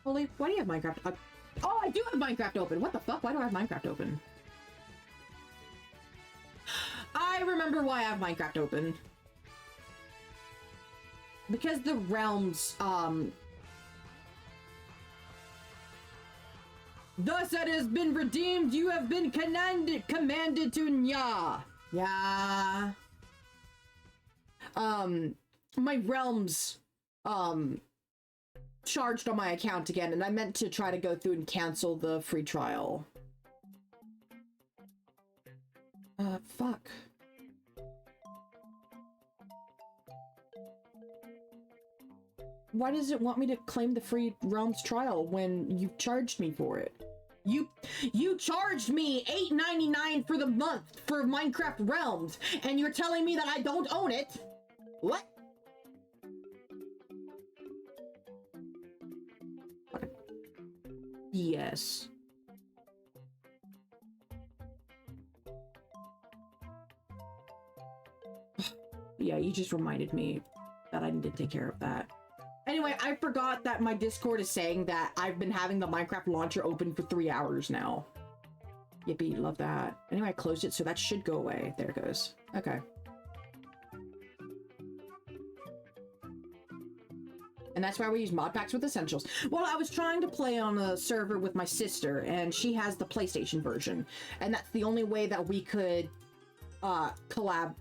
Holy, why do you have Minecraft? Oh, I do have Minecraft open. What the fuck? Why do I have Minecraft open? I remember why I have Minecraft open. Because the realms, thus it has been redeemed, you have been commanded to Nya. Yeah. My realms, charged on my account again, and I meant to try to go through and cancel the free trial. Fuck. Why does it want me to claim the free realms trial when you've charged me for it? You charged me $8.99 for the month for Minecraft Realms, and you're telling me that I don't own it? What? Yes. Yeah, you just reminded me that I need to take care of that. Anyway, I forgot that my Discord is saying that I've been having the Minecraft launcher open for 3 hours now. Yippee, love that. Anyway, I closed it, so that should go away. There it goes. Okay. And that's why we use mod packs with essentials. Well, I was trying to play on a server with my sister, and she has the PlayStation version. And that's the only way that we could not collab,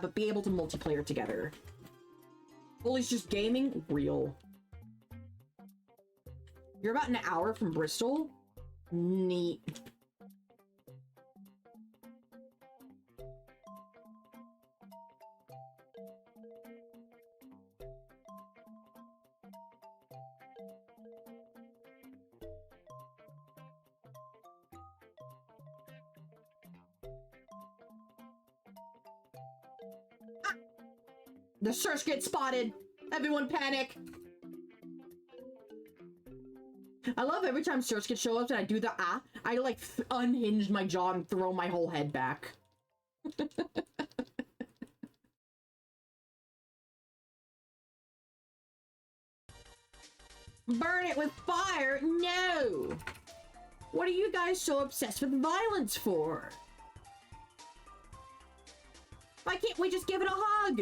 but be able to multiplayer together. Fully's just gaming? Real. You're about an hour from Bristol? Neat. The search gets spotted! Everyone panic! I love every time search gets show up and I do the I like unhinge my jaw and throw my whole head back. Burn it with fire? No! What are you guys so obsessed with violence for? Why can't we just give it a hug?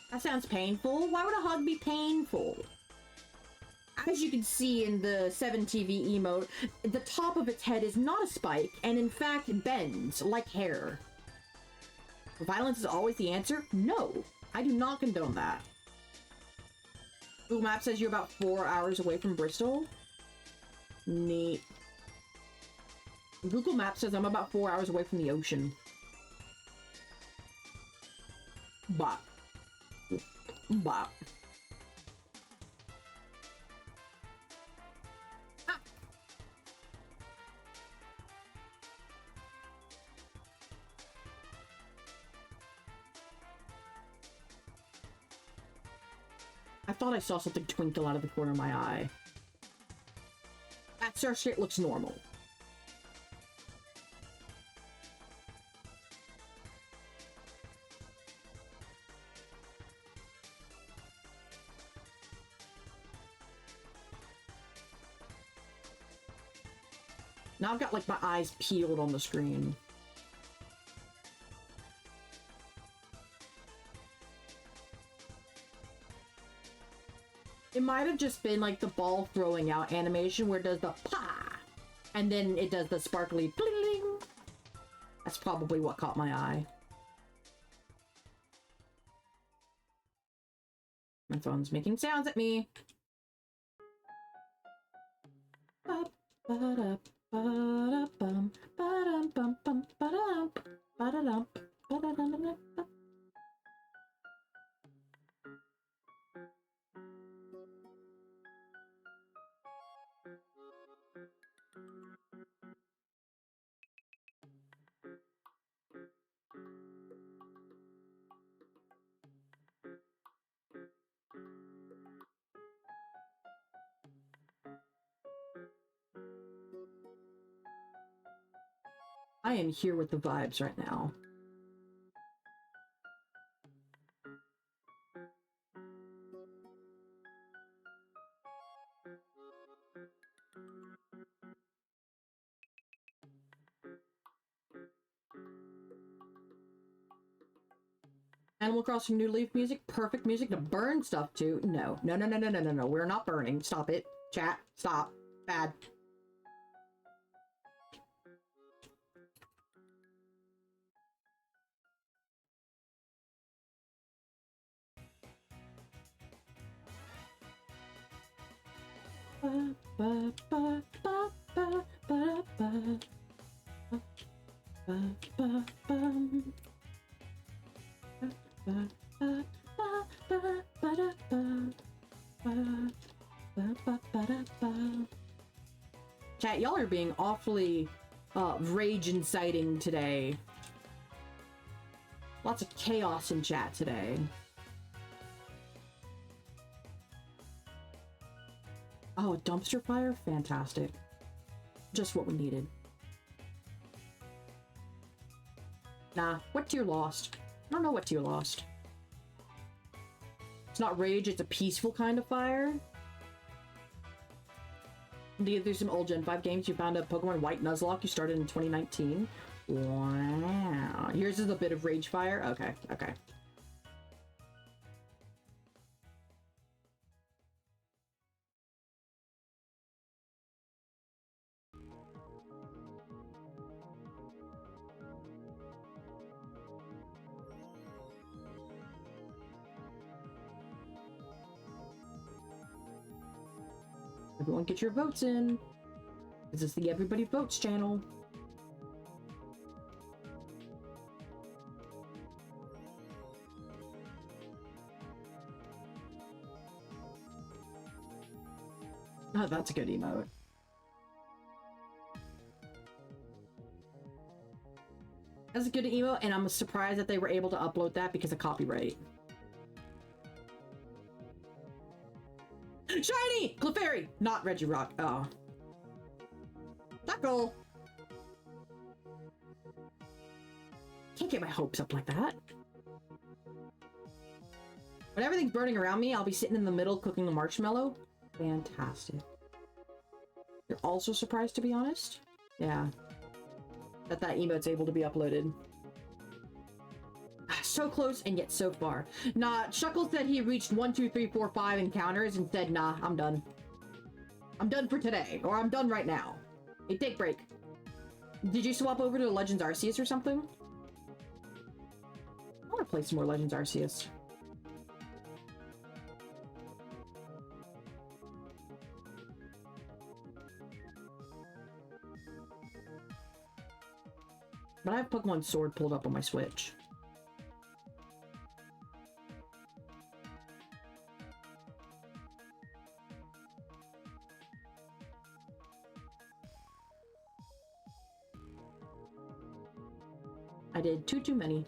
That sounds painful. Why would a hug be painful? As you can see in the 7TV emote, the top of its head is not a spike, and in fact bends, like hair. Violence is always the answer? No, I do not condone that. Google Maps says you're about 4 hours away from Bristol? Neat. Google Maps says I'm about 4 hours away from the ocean. But. But. Ah. I thought I saw something twinkle out of the corner of my eye. That search kit looks normal. Now I've got, like, my eyes peeled on the screen. It might have just been, like, the ball throwing out animation where it does the pa, and then it does the sparkly bling. That's probably what caught my eye. My phone's making sounds at me. Ba-da-ba-da. Ba-da-bum, ba-dum, bum, ba-dum, ba-da-dum, ba-da-dum. I am here with the vibes right now. Animal Crossing New Leaf music, perfect music to burn stuff to. No, no, no, no, no, no, no, no. We're not burning. Stop it. Chat, stop. Bad. Chat, y'all are being awfully rage inciting today. Lots of chaos in chat today. Oh, a dumpster fire? Fantastic. Just what we needed. Nah, what tier lost? I don't know what tier lost. It's not rage, it's a peaceful kind of fire. Dig through some old Gen 5 games. You found a Pokemon White Nuzlocke you started in 2019. Wow. Yours is a bit of rage fire? Okay, okay. Everyone get your votes in. This is the Everybody Votes channel. Oh, that's a good emote. That's a good emote, and I'm surprised that they were able to upload that because of copyright. Shiny! Clefairy! Not Regirock. Oh. Knuckle! Can't get my hopes up like that. When everything's burning around me, I'll be sitting in the middle cooking a marshmallow. Fantastic. You're also surprised, to be honest? Yeah. That emote's able to be uploaded. So close and yet so far. Nah, Shuckle said he reached 1, 2, 3, 4, 5 encounters and said, nah, I'm done. I'm done for today, or I'm done right now. Hey, take break. Did you swap over to Legends Arceus or something? I want to play some more Legends Arceus. But I have Pokemon Sword pulled up on my Switch. I did too many.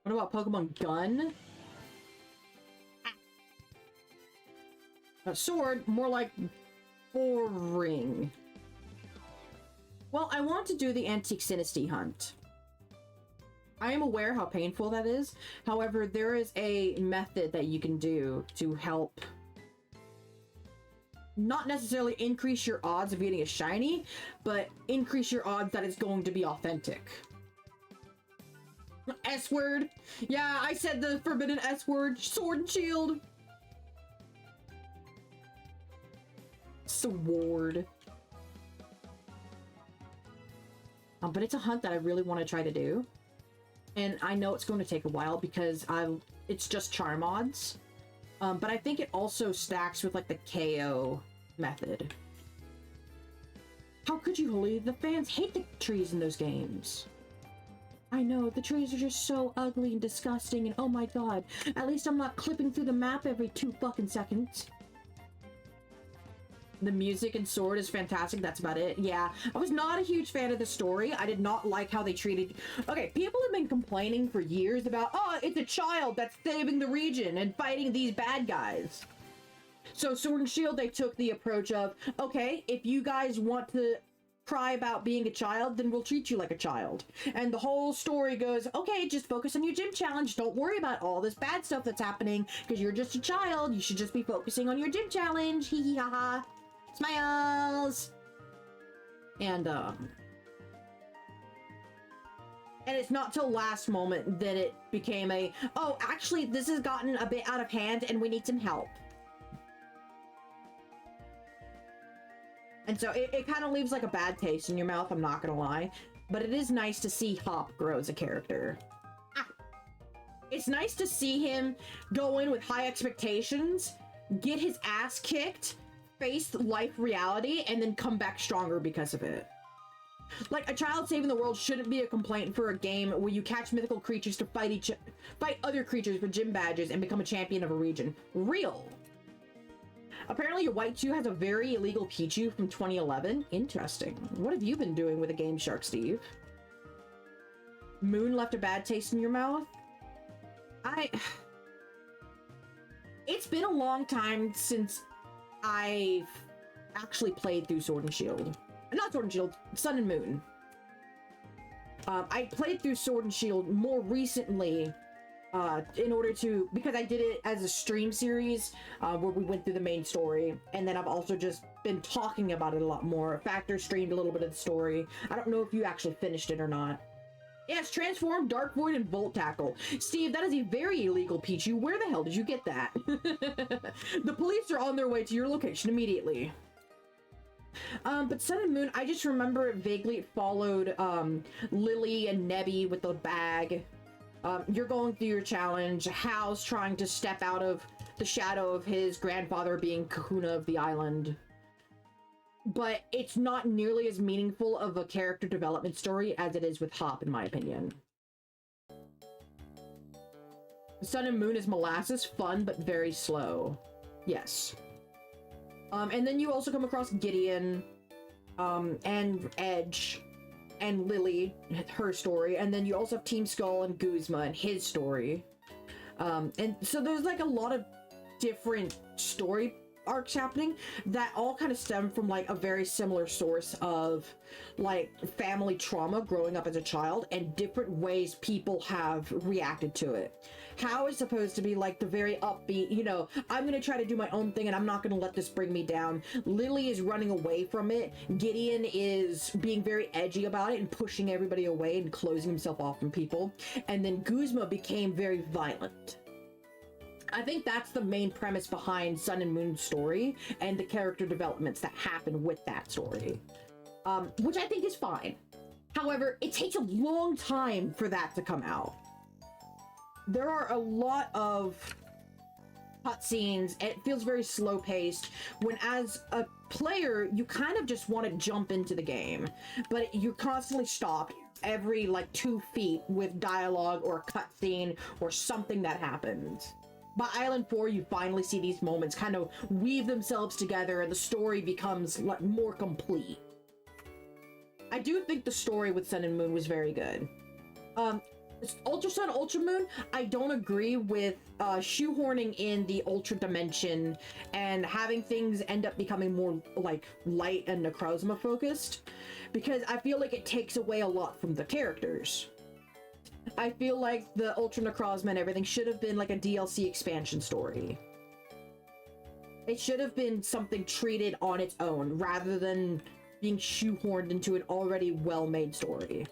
What about Pokemon Gun? A sword, more like boring. Well, I want to do the Antique Sinisty hunt. I am aware how painful that is. However, there is a method that you can do to help not necessarily increase your odds of getting a shiny, but increase your odds that it's going to be authentic. S-word. Yeah, I said the forbidden S-word. Sword and shield. Sword. But it's a hunt that I really want to try to do. And I know it's going to take a while because it's just charm odds. But I think it also stacks with like the KO method. How could you, Holy? The fans hate the trees in those games. I know, the trees are just so ugly and disgusting, and oh my god, at least I'm not clipping through the map every 2 fucking seconds. The music and Sword is fantastic, that's about it. Yeah, I was not a huge fan of the story. I did not like how they treated... Okay, people have been complaining for years about, oh, it's a child that's saving the region and fighting these bad guys. So Sword and Shield, they took the approach of, okay, if you guys want to cry about being a child, then we'll treat you like a child. And the whole story goes, okay, just focus on your gym challenge. Don't worry about all this bad stuff that's happening because you're just a child. You should just be focusing on your gym challenge. Hee hee ha ha. Smiles. And it's not till last moment that it became a, oh, actually, this has gotten a bit out of hand and we need some help. And so it kind of leaves like a bad taste in your mouth, I'm not gonna lie. But it is nice to see Hop grow as a character. It's nice to see him go in with high expectations, get his ass kicked, face life reality, and then come back stronger because of it. Like, a child saving the world shouldn't be a complaint for a game where you catch mythical creatures to fight other creatures for gym badges and become a champion of a region. Real. Apparently, your White 2 has a very illegal Pichu from 2011. Interesting. What have you been doing with a Game Shark, Steve? Moon left a bad taste in your mouth? It's been a long time since I've actually played through Sword and Shield. Not Sword and Shield, Sun and Moon. I played through Sword and Shield more recently in order to, because I did it as a stream series where we went through the main story, and then I've also just been talking about it a lot more. Factor streamed a little bit of the story. I don't know if you actually finished it or not. Yes, Transform, Dark Void, and Volt Tackle. Steve, that is a very illegal Pichu. Where the hell did you get that? The police are on their way to your location immediately. But Sun and Moon, I just remember it vaguely. It followed Lily and Nebby with the bag. You're going through your challenge. Hal's trying to step out of the shadow of his grandfather being Kahuna of the island. But it's not nearly as meaningful of a character development story as it is with Hop, in my opinion. Sun and Moon is molasses, fun, but very slow. Yes. And then you also come across Gideon, and Edge, and Lily, her story, and then you also have Team Skull and Guzma and his story. And so there's like a lot of different story arcs happening that all kind of stem from like a very similar source of like family trauma growing up as a child and different ways people have reacted to it. How is supposed to be like the very upbeat, you know, I'm gonna try to do my own thing and I'm not gonna let this bring me down. Lily is running away from it. Gideon is being very edgy about it and pushing everybody away and closing himself off from people. And then Guzma became very violent. I think that's the main premise behind Sun and Moon's story and the character developments that happen with that story, which I think is fine. However, it takes a long time for that to come out. There are a lot of cutscenes. It feels very slow paced when as a player, you kind of just want to jump into the game, but you're constantly stopped every like 2 feet with dialogue or a cutscene or something that happens. By Island 4, you finally see these moments kind of weave themselves together and the story becomes like more complete. I do think the story with Sun and Moon was very good. Ultra Sun, Ultra Moon, I don't agree with shoehorning in the Ultra Dimension and having things end up becoming more like light and Necrozma focused, because I feel like it takes away a lot from the characters. I feel like the Ultra Necrozma and everything should have been like a DLC expansion story. It should have been something treated on its own rather than being shoehorned into an already well-made story.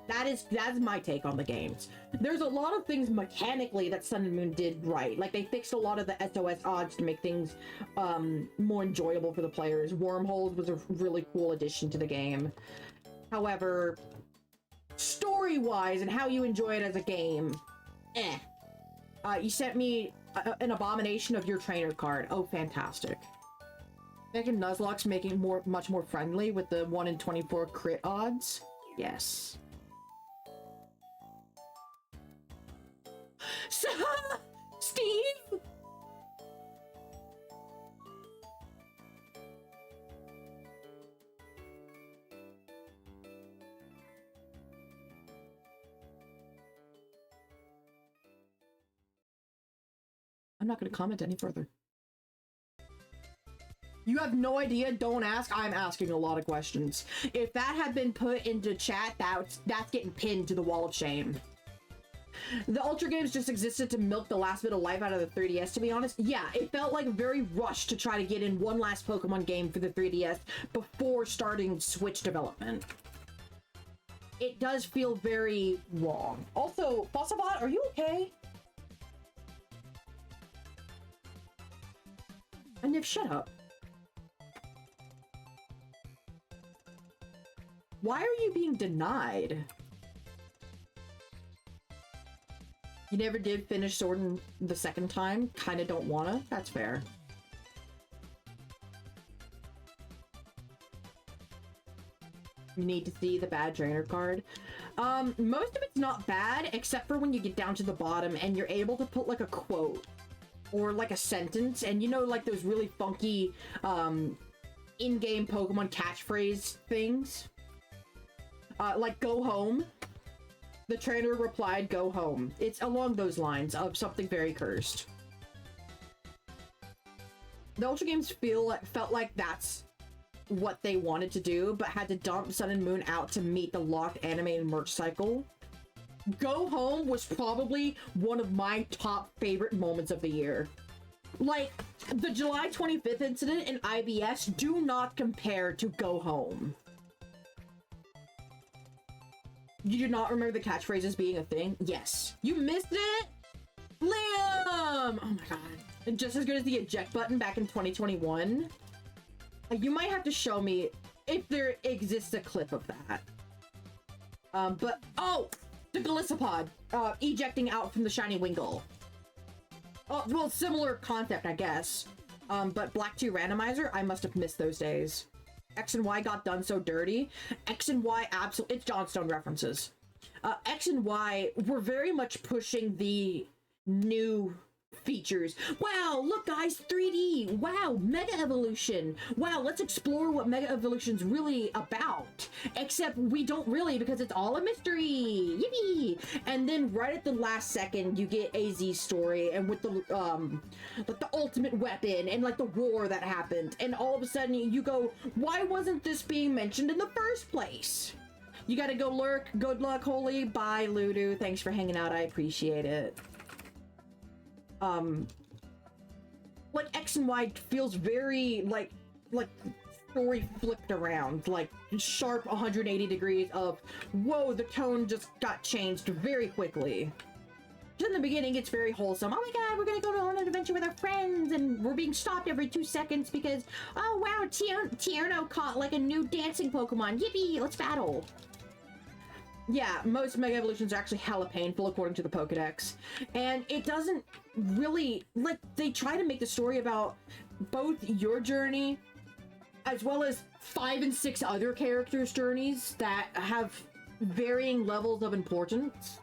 That's my take on the games. There's a lot of things mechanically that Sun and Moon did right. Like, they fixed a lot of the SOS odds to make things more enjoyable for the players. Wormholes was a really cool addition to the game. However, story-wise and how you enjoy it as a game, you sent me an abomination of your trainer card. Oh, fantastic. Making Nuzlocke's making much more friendly with the 1 in 24 crit odds. Yes. Steve! I'm not going to comment any further. You have no idea. Don't ask. I'm asking a lot of questions. If that had been put into chat, that's getting pinned to the wall of shame. The Ultra games just existed to milk the last bit of life out of the 3DS, to be honest. Yeah, it felt like very rushed to try to get in one last Pokemon game for the 3DS before starting Switch development. It does feel very wrong. Also, Fossabot, are you okay? And if shut up. Why are you being denied? You never did finish Sword and the second time? Kinda don't wanna? That's fair. You need to see the bad trainer card. Most of it's not bad, except for when you get down to the bottom and you're able to put like a quote or like a sentence, and you know, like those really funky in-game Pokemon catchphrase things? Like go home. The trainer replied, go home. It's along those lines of something very cursed. The Ultra games felt like that's what they wanted to do, but had to dump Sun and Moon out to meet the locked animated merch cycle. Go home was probably one of my top favorite moments of the year. Like, the July 25th incident in IBS do not compare to Go Home. You do not remember the catchphrases being a thing? Yes. You missed it? Liam! Oh my god. And just as good as the eject button back in 2021. You might have to show me if there exists a clip of that. But, oh! The Galissapod, ejecting out from the Shiny Wingull. Oh, well, similar concept, I guess. But Black 2 Randomizer, I must have missed those days. X and Y got done so dirty. X and Y absolutely, it's Johnstone references. X and Y were very much pushing the new features. Wow, look guys, 3D. Wow, Mega Evolution. Wow, let's explore what Mega Evolution's really about. Except we don't really, because it's all a mystery. Yippee! And then right at the last second, you get AZ's story, and with the like the ultimate weapon and like the war that happened, and all of a sudden you go, why wasn't this being mentioned in the first place? You gotta go lurk. Good luck, Holy. Bye, Ludo. Thanks for hanging out. I appreciate it. Like X and Y feels very like story flipped around, like sharp 180 degrees of whoa, the tone just got changed very quickly. In the beginning, it's very wholesome. Oh my god, we're gonna go on an adventure with our friends, and we're being stopped every 2 seconds because, oh wow, Tierno caught like a new dancing Pokemon. Yippee, let's battle. Yeah, most Mega Evolutions are actually hella painful according to the Pokedex. And it doesn't really, like, they try to make the story about both your journey as well as 5 and 6 other characters' journeys that have varying levels of importance.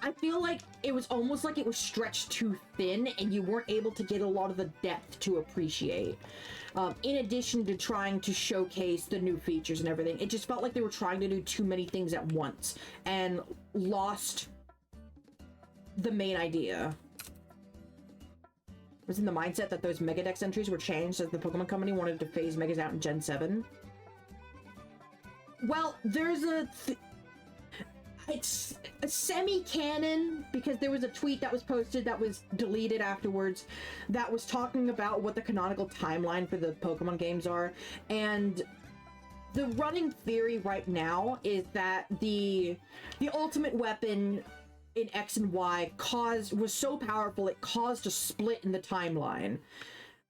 I feel like it was almost like it was stretched too thin and you weren't able to get a lot of the depth to appreciate. In addition to trying to showcase the new features and everything, it just felt like they were trying to do too many things at once and lost the main idea. Was in the mindset that those Megadex entries were changed as the Pokemon Company wanted to phase Megas out in Gen 7. Well, there's it's a semi-canon because there was a tweet that was posted that was deleted afterwards that was talking about what the canonical timeline for the Pokemon games are, and the running theory right now is that the ultimate weapon in X and Y was so powerful it caused a split in the timeline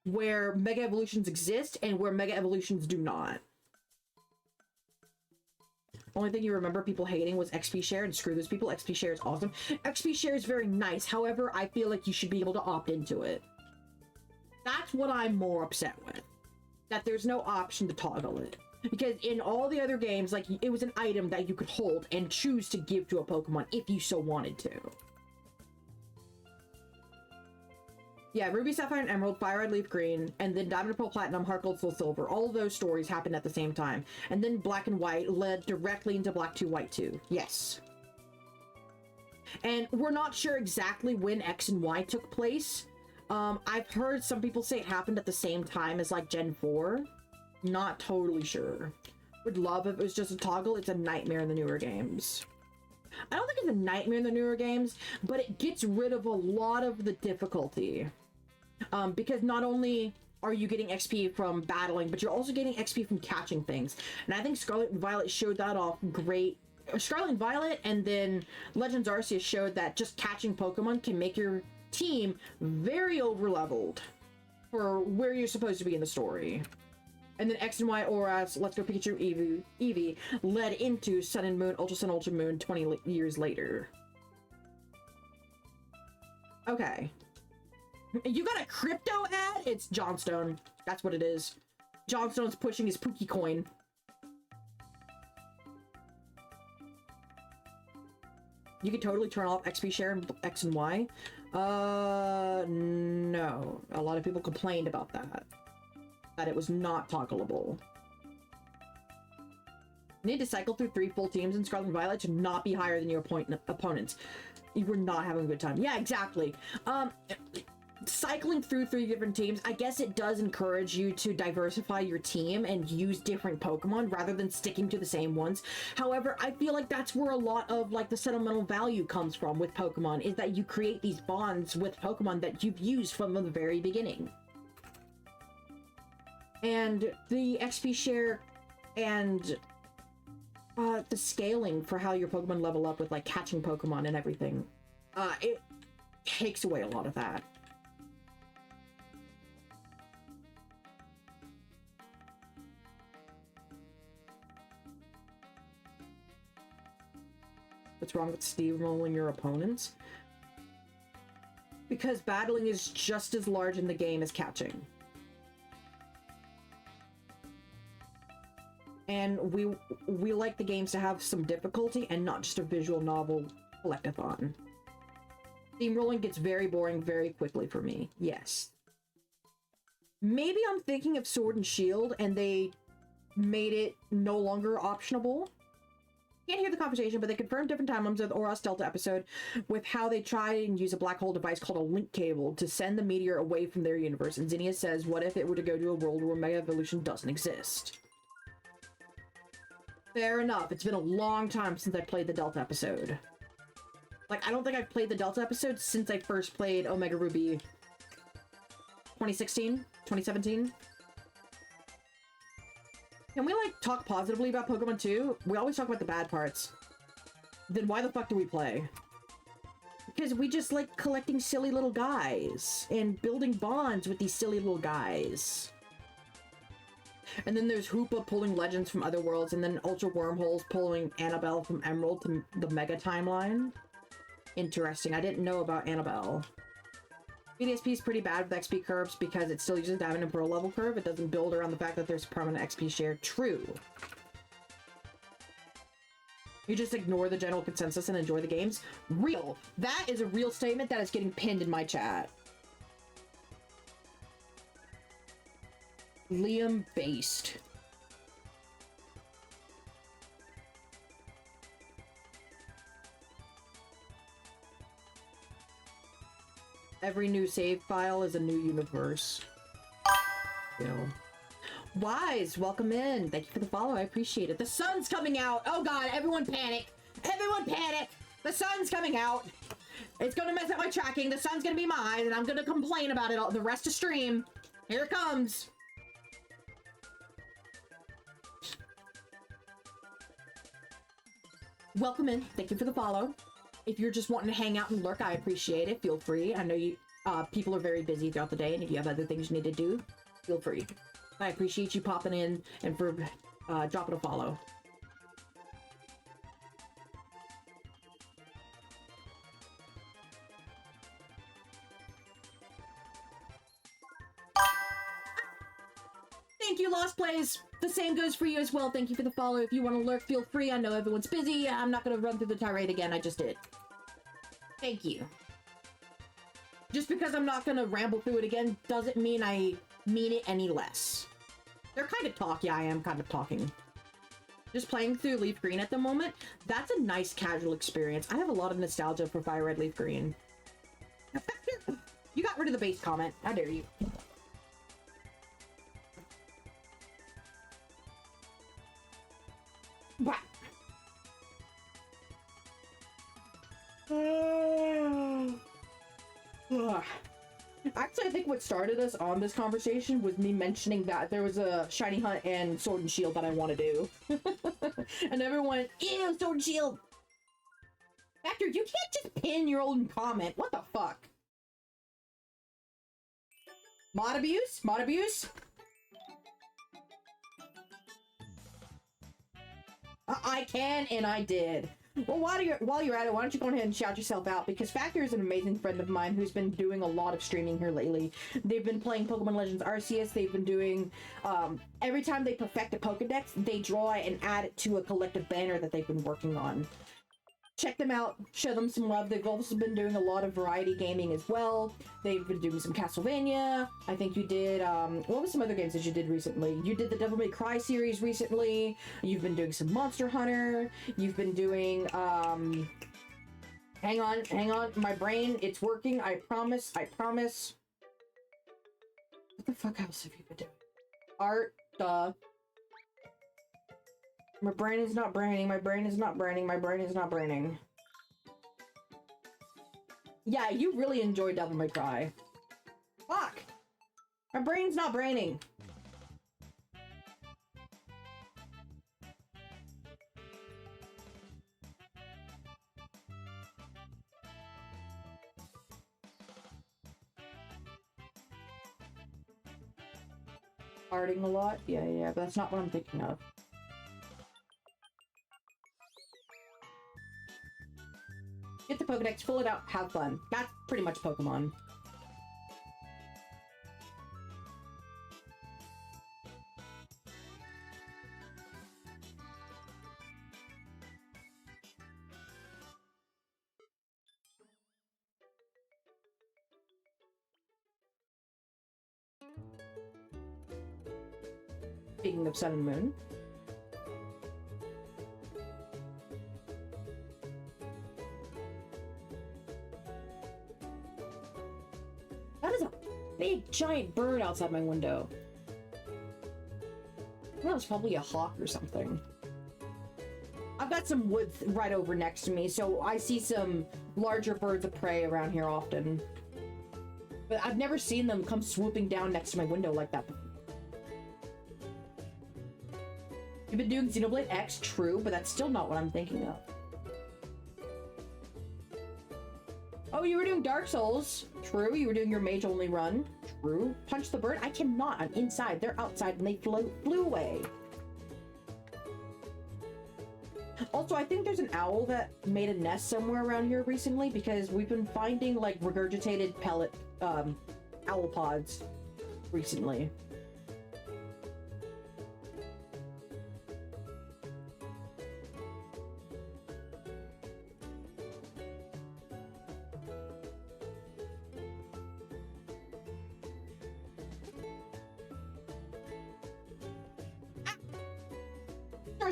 where Mega Evolutions exist and where Mega Evolutions do not. Only thing you remember people hating was XP share, and screw those people. XP share is awesome. XP share is very nice. However, I feel like you should be able to opt into it. That's what I'm more upset with. That there's no option to toggle it. Because in all the other games, like, it was an item that you could hold and choose to give to a Pokemon if you so wanted to. Yeah, Ruby, Sapphire, and Emerald, Fire Red, Leaf Green, and then Diamond, Pearl, Platinum, Heart Gold, Soul Silver. All of those stories happened at the same time. And then Black and White led directly into Black 2, White 2. Yes. And we're not sure exactly when X and Y took place. I've heard some people say it happened at the same time as like Gen 4. Not totally sure. Would love if it was just a toggle. It's a nightmare in the newer games. I don't think it's a nightmare in the newer games, but it gets rid of a lot of the difficulty. Because not only are you getting XP from battling, but you're also getting XP from catching things. And I think Scarlet and Violet showed that off great. Scarlet and Violet and then Legends Arceus showed that just catching Pokemon can make your team very overleveled for where you're supposed to be in the story. And then X and Y Auras, Let's Go Pikachu, Eevee led into Sun and Moon, Ultra Sun, Ultra Moon 20 years later. Okay. You got a crypto ad? It's Johnstone. That's what it is. Johnstone's pushing his Pookie coin. You can totally turn off XP share in X and Y. No. A lot of people complained about that. That it was not toggleable. You need to cycle through 3 full teams in Scarlet and Violet to not be higher than your opponents. You were not having a good time. Yeah, exactly. Cycling through 3 different teams, I guess it does encourage you to diversify your team and use different Pokemon rather than sticking to the same ones. However, I feel like that's where a lot of like the sentimental value comes from with Pokemon, is that you create these bonds with Pokemon that you've used from the very beginning. And the XP share and the scaling for how your Pokemon level up with like catching Pokemon and everything, it takes away a lot of that. What's wrong with steamrolling your opponents? Because battling is just as large in the game as catching. And we like the games to have some difficulty and not just a visual novel collectathon. Steamrolling gets very boring very quickly for me. Yes. Maybe I'm thinking of Sword and Shield and they made it no longer optionable. Can't hear the conversation, but they confirmed different timelines of the Oros Delta episode with how they try and use a black hole device called a link cable to send the meteor away from their universe. And Zinnia says, what if it were to go to a world where Mega Evolution doesn't exist? Fair enough. It's been a long time since I played the Delta episode. Like, I don't think I've played the Delta episode since I first played Omega Ruby 2016? 2017? Can we, like, talk positively about Pokemon 2? We always talk about the bad parts. Then why the fuck do we play? Because we just like collecting silly little guys and building bonds with these silly little guys. And then there's Hoopa pulling legends from other worlds, and then Ultra Wormholes pulling Annabelle from Emerald to the Mega timeline. Interesting. I didn't know about Annabelle. BDSP is pretty bad with XP curves because it still uses Diamond and Pearl level curve. It doesn't build around the fact that there's permanent XP share. True. You just ignore the general consensus and enjoy the games. Real. That is a real statement that is getting pinned in my chat. Liam based. Every new save file is a new universe. Wise, welcome in. Thank you for the follow. I appreciate it. The sun's coming out. Oh god, everyone panic. Everyone panic. The sun's coming out. It's gonna mess up my tracking. The sun's gonna be my eyes, and I'm gonna complain about it all the rest of stream. Here it comes. Welcome in. Thank you for the follow. If you're just wanting to hang out and lurk, I appreciate it. Feel free. I know you people are very busy throughout the day, and if you have other things you need to do, feel free. I appreciate you popping in and for dropping a follow. Thank you, Lost Plays. The same goes for you as well. Thank you for the follow. If you want to lurk, feel free. I know everyone's busy. I'm not going to run through the tirade again. I just did. Thank you. Just because I'm not going to ramble through it again doesn't mean I mean it any less. They're kind of talk. Yeah, I am kind of talking. Just playing through Leaf Green at the moment. That's a nice casual experience. I have a lot of nostalgia for Fire Red Leaf Green. You got rid of the base comment. How dare you? Wow. Actually, I think what started us on this conversation was me mentioning that there was a shiny hunt and sword and shield that I want to do. And everyone went, ew, sword and shield! Factor, you can't just pin your own comment. What the fuck? Mod abuse? Mod abuse? I can, and I did. Well, while you're at it, why don't you go ahead and shout yourself out? Because Factor is an amazing friend of mine who's been doing a lot of streaming here lately. They've been playing Pokemon Legends Arceus. They've been doing, every time they perfect a Pokedex, they draw it and add it to a collective banner that they've been working on. Check them out, show them some love. They've also been doing a lot of variety gaming as well. They've been doing some Castlevania. I think you did, what was some other games that you did recently? You did the Devil May Cry series recently. You've been doing some Monster Hunter. You've been doing, hang on, my brain, it's working, I promise. What the fuck else have you been doing? Art, duh. My brain is not braining, my brain is not braining, my brain is not braining. Yeah, you really enjoy Devil May Cry. Fuck! My brain's not braining. Arting a lot? Yeah, but that's not what I'm thinking of. Get the Pokedex, fill it out, have fun. That's pretty much Pokemon. Speaking of Sun and Moon. That is a big giant bird outside my window. That was probably a hawk or something. I've got some wood right over next to me, so I see some larger birds of prey around here often. But I've never seen them come swooping down next to my window like that before. You've been doing Xenoblade X, true, but that's still not what I'm thinking of. Oh, you were doing Dark Souls. True. You were doing your mage-only run. True. Punch the bird. I cannot. I'm inside. They're outside and they flew away. Also, I think there's an owl that made a nest somewhere around here recently because we've been finding, like, regurgitated pellet, owl pods recently.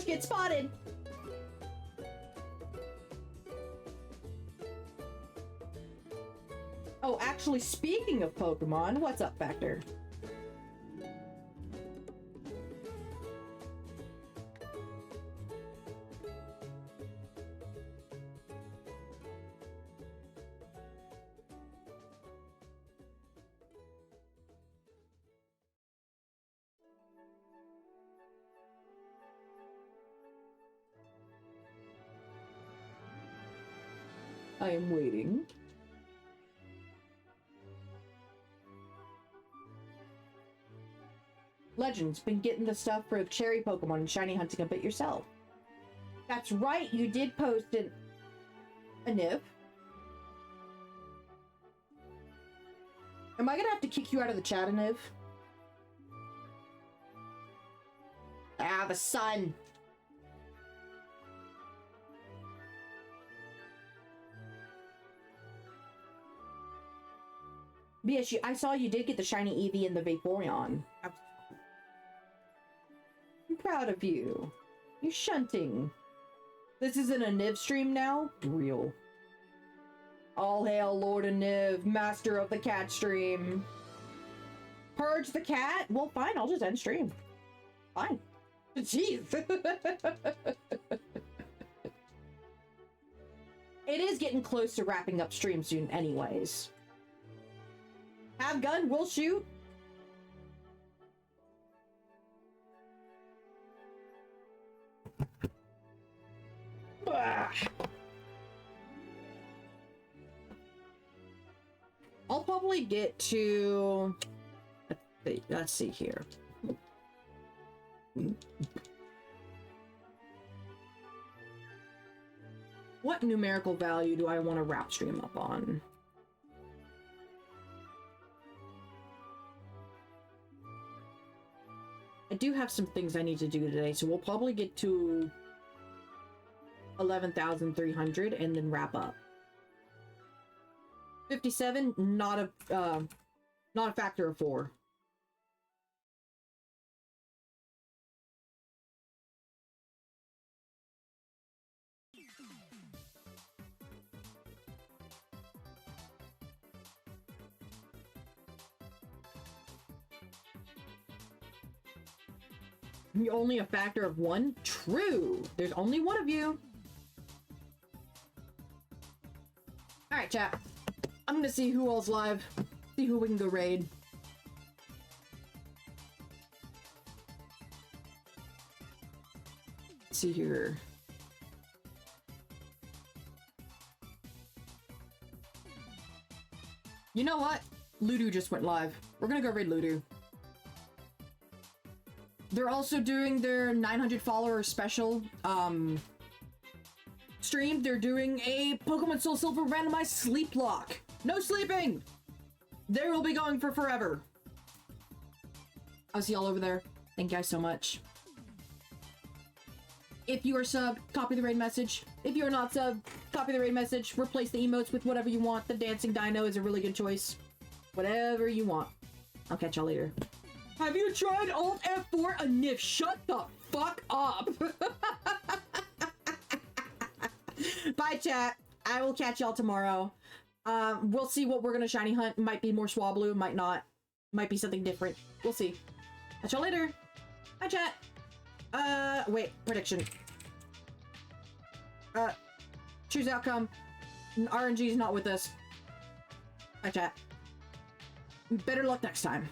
Get spotted. Oh, actually, speaking of Pokemon, what's up, Factor? I am waiting. Legends, been getting the stuff for cherry Pokemon and shiny hunting a bit yourself. That's right, you did post a Niv. Am I gonna have to kick you out of the chat, Niv? Ah, the sun. But yes, I saw you did get the shiny Eevee and the Vaporeon. I'm proud of you. You're shunting. This isn't a Niv stream now? Real. All hail Lord and Niv, master of the cat stream. Purge the cat? Well, fine, I'll just end stream. Fine. Jeez. It is getting close to wrapping up stream soon anyways. Have gun, we'll shoot. I'll probably get to... Let's see here. What numerical value do I want to wrap stream up on? I do have some things I need to do today, so we'll probably get to 11,300 and then wrap up. 57, not a factor of 4. You're only a factor of 1? True. There's only one of you. Alright, chat. I'm gonna see who all's live. See who we can go raid. Let's see here. You know what? Ludo just went live. We're gonna go raid Ludo. They're also doing their 900 follower special stream. They're doing a Pokemon Soul Silver randomized sleep lock. No sleeping! They will be going for forever. I'll see y'all over there. Thank you guys so much. If you are subbed, copy the raid message. If you are not subbed, copy the raid message. Replace the emotes with whatever you want. The dancing dino is a really good choice. Whatever you want. I'll catch y'all later. Have you tried Alt F4? Niv, shut the fuck up. Bye, chat. I will catch y'all tomorrow. We'll see what we're gonna shiny hunt. Might be more Swablu, might not. Might be something different. We'll see. Catch y'all later. Bye, chat. Wait, prediction. Choose outcome. RNG's not with us. Bye, chat. Better luck next time.